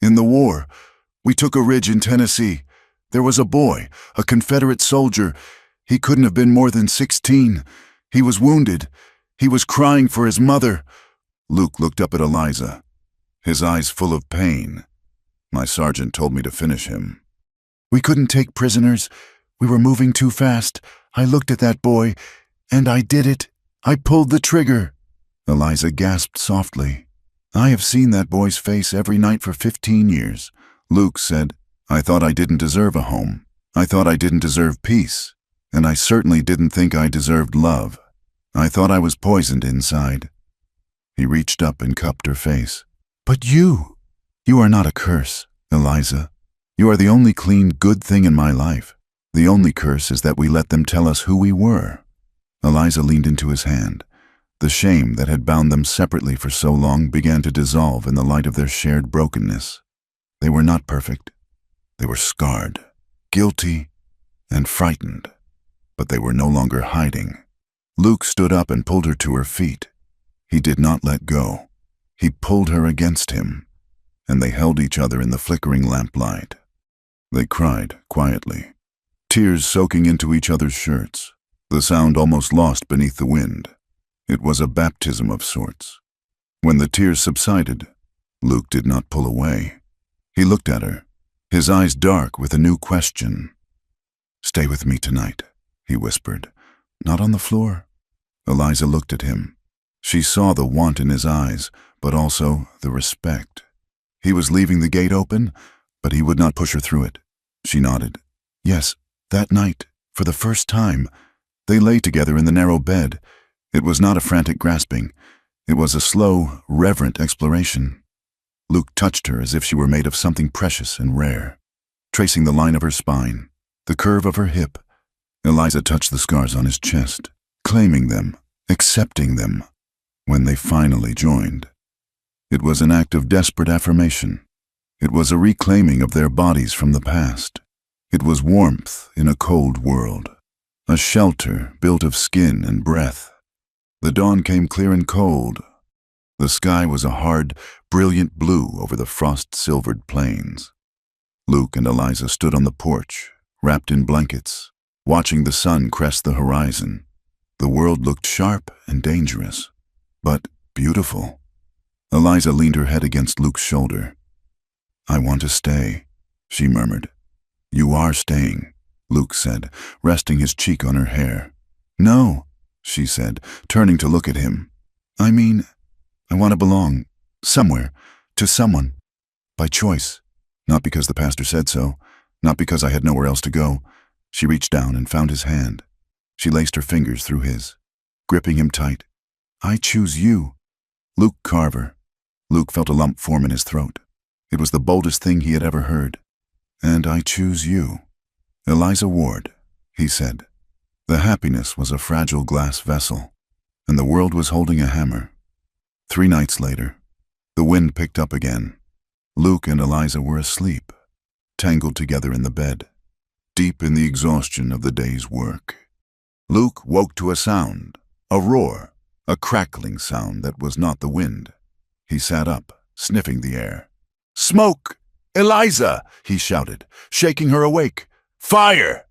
In the war, we took a ridge in Tennessee. There was a boy, a Confederate soldier. He couldn't have been more than 16. He was wounded. He was crying for his mother. Luke looked up at Eliza, his eyes full of pain. My sergeant told me to finish him. We couldn't take prisoners. We were moving too fast. I looked at that boy, and I did it. I pulled the trigger. Eliza gasped softly. "I have seen that boy's face every night for 15 years. Luke said, "I thought I didn't deserve a home. I thought I didn't deserve peace. And I certainly didn't think I deserved love. I thought I was poisoned inside." He reached up and cupped her face. "But you are not a curse, Eliza. You are the only clean, good thing in my life. The only curse is that we let them tell us who we were." Eliza leaned into his hand. The shame that had bound them separately for so long began to dissolve in the light of their shared brokenness. They were not perfect. They were scarred, guilty, and frightened. But they were no longer hiding. Luke stood up and pulled her to her feet. He did not let go. He pulled her against him, and they held each other in the flickering lamplight. They cried quietly, tears soaking into each other's shirts, the sound almost lost beneath the wind. It was a baptism of sorts. When the tears subsided, Luke did not pull away. He looked at her, his eyes dark with a new question. "Stay with me tonight," he whispered. "Not on the floor." Eliza looked at him. She saw the want in his eyes, but also the respect. He was leaving the gate open, but he would not push her through it. She nodded. Yes, that night, for the first time, they lay together in the narrow bed. It was not a frantic grasping. It was a slow, reverent exploration. Luke touched her as if she were made of something precious and rare, tracing the line of her spine, the curve of her hip. Eliza touched the scars on his chest, claiming them, accepting them, when they finally joined. It was an act of desperate affirmation. It was a reclaiming of their bodies from the past. It was warmth in a cold world, a shelter built of skin and breath. The dawn came clear and cold. The sky was a hard, brilliant blue over the frost-silvered plains. Luke and Eliza stood on the porch, wrapped in blankets, watching the sun crest the horizon. The world looked sharp and dangerous, but beautiful. Eliza leaned her head against Luke's shoulder. "I want to stay," she murmured. "You are staying," Luke said, resting his cheek on her hair. "No," she said, turning to look at him. "I mean, I want to belong, somewhere, to someone, by choice. Not because the pastor said so, not because I had nowhere else to go." She reached down and found his hand. She laced her fingers through his, gripping him tight. "I choose you." Luke Carver. Luke felt a lump form in his throat. It was the boldest thing he had ever heard. "And I choose you." "Eliza Ward," he said. The happiness was a fragile glass vessel, and the world was holding a hammer. 3 nights later, the wind picked up again. Luke and Eliza were asleep, tangled together in the bed, deep in the exhaustion of the day's work. Luke woke to a sound, a roar, a crackling sound that was not the wind. He sat up, sniffing the air. "Smoke! Eliza!" he shouted, shaking her awake. "Fire!"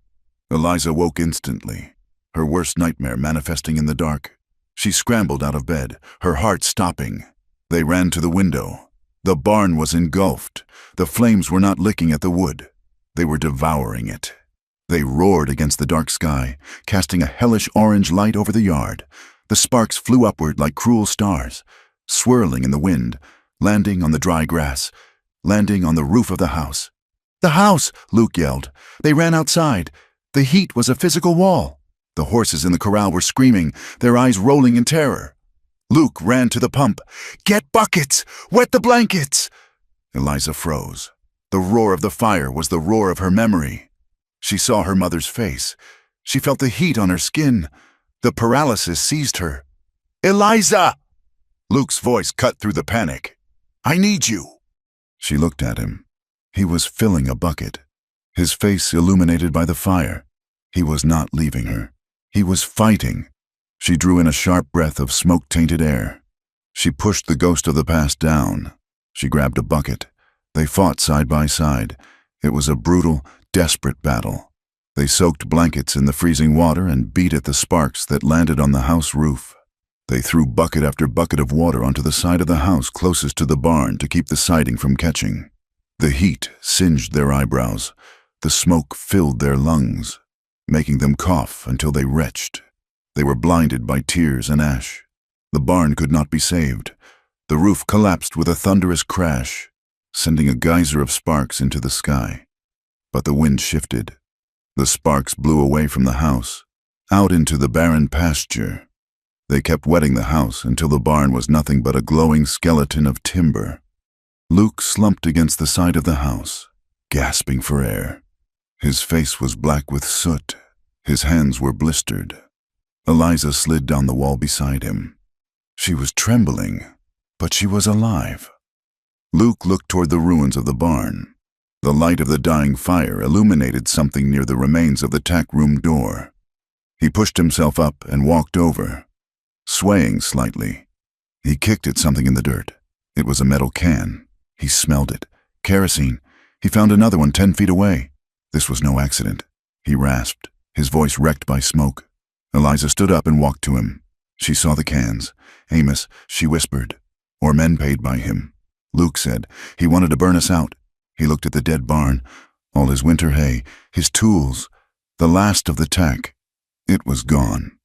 Eliza woke instantly, her worst nightmare manifesting in the dark. She scrambled out of bed, her heart stopping. They ran to the window. The barn was engulfed. The flames were not licking at the wood. They were devouring it. They roared against the dark sky, casting a hellish orange light over the yard. The sparks flew upward like cruel stars, swirling in the wind, landing on the dry grass, landing on the roof of the house. "The house!" Luke yelled. They ran outside. The heat was a physical wall. The horses in the corral were screaming, their eyes rolling in terror. Luke ran to the pump. "Get buckets! Wet the blankets!" Eliza froze. The roar of the fire was the roar of her memory. She saw her mother's face. She felt the heat on her skin. The paralysis seized her. "Eliza!" Luke's voice cut through the panic. "I need you." She looked at him. He was filling a bucket, his face illuminated by the fire. He was not leaving her. He was fighting. She drew in a sharp breath of smoke-tainted air. She pushed the ghost of the past down. She grabbed a bucket. They fought side by side. It was a brutal, desperate battle. They soaked blankets in the freezing water and beat at the sparks that landed on the house roof. They threw bucket after bucket of water onto the side of the house closest to the barn to keep the siding from catching. The heat singed their eyebrows. The smoke filled their lungs, making them cough until they retched. They were blinded by tears and ash. The barn could not be saved. The roof collapsed with a thunderous crash, sending a geyser of sparks into the sky. But the wind shifted. The sparks blew away from the house, out into the barren pasture. They kept wetting the house until the barn was nothing but a glowing skeleton of timber. Luke slumped against the side of the house, gasping for air. His face was black with soot. His hands were blistered. Eliza slid down the wall beside him. She was trembling, but she was alive. Luke looked toward the ruins of the barn. The light of the dying fire illuminated something near the remains of the tack room door. He pushed himself up and walked over, swaying slightly. He kicked at something in the dirt. It was a metal can. He smelled it. Kerosene. He found another one 10 feet away. This was no accident. He rasped, his voice wrecked by smoke. Eliza stood up and walked to him. She saw the cans. Amos, she whispered. Or men paid by him. Luke said, he wanted to burn us out. He looked at the dead barn, all his winter hay, his tools, the last of the tack. It was gone.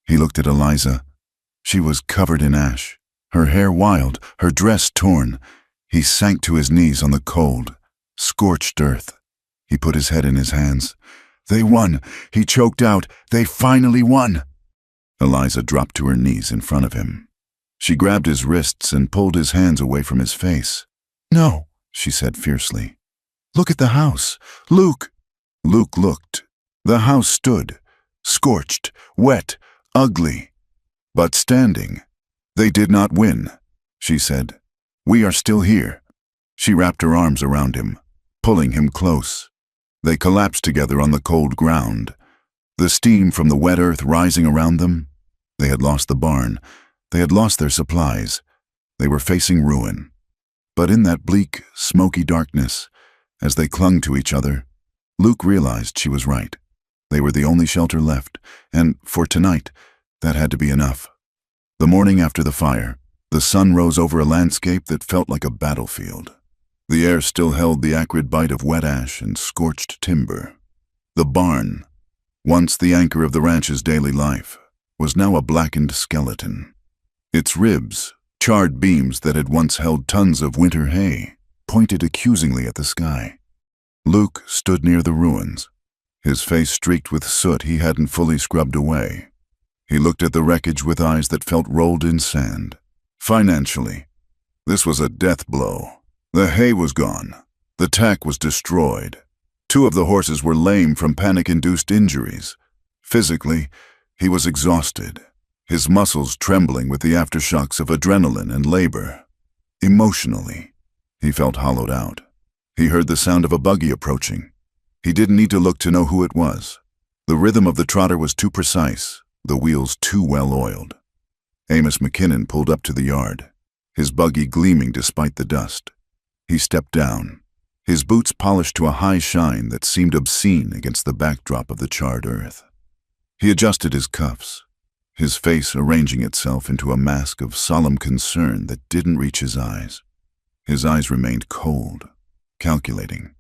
He looked at Eliza. She was covered in ash, her hair wild, her dress torn. He sank to his knees on the cold, scorched earth. He put his head in his hands. They won. He choked out. They finally won. Eliza dropped to her knees in front of him. She grabbed his wrists and pulled his hands away from his face. No, she said fiercely. Look at the house. Luke! Luke looked. The house stood, scorched, wet, ugly, but standing. They did not win, she said. We are still here. She wrapped her arms around him, pulling him close. They collapsed together on the cold ground, the steam from the wet earth rising around them. They had lost the barn. They had lost their supplies. They were facing ruin. But in that bleak, smoky darkness, as they clung to each other, Luke realized she was right. They were the only shelter left, and for tonight, that had to be enough. The morning after the fire, the sun rose over a landscape that felt like a battlefield. The air still held the acrid bite of wet ash and scorched timber. The barn, once the anchor of the ranch's daily life, was now a blackened skeleton. Its ribs, charred beams that had once held tons of winter hay, pointed accusingly at the sky. Luke stood near the ruins, his face streaked with soot he hadn't fully scrubbed away. He looked at the wreckage with eyes that felt rolled in sand. Financially, this was a death blow. The hay was gone. The tack was destroyed. 2 of the horses were lame from panic-induced injuries. Physically, he was exhausted, his muscles trembling with the aftershocks of adrenaline and labor. Emotionally, he felt hollowed out. He heard the sound of a buggy approaching. He didn't need to look to know who it was. The rhythm of the trotter was too precise, the wheels too well oiled. Amos McKinnon pulled up to the yard, his buggy gleaming despite the dust. He stepped down, his boots polished to a high shine that seemed obscene against the backdrop of the charred earth. He adjusted his cuffs, his face arranging itself into a mask of solemn concern that didn't reach his eyes. His eyes remained cold, calculating,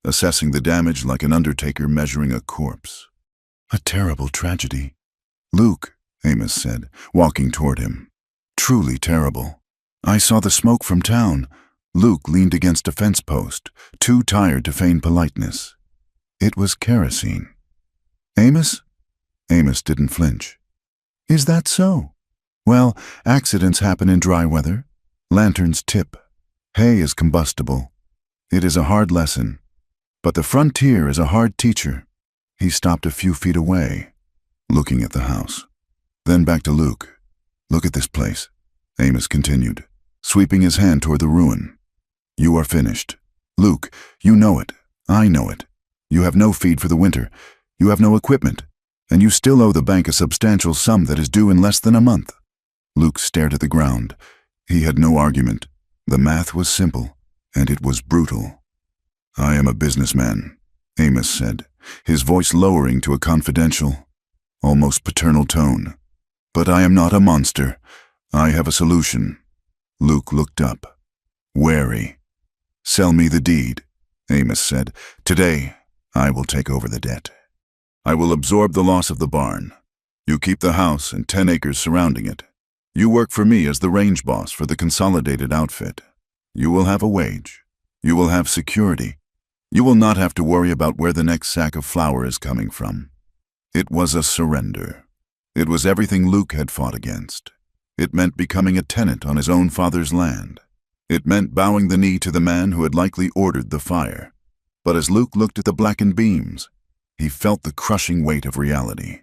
assessing the damage like an undertaker measuring a corpse. A terrible tragedy. Luke, Amos said, walking toward him. Truly terrible. I saw the smoke from town. Luke leaned against a fence post, too tired to feign politeness. It was kerosene. Amos? Amos didn't flinch. Is that so? Well, accidents happen in dry weather. Lanterns tip. Hay is combustible. It is a hard lesson. But the frontier is a hard teacher. He stopped a few feet away, looking at the house. Then back to Luke. Look at this place, Amos continued, sweeping his hand toward the ruin. You are finished. Luke, you know it. I know it. You have no feed for the winter. You have no equipment. And you still owe the bank a substantial sum that is due in less than a month. Luke stared at the ground. He had no argument. The math was simple, and it was brutal. I am a businessman, Amos said, his voice lowering to a confidential, almost paternal tone. But I am not a monster. I have a solution. Luke looked up, wary. Sell me the deed, Amos said. Today, I will take over the debt. I will absorb the loss of the barn. You keep the house and 10 acres surrounding it. You work for me as the range boss for the consolidated outfit. You will have a wage. You will have security. You will not have to worry about where the next sack of flour is coming from." It was a surrender. It was everything Luke had fought against. It meant becoming a tenant on his own father's land. It meant bowing the knee to the man who had likely ordered the fire. But as Luke looked at the blackened beams, he felt the crushing weight of reality.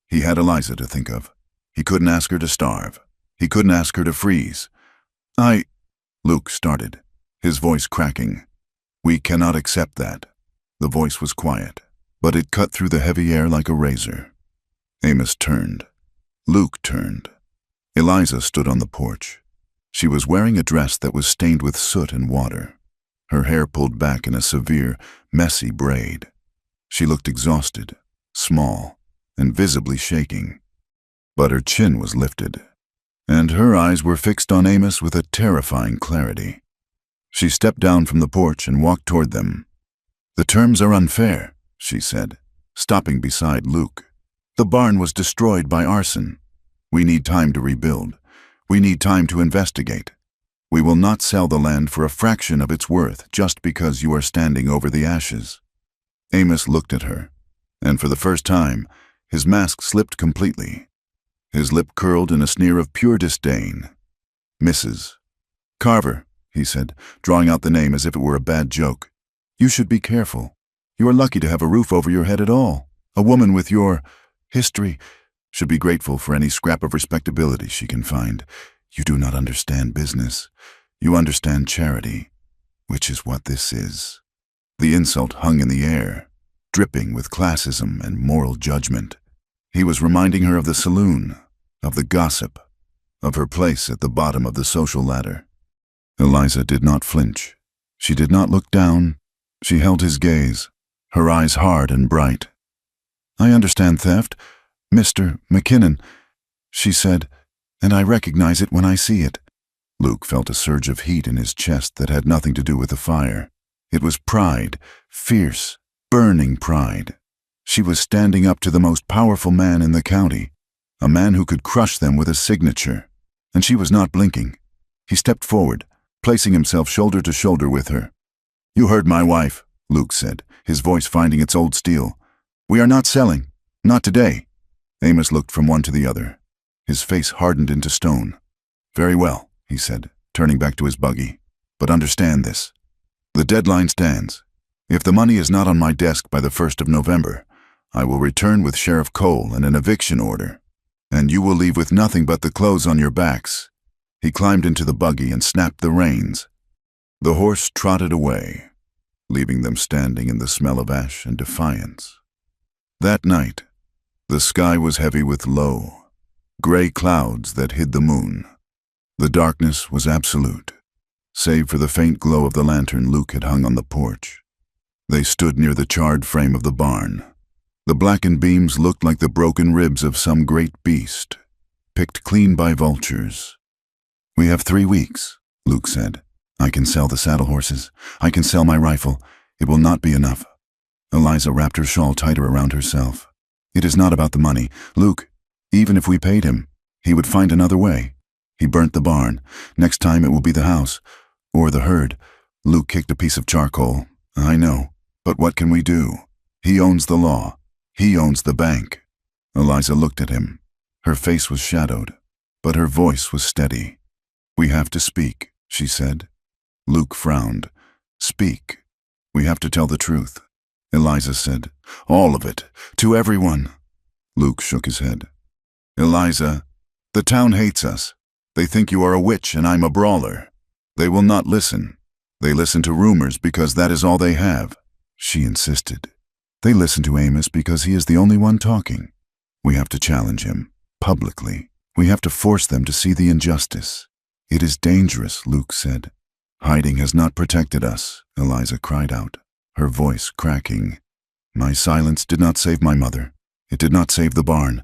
He had Eliza to think of. He couldn't ask her to starve. He couldn't ask her to freeze. Luke started, his voice cracking. "We cannot accept that." The voice was quiet, but it cut through the heavy air like a razor. Amos turned. Luke turned. Eliza stood on the porch. She was wearing a dress that was stained with soot and water, her hair pulled back in a severe, messy braid. She looked exhausted, small, and visibly shaking. But her chin was lifted, and her eyes were fixed on Amos with a terrifying clarity. She stepped down from the porch and walked toward them. "The terms are unfair," she said, stopping beside Luke. "The barn was destroyed by arson. We need time to rebuild. We need time to investigate. We will not sell the land for a fraction of its worth just because you are standing over the ashes." Amos looked at her, and for the first time, his mask slipped completely. His lip curled in a sneer of pure disdain. "Mrs. Carver," he said, drawing out the name as if it were a bad joke. "You should be careful. You are lucky to have a roof over your head at all. A woman with your history should be grateful for any scrap of respectability she can find. You do not understand business. You understand charity, which is what this is." The insult hung in the air, dripping with classism and moral judgment. He was reminding her of the saloon, of the gossip, of her place at the bottom of the social ladder. Eliza did not flinch. She did not look down. She held his gaze, her eyes hard and bright. "I understand theft, Mr. McKinnon," she said, "and I recognize it when I see it." Luke felt a surge of heat in his chest that had nothing to do with the fire. It was pride, fierce, burning pride. She was standing up to the most powerful man in the county, a man who could crush them with a signature, and she was not blinking. He stepped forward, placing himself shoulder to shoulder with her. "You heard my wife," Luke said, his voice finding its old steel. "We are not selling. Not today." Amos looked from one to the other. His face hardened into stone. "Very well," he said, turning back to his buggy. "But understand this. The deadline stands. If the money is not on my desk by the 1st of November, I will return with Sheriff Cole and an eviction order, and you will leave with nothing but the clothes on your backs." He climbed into the buggy and snapped the reins. The horse trotted away, leaving them standing in the smell of ash and defiance. That night, the sky was heavy with low, gray clouds that hid the moon. The darkness was absolute, save for the faint glow of the lantern Luke had hung on the porch. They stood near the charred frame of the barn. The blackened beams looked like the broken ribs of some great beast, picked clean by vultures. "We have 3 weeks," Luke said. "I can sell the saddle horses. I can sell my rifle. It will not be enough." Eliza wrapped her shawl tighter around herself. "It is not about the money. Luke, even if we paid him, he would find another way. He burnt the barn. Next time it will be the house, or the herd." Luke kicked a piece of charcoal. "I know, but what can we do? He owns the law. He owns the bank." Eliza looked at him. Her face was shadowed, but her voice was steady. "We have to speak," she said. Luke frowned. "Speak. We have to tell the truth." Eliza said, "All of it, to everyone." Luke shook his head. "Eliza, the town hates us. They think you are a witch and I'm a brawler. They will not listen. They listen to rumors because that is all they have." She insisted. "They listen to Amos because he is the only one talking. We have to challenge him, publicly. We have to force them to see the injustice." "It is dangerous," Luke said. "Hiding has not protected us," Eliza cried out, her voice cracking. "My silence did not save my mother. It did not save the barn.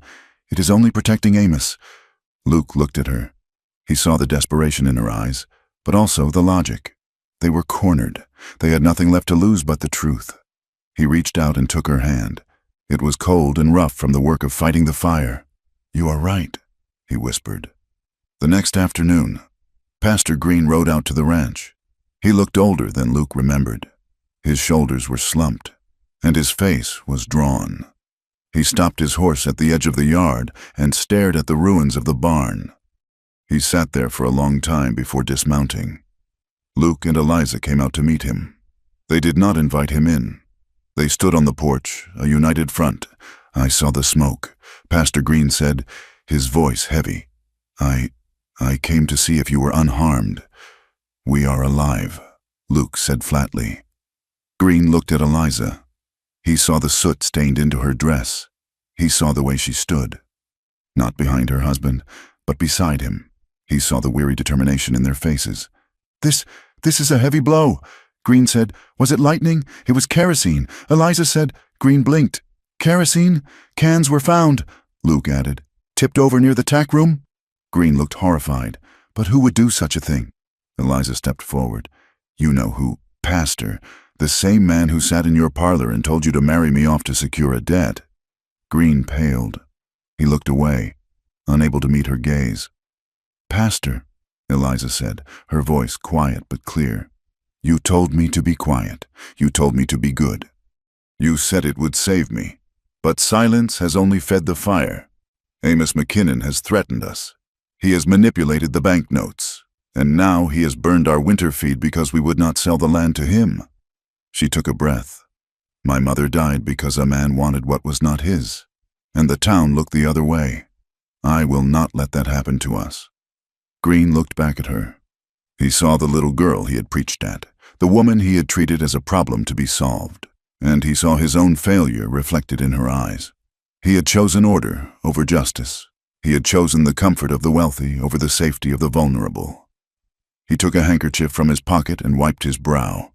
It is only protecting Amos." Luke looked at her. He saw the desperation in her eyes, but also the logic. They were cornered. They had nothing left to lose but the truth. He reached out and took her hand. It was cold and rough from the work of fighting the fire. "You are right," he whispered. The next afternoon, Pastor Green rode out to the ranch. He looked older than Luke remembered. His shoulders were slumped, and his face was drawn. He stopped his horse at the edge of the yard and stared at the ruins of the barn. He sat there for a long time before dismounting. Luke and Eliza came out to meet him. They did not invite him in. They stood on the porch, a united front. "I saw the smoke," Pastor Green said, his voice heavy. I came to see if you were unharmed." "We are alive," Luke said flatly. Green looked at Eliza. He saw the soot stained into her dress. He saw the way she stood. Not behind her husband, but beside him. He saw the weary determination in their faces. This is a heavy blow," Green said. "Was it lightning? It was kerosene." Eliza said. Green blinked. "Kerosene? Cans were found," Luke added. "Tipped over near the tack room?" Green looked horrified. "But who would do such a thing?" Eliza stepped forward. "You know who. Pastor. The same man who sat in your parlor and told you to marry me off to secure a debt." Green paled. He looked away, unable to meet her gaze. "Pastor," Eliza said, her voice quiet but clear. "You told me to be quiet. You told me to be good. You said it would save me. But silence has only fed the fire. Amos McKinnon has threatened us. He has manipulated the banknotes, and now he has burned our winter feed because we would not sell the land to him." She took a breath. "My mother died because a man wanted what was not his, and the town looked the other way. I will not let that happen to us." Green looked back at her. He saw the little girl he had preached at, the woman he had treated as a problem to be solved, and he saw his own failure reflected in her eyes. He had chosen order over justice. He had chosen the comfort of the wealthy over the safety of the vulnerable. He took a handkerchief from his pocket and wiped his brow.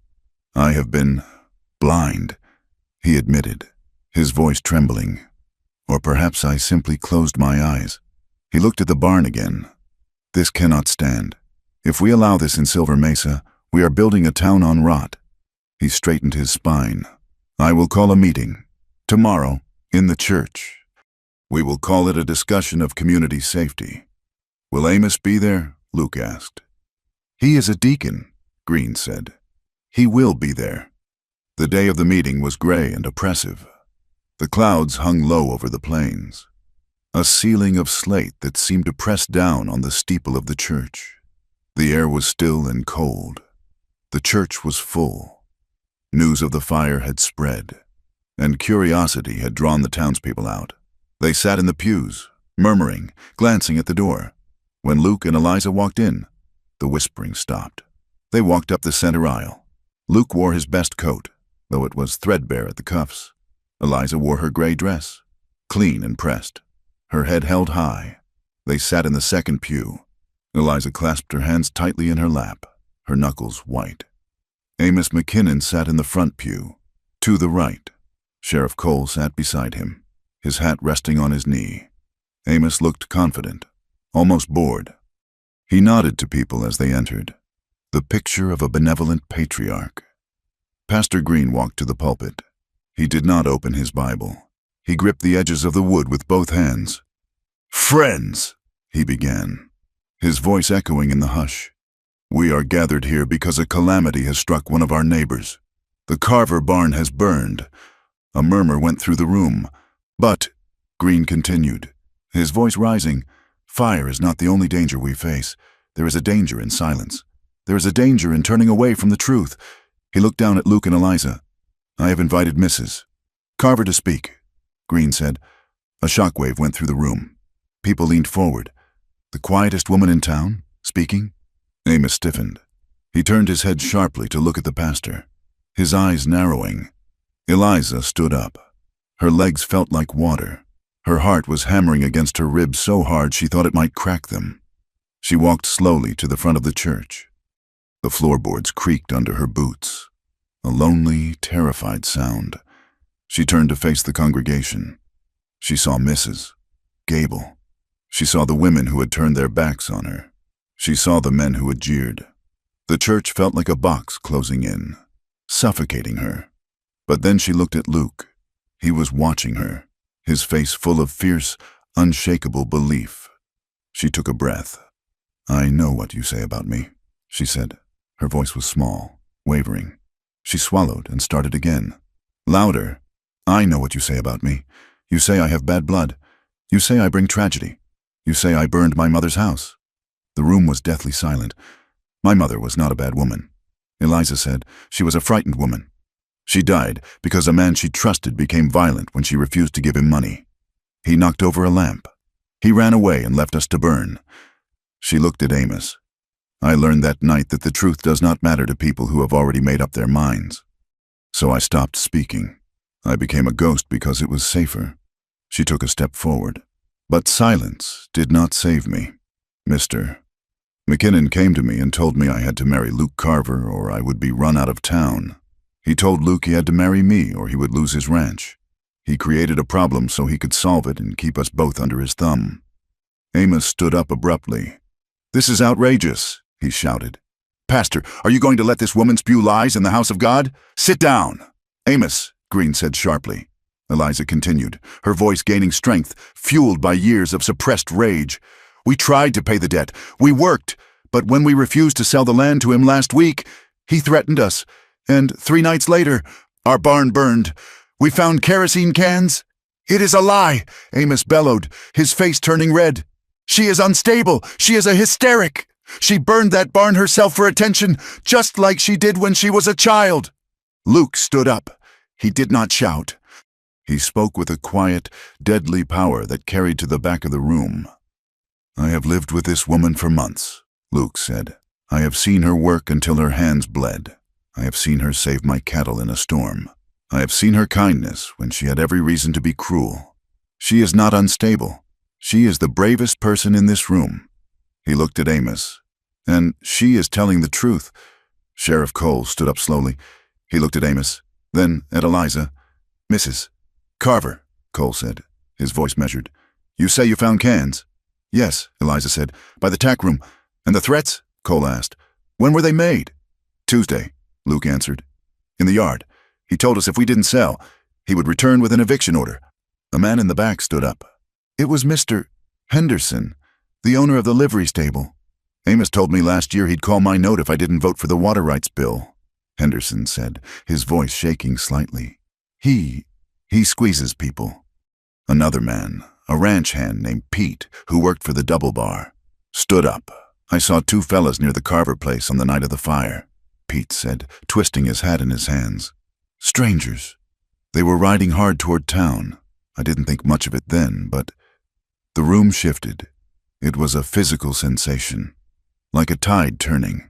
"I have been blind," he admitted, his voice trembling. "Or perhaps I simply closed my eyes." He looked at the barn again. "This cannot stand. If we allow this in Silver Mesa, we are building a town on rot." He straightened his spine. "I will call a meeting. Tomorrow, in the church. We will call it a discussion of community safety." "Will Amos be there?" Luke asked. "He is a deacon," Green said. "He will be there." The day of the meeting was gray and oppressive. The clouds hung low over the plains, a ceiling of slate that seemed to press down on the steeple of the church. The air was still and cold. The church was full. News of the fire had spread, and curiosity had drawn the townspeople out. They sat in the pews, murmuring, glancing at the door. When Luke and Eliza walked in, the whispering stopped. They walked up the center aisle. Luke wore his best coat, though it was threadbare at the cuffs. Eliza wore her gray dress, clean and pressed, her head held high. They sat in the second pew. Eliza clasped her hands tightly in her lap, her knuckles white. Amos McKinnon sat in the front pew, to the right. Sheriff Cole sat beside him, his hat resting on his knee. Amos looked confident, almost bored. He nodded to people as they entered, the picture of a benevolent patriarch. Pastor Green walked to the pulpit. He did not open his Bible. He gripped the edges of the wood with both hands. "Friends," he began, his voice echoing in the hush. "We are gathered here because a calamity has struck one of our neighbors. The Carver barn has burned." A murmur went through the room. "But," Green continued, his voice rising, "fire is not the only danger we face. There is a danger in silence. There is a danger in turning away from the truth." He looked down at Luke and Eliza. "I have invited Mrs. Carver to speak," Green said. A shockwave went through the room. People leaned forward. "The quietest woman in town? Speaking?" Amos stiffened. He turned his head sharply to look at the pastor, his eyes narrowing. Eliza stood up. Her legs felt like water. Her heart was hammering against her ribs so hard she thought it might crack them. She walked slowly to the front of the church. The floorboards creaked under her boots. A lonely, terrified sound. She turned to face the congregation. She saw Mrs. Gable. She saw the women who had turned their backs on her. She saw the men who had jeered. The church felt like a box closing in, suffocating her. But then she looked at Luke. He was watching her, his face full of fierce, unshakable belief. She took a breath. I know what you say about me, she said. Her voice was small, wavering. She swallowed and started again. Louder. I know what you say about me. You say I have bad blood. You say I bring tragedy. You say I burned my mother's house. The room was deathly silent. My mother was not a bad woman. Eliza said she was a frightened woman. She died because a man she trusted became violent when she refused to give him money. He knocked over a lamp. He ran away and left us to burn. She looked at Amos. I learned that night that the truth does not matter to people who have already made up their minds. So I stopped speaking. I became a ghost because it was safer. She took a step forward. But silence did not save me. Mr. McKinnon came to me and told me I had to marry Luke Carver or I would be run out of town. He told Luke he had to marry me or he would lose his ranch. He created a problem so he could solve it and keep us both under his thumb. Amos stood up abruptly. "This is outrageous," he shouted. "Pastor, are you going to let this woman spew lies in the house of God? Sit down!" "Amos," Green said sharply. Eliza continued, her voice gaining strength, fueled by years of suppressed rage. "We tried to pay the debt. We worked. But when we refused to sell the land to him last week, he threatened us. And 3 nights later, our barn burned. We found kerosene cans." "It is a lie," Amos bellowed, his face turning red. "She is unstable. She is a hysteric. She burned that barn herself for attention, just like she did when she was a child." Luke stood up. He did not shout. He spoke with a quiet, deadly power that carried to the back of the room. "I have lived with this woman for months," Luke said. "I have seen her work until her hands bled. I have seen her save my cattle in a storm. I have seen her kindness when she had every reason to be cruel. She is not unstable. She is the bravest person in this room." He looked at Amos. "And she is telling the truth." Sheriff Cole stood up slowly. He looked at Amos, then at Eliza. "Mrs. Carver," Cole said, his voice measured. "You say you found cans?" "Yes," Eliza said. "By the tack room." "And the threats?" Cole asked. "When were they made?" "Tuesday," Luke answered. "In the yard. He told us if we didn't sell, he would return with an eviction order." A man in the back stood up. "It was Mr. Henderson, the owner of the livery stable. Amos told me last year he'd call my note if I didn't vote for the water rights bill," Henderson said, his voice shaking slightly. He squeezes people." Another man, a ranch hand named Pete, who worked for the Double Bar, stood up. "I saw 2 fellas near the Carver place on the night of the fire," Pete said, twisting his hat in his hands. "Strangers. They were riding hard toward town. I didn't think much of it then, but..." The room shifted. It was a physical sensation, like a tide turning.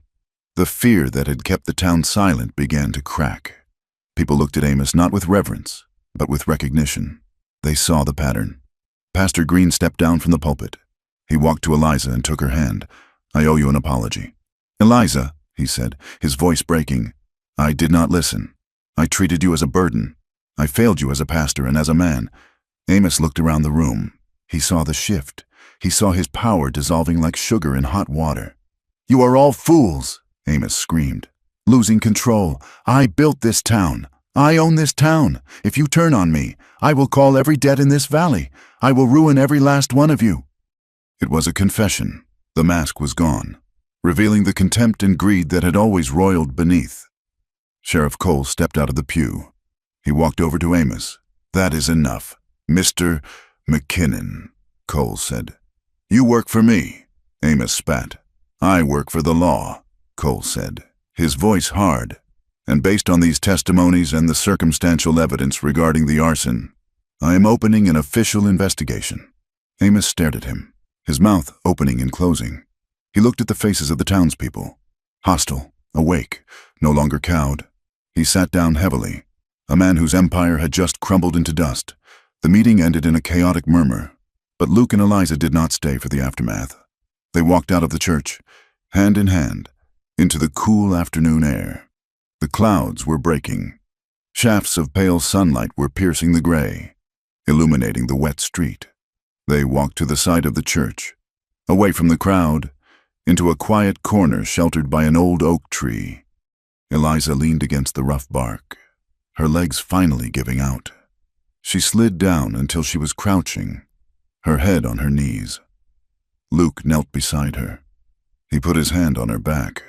The fear that had kept the town silent began to crack. People looked at Amos not with reverence, but with recognition. They saw the pattern. Pastor Green stepped down from the pulpit. He walked to Eliza and took her hand. "I owe you an apology." "Eliza," he said, his voice breaking, "I did not listen. I treated you as a burden. I failed you as a pastor and as a man." Amos looked around the room. He saw the shift. He saw his power dissolving like sugar in hot water. "You are all fools," Amos screamed. "Losing control. I built this town. I own this town. If you turn on me, I will call every debt in this valley. I will ruin every last one of you." It was a confession. The mask was gone, revealing the contempt and greed that had always roiled beneath. Sheriff Cole stepped out of the pew. He walked over to Amos. "That is enough. Mr. McKinnon," Cole said. "You work for me." Amos spat. "I work for the law," Cole said, his voice hard. "And based on these testimonies and the circumstantial evidence regarding the arson, I am opening an official investigation." Amos stared at him, his mouth opening and closing. He looked at the faces of the townspeople. Hostile, awake, no longer cowed. He sat down heavily, a man whose empire had just crumbled into dust. The meeting ended in a chaotic murmur, but Luke and Eliza did not stay for the aftermath. They walked out of the church, hand in hand, into the cool afternoon air. The clouds were breaking. Shafts of pale sunlight were piercing the gray, illuminating the wet street. They walked to the side of the church, away from the crowd, into a quiet corner sheltered by an old oak tree. Eliza leaned against the rough bark, her legs finally giving out. She slid down until she was crouching, her head on her knees. Luke knelt beside her. He put his hand on her back.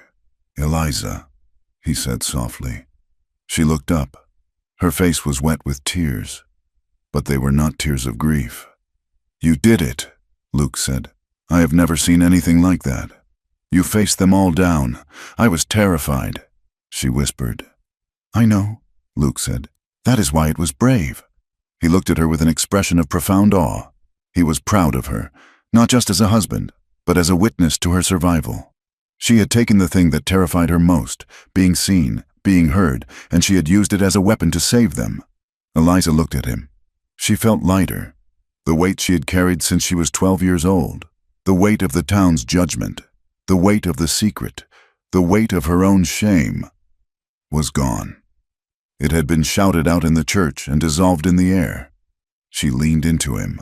"Eliza," he said softly. She looked up. Her face was wet with tears, but they were not tears of grief. "You did it," Luke said. "I have never seen anything like that. You faced them all down. I was terrified," she whispered. "I know," Luke said. "That is why it was brave." He looked at her with an expression of profound awe. He was proud of her, not just as a husband, but as a witness to her survival. She had taken the thing that terrified her most, being seen, being heard, and she had used it as a weapon to save them. Eliza looked at him. She felt lighter. The weight she had carried since she was 12 years old, the weight of the town's judgment, the weight of the secret, the weight of her own shame, was gone. It had been shouted out in the church and dissolved in the air. She leaned into him.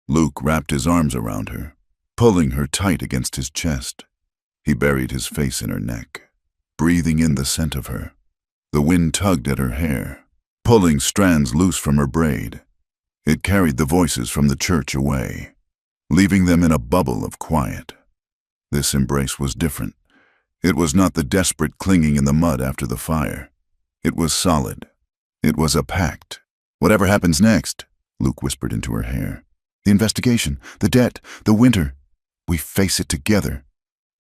Luke wrapped his arms around her, pulling her tight against his chest. He buried his face in her neck, breathing in the scent of her. The wind tugged at her hair, pulling strands loose from her braid. It carried the voices from the church away, leaving them in a bubble of quiet. This embrace was different. It was not the desperate clinging in the mud after the fire. It was solid. It was a pact. "Whatever happens next," Luke whispered into her hair. "The investigation, the debt, the winter. We face it together."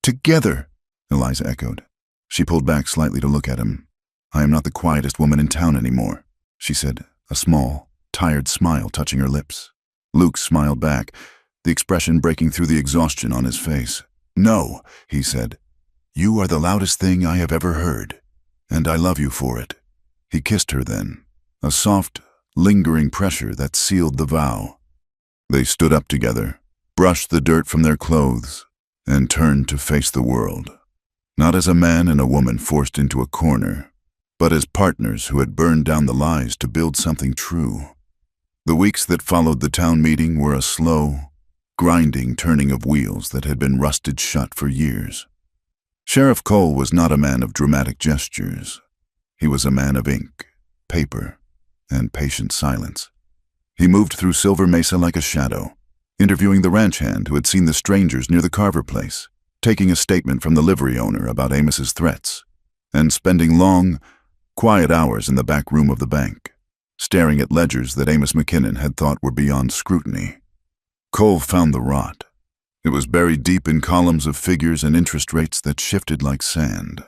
"Together," Eliza echoed. She pulled back slightly to look at him. "I am not the quietest woman in town anymore," she said, a small, tired smile touching her lips. Luke smiled back, the expression breaking through the exhaustion on his face. "No," he said. "You are the loudest thing I have ever heard, and I love you for it." He kissed her then, a soft, lingering pressure that sealed the vow. They stood up together, brushed the dirt from their clothes, and turned to face the world, not as a man and a woman forced into a corner, but as partners who had burned down the lies to build something true. The weeks that followed the town meeting were a slow, grinding turning of wheels that had been rusted shut for years. Sheriff Cole was not a man of dramatic gestures. He was a man of ink, paper, and patient silence. He moved through Silver Mesa like a shadow, interviewing the ranch hand who had seen the strangers near the Carver place, taking a statement from the livery owner about Amos's threats, and spending long, quiet hours in the back room of the bank, staring at ledgers that Amos McKinnon had thought were beyond scrutiny. Cole found the rot. It was buried deep in columns of figures and interest rates that shifted like sand.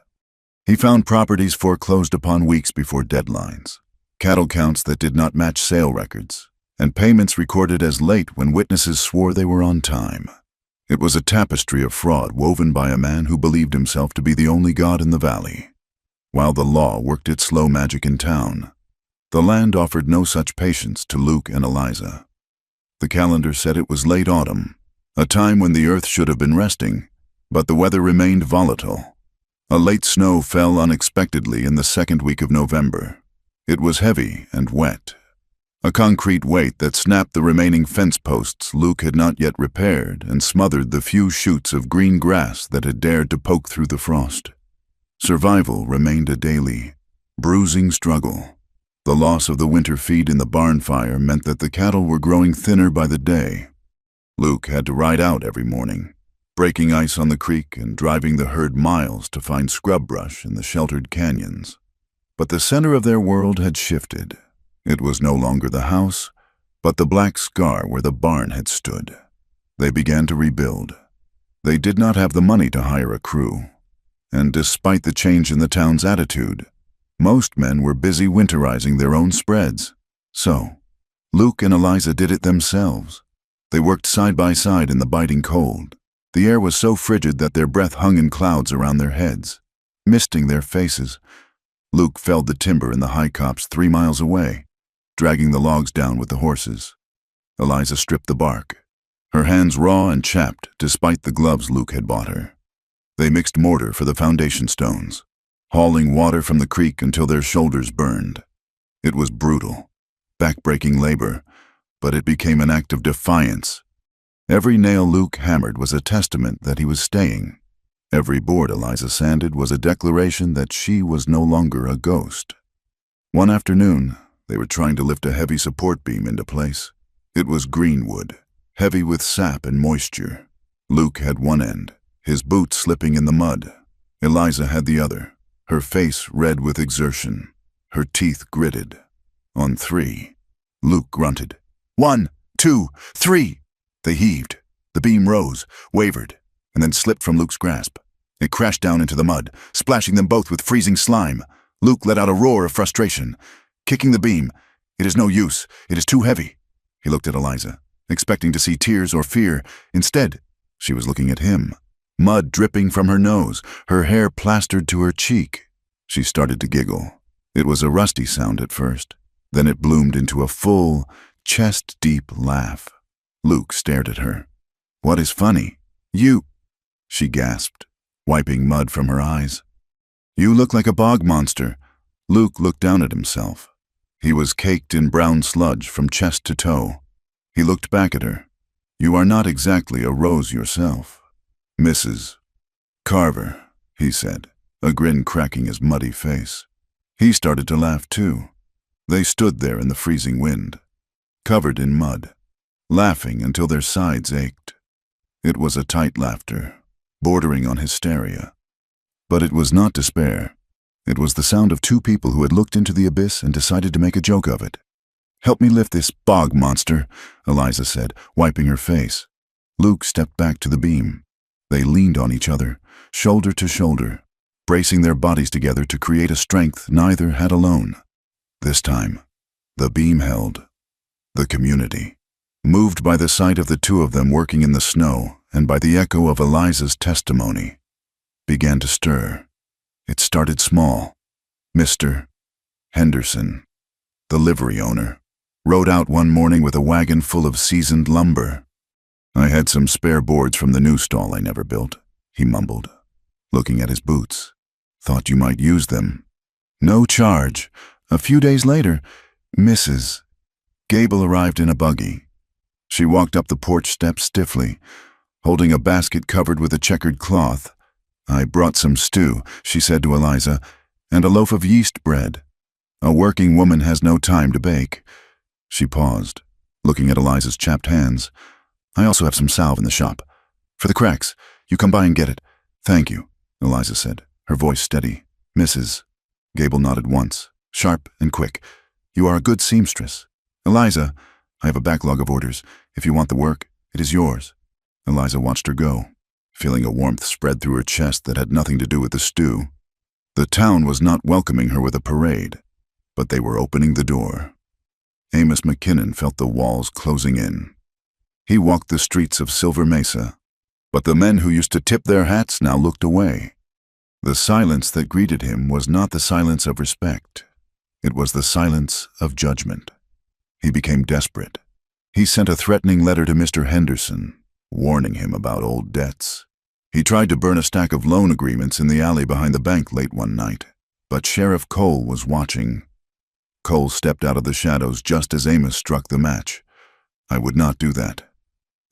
He found properties foreclosed upon weeks before deadlines, cattle counts that did not match sale records, and payments recorded as late when witnesses swore they were on time. It was a tapestry of fraud woven by a man who believed himself to be the only god in the valley. While the law worked its slow magic in town, the land offered no such patience to Luke and Eliza. The calendar said it was late autumn, a time when the earth should have been resting, but the weather remained volatile. A late snow fell unexpectedly in the second week of November. It was heavy and wet, a concrete weight that snapped the remaining fence posts Luke had not yet repaired and smothered the few shoots of green grass that had dared to poke through the frost. Survival remained a daily, bruising struggle. The loss of the winter feed in the barn fire meant that the cattle were growing thinner by the day. Luke had to ride out every morning, breaking ice on the creek and driving the herd miles to find scrub brush in the sheltered canyons. But the center of their world had shifted. It was no longer the house, but the black scar where the barn had stood. They began to rebuild. They did not have the money to hire a crew, and despite the change in the town's attitude, most men were busy winterizing their own spreads. So, Luke and Eliza did it themselves. They worked side by side in the biting cold. The air was so frigid that their breath hung in clouds around their heads, misting their faces. Luke felled the timber in the high copse 3 miles away, dragging the logs down with the horses. Eliza stripped the bark, her hands raw and chapped despite the gloves Luke had bought her. They mixed mortar for the foundation stones, hauling water from the creek until their shoulders burned. It was brutal, back-breaking labor, but it became an act of defiance. Every nail Luke hammered was a testament that he was staying. Every board Eliza sanded was a declaration that she was no longer a ghost. One afternoon, they were trying to lift a heavy support beam into place. It was green wood, heavy with sap and moisture. Luke had one end, his boot slipping in the mud. Eliza had the other, her face red with exertion, her teeth gritted. On 3, Luke grunted. 1, 2, 3! They heaved. The beam rose, wavered, and then slipped from Luke's grasp. It crashed down into the mud, splashing them both with freezing slime. Luke let out a roar of frustration. Kicking the beam. It is no use. It is too heavy. He looked at Eliza, expecting to see tears or fear. Instead, she was looking at him. Mud dripping from her nose, her hair plastered to her cheek. She started to giggle. It was a rusty sound at first. Then it bloomed into a full, chest-deep laugh. Luke stared at her. "What is funny? You—" she gasped, wiping mud from her eyes. "You look like a bog monster." Luke looked down at himself. He was caked in brown sludge from chest to toe. He looked back at her. "You are not exactly a rose yourself." "Mrs. Carver," he said, a grin cracking his muddy face. He started to laugh too. They stood there in the freezing wind, covered in mud, laughing until their sides ached. It was a tight laughter, bordering on hysteria. But it was not despair. It was the sound of two people who had looked into the abyss and decided to make a joke of it. "Help me lift this bog monster," Eliza said, wiping her face. Luke stepped back to the beam. They leaned on each other, shoulder to shoulder, bracing their bodies together to create a strength neither had alone. This time, the beam held. The community, moved by the sight of the two of them working in the snow and by the echo of Eliza's testimony, began to stir. It started small. Mr. Henderson, the livery owner, rode out one morning with a wagon full of seasoned lumber. "I had some spare boards from the new stall I never built," he mumbled, looking at his boots. "Thought you might use them." "No charge." A few days later, Mrs. Gable arrived in a buggy. She walked up the porch steps stiffly, holding a basket covered with a checkered cloth. "I brought some stew," she said to Eliza, "and a loaf of yeast bread. A working woman has no time to bake." She paused, looking at Eliza's chapped hands. "I also have some salve in the shop. For the cracks, you come by and get it." "Thank you," Eliza said, her voice steady. "Mrs. Gable nodded once, sharp and quick. "You are a good seamstress." "Eliza, I have a backlog of orders. If you want the work, it is yours." Eliza watched her go, feeling a warmth spread through her chest that had nothing to do with the stew. The town was not welcoming her with a parade, but they were opening the door. Amos McKinnon felt the walls closing in. He walked the streets of Silver Mesa, but the men who used to tip their hats now looked away. The silence that greeted him was not the silence of respect. It was the silence of judgment. He became desperate. He sent a threatening letter to Mr. Henderson, warning him about old debts. He tried to burn a stack of loan agreements in the alley behind the bank late one night, but Sheriff Cole was watching. Cole stepped out of the shadows just as Amos struck the match. "I would not do that."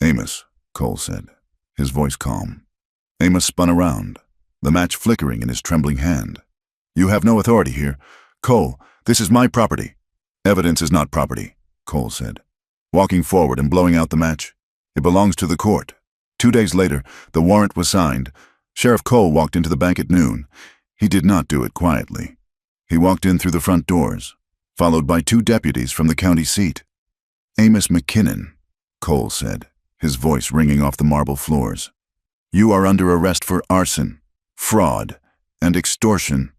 "Amos," Cole said, his voice calm. Amos spun around, the match flickering in his trembling hand. "You have no authority here. Cole, this is my property." "Evidence is not property," Cole said, walking forward and blowing out the match. "It belongs to the court." 2 days later, the warrant was signed. Sheriff Cole walked into the bank at noon. He did not do it quietly. He walked in through the front doors, followed by 2 deputies from the county seat. "Amos McKinnon," Cole said, his voice ringing off the marble floors. "You are under arrest for arson, fraud, and extortion."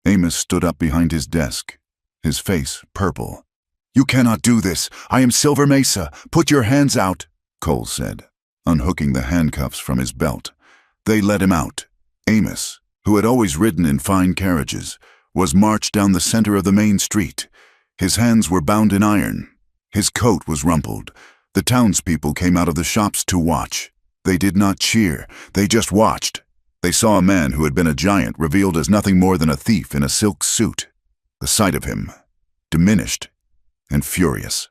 Amos stood up behind his desk, his face purple. "You cannot do this. I am Silver Mesa. Put your hands out," Cole said, unhooking the handcuffs from his belt. They let him out. Amos, who had always ridden in fine carriages, was marched down the center of the main street. His hands were bound in iron. His coat was rumpled. The townspeople came out of the shops to watch. They did not cheer. They just watched. They saw a man who had been a giant revealed as nothing more than a thief in a silk suit. The sight of him, diminished and furious,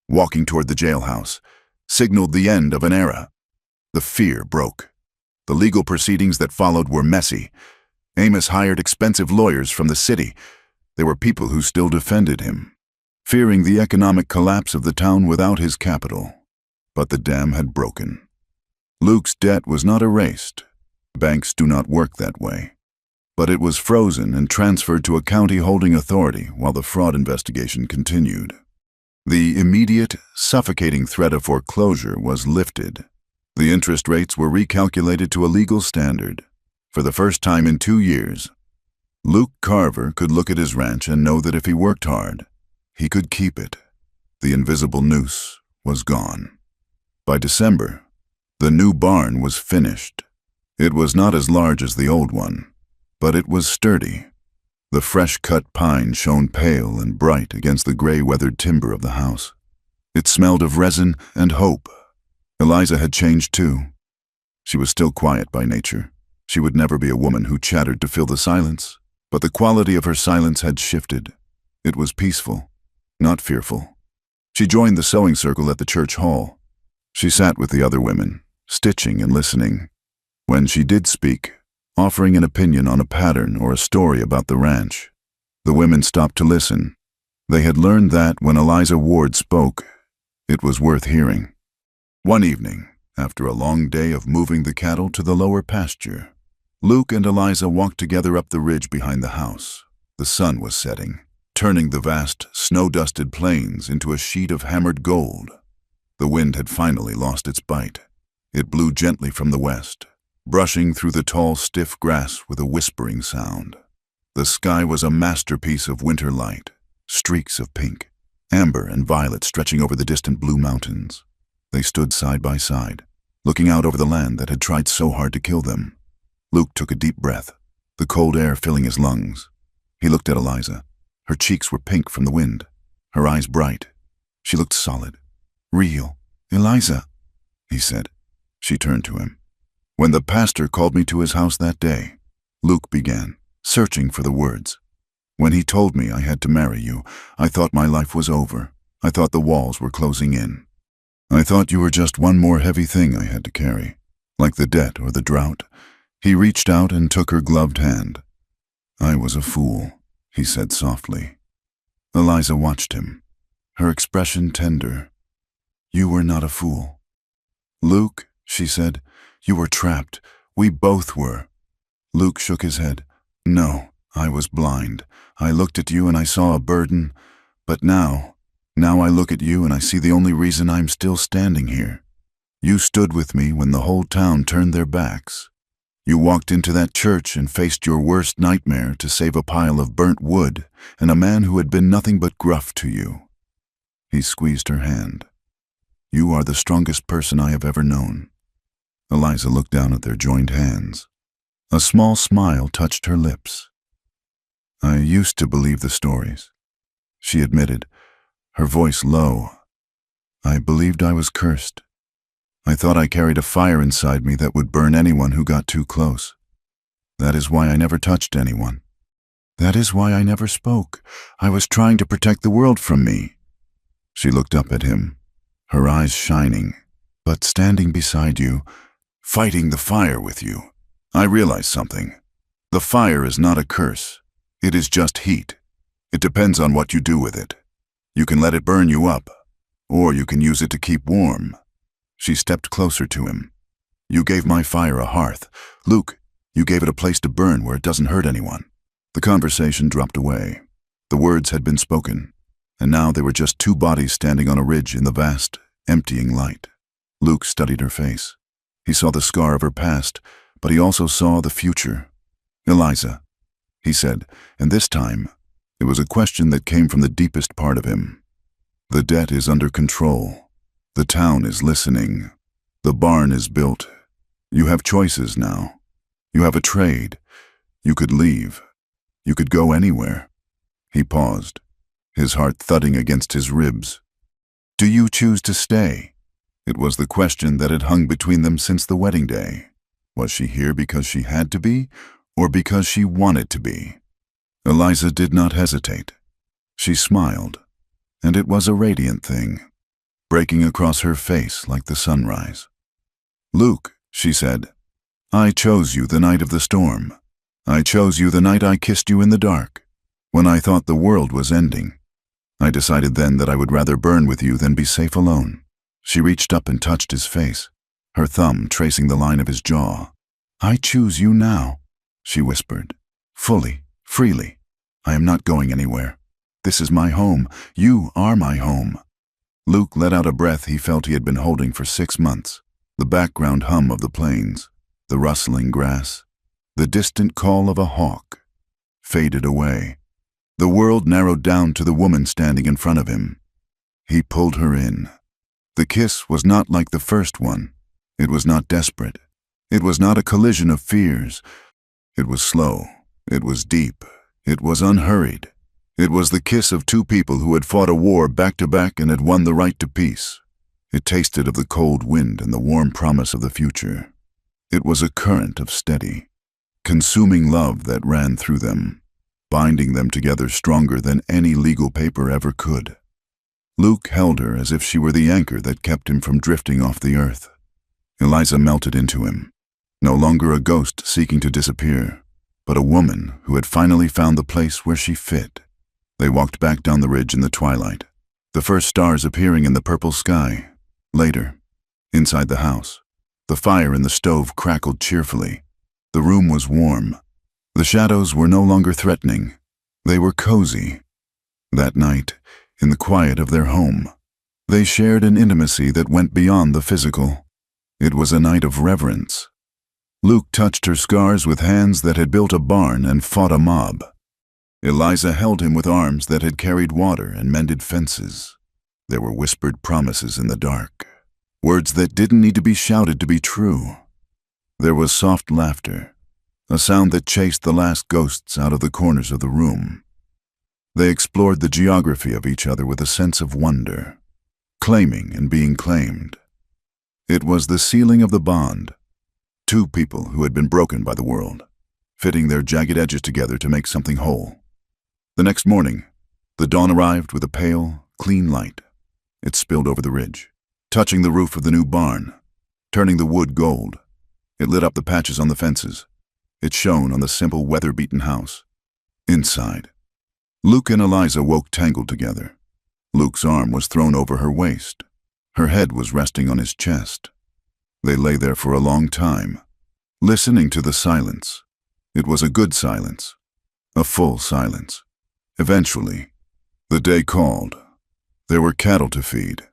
walking toward the jailhouse, signaled the end of an era. The fear broke. The legal proceedings that followed were messy. Amos hired expensive lawyers from the city. There were people who still defended him, fearing the economic collapse of the town without his capital. But the dam had broken. Luke's debt was not erased. Banks do not work that way. But it was frozen and transferred to a county holding authority while the fraud investigation continued. The immediate, suffocating threat of foreclosure was lifted. The interest rates were recalculated to a legal standard. For the first time in 2 years, Luke Carver could look at his ranch and know that if he worked hard, he could keep it. The invisible noose was gone. By December, the new barn was finished. It was not as large as the old one, but it was sturdy. The fresh-cut pine shone pale and bright against the gray-weathered timber of the house. It smelled of resin and hope. Eliza had changed too. She was still quiet by nature. She would never be a woman who chattered to fill the silence, but the quality of her silence had shifted. It was peaceful, not fearful. She joined the sewing circle at the church hall. She sat with the other women, stitching and listening. When she did speak, offering an opinion on a pattern or a story about the ranch, the women stopped to listen. They had learned that when Eliza Ward spoke, it was worth hearing. One evening, after a long day of moving the cattle to the lower pasture, Luke and Eliza walked together up the ridge behind the house. The sun was setting, turning the vast, snow-dusted plains into a sheet of hammered gold. The wind had finally lost its bite. It blew gently from the west, brushing through the tall, stiff grass with a whispering sound. The sky was a masterpiece of winter light, streaks of pink, amber, and violet stretching over the distant blue mountains. They stood side by side, looking out over the land that had tried so hard to kill them. Luke took a deep breath, the cold air filling his lungs. He looked at Eliza. Her cheeks were pink from the wind, her eyes bright. She looked solid, real. "Eliza," he said. She turned to him. "When the pastor called me to his house that day," Luke began, searching for the words. "When he told me I had to marry you, I thought my life was over. I thought the walls were closing in. I thought you were just one more heavy thing I had to carry, like the debt or the drought." He reached out and took her gloved hand. "I was a fool," he said softly. Eliza watched him, her expression tender. "You were not a fool." "Luke," she said, "you were trapped. We both were." Luke shook his head. "No, I was blind. I looked at you and I saw a burden. But now I look at you and I see the only reason I'm still standing here. You stood with me when the whole town turned their backs. You walked into that church and faced your worst nightmare to save a pile of burnt wood and a man who had been nothing but gruff to you." He squeezed her hand. "You are the strongest person I have ever known." Eliza looked down at their joined hands. A small smile touched her lips. "I used to believe the stories," she admitted, her voice low. "I believed I was cursed. I thought I carried a fire inside me that would burn anyone who got too close. That is why I never touched anyone. That is why I never spoke. I was trying to protect the world from me." She looked up at him, her eyes shining. "But standing beside you, fighting the fire with you, I realized something. The fire is not a curse. It is just heat. It depends on what you do with it. You can let it burn you up, or you can use it to keep warm." She stepped closer to him. "You gave my fire a hearth. Luke, you gave it a place to burn where it doesn't hurt anyone." The conversation dropped away. The words had been spoken, and now they were just two bodies standing on a ridge in the vast, emptying light. Luke studied her face. He saw the scar of her past, but he also saw the future. "Eliza," he said, and this time, it was a question that came from the deepest part of him. "The debt is under control. The town is listening. The barn is built. You have choices now. You have a trade. You could leave. You could go anywhere." He paused, his heart thudding against his ribs. "Do you choose to stay?" It was the question that had hung between them since the wedding day. Was she here because she had to be, or because she wanted to be? Eliza did not hesitate. She smiled, and it was a radiant thing, breaking across her face like the sunrise. "Luke," she said, "I chose you the night of the storm. I chose you the night I kissed you in the dark, when I thought the world was ending. I decided then that I would rather burn with you than be safe alone." She reached up and touched his face, her thumb tracing the line of his jaw. "I choose you now," she whispered. "Fully, freely. I am not going anywhere. This is my home. You are my home." Luke let out a breath he felt he had been holding for 6 months. The background hum of the plains, the rustling grass, the distant call of a hawk, faded away. The world narrowed down to the woman standing in front of him. He pulled her in. The kiss was not like the first one. It was not desperate. It was not a collision of fears. It was slow. It was deep. It was unhurried. It was the kiss of two people who had fought a war back to back and had won the right to peace. It tasted of the cold wind and the warm promise of the future. It was a current of steady, consuming love that ran through them, binding them together stronger than any legal paper ever could. Luke held her as if she were the anchor that kept him from drifting off the earth. Eliza melted into him, no longer a ghost seeking to disappear, but a woman who had finally found the place where she fit. They walked back down the ridge in the twilight, the first stars appearing in the purple sky. Later, inside the house, the fire in the stove crackled cheerfully. The room was warm. The shadows were no longer threatening. They were cozy. That night, in the quiet of their home, they shared an intimacy that went beyond the physical. It was a night of reverence. Luke touched her scars with hands that had built a barn and fought a mob. Eliza held him with arms that had carried water and mended fences. There were whispered promises in the dark, words that didn't need to be shouted to be true. There was soft laughter, a sound that chased the last ghosts out of the corners of the room. They explored the geography of each other with a sense of wonder, claiming and being claimed. It was the sealing of the bond, two people who had been broken by the world, fitting their jagged edges together to make something whole. The next morning, the dawn arrived with a pale, clean light. It spilled over the ridge, touching the roof of the new barn, turning the wood gold. It lit up the patches on the fences. It shone on the simple, weather-beaten house. Inside, Luke and Eliza woke tangled together. Luke's arm was thrown over her waist. Her head was resting on his chest. They lay there for a long time, listening to the silence. It was a good silence, a full silence. Eventually, the day called. There were cattle to feed.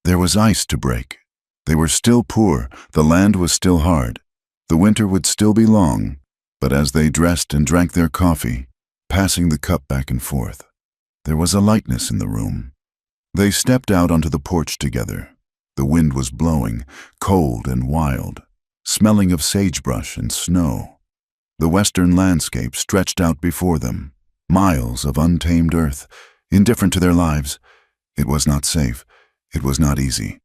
There was ice to break. They were still poor, the land was still hard. The winter would still be long, but as they dressed and drank their coffee, passing the cup back and forth, there was a lightness in the room. They stepped out onto the porch together. The wind was blowing, cold and wild, smelling of sagebrush and snow. The western landscape stretched out before them, miles of untamed earth, indifferent to their lives. It was not safe. It was not easy.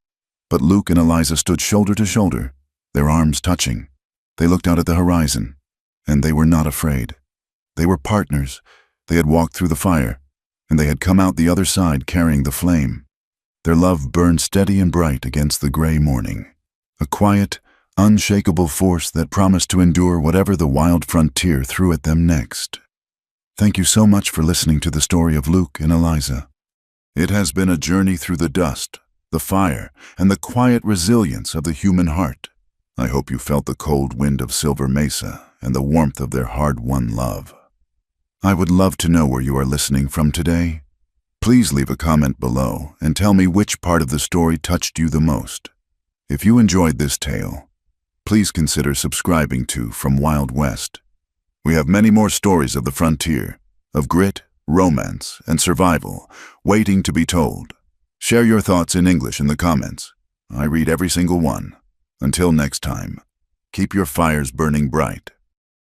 But Luke and Eliza stood shoulder to shoulder, their arms touching. They looked out at the horizon, and they were not afraid. They were partners. They had walked through the fire, and they had come out the other side carrying the flame. Their love burned steady and bright against the gray morning, a quiet, unshakable force that promised to endure whatever the wild frontier threw at them next. Thank you so much for listening to the story of Luke and Eliza. It has been a journey through the dust, the fire, and the quiet resilience of the human heart. I hope you felt the cold wind of Silver Mesa and the warmth of their hard-won love. I would love to know where you are listening from today. Please leave a comment below and tell me which part of the story touched you the most. If you enjoyed this tale, please consider subscribing to From Wild West. We have many more stories of the frontier, of grit, romance, and survival, waiting to be told. Share your thoughts in English in the comments. I read every single one. Until next time, keep your fires burning bright.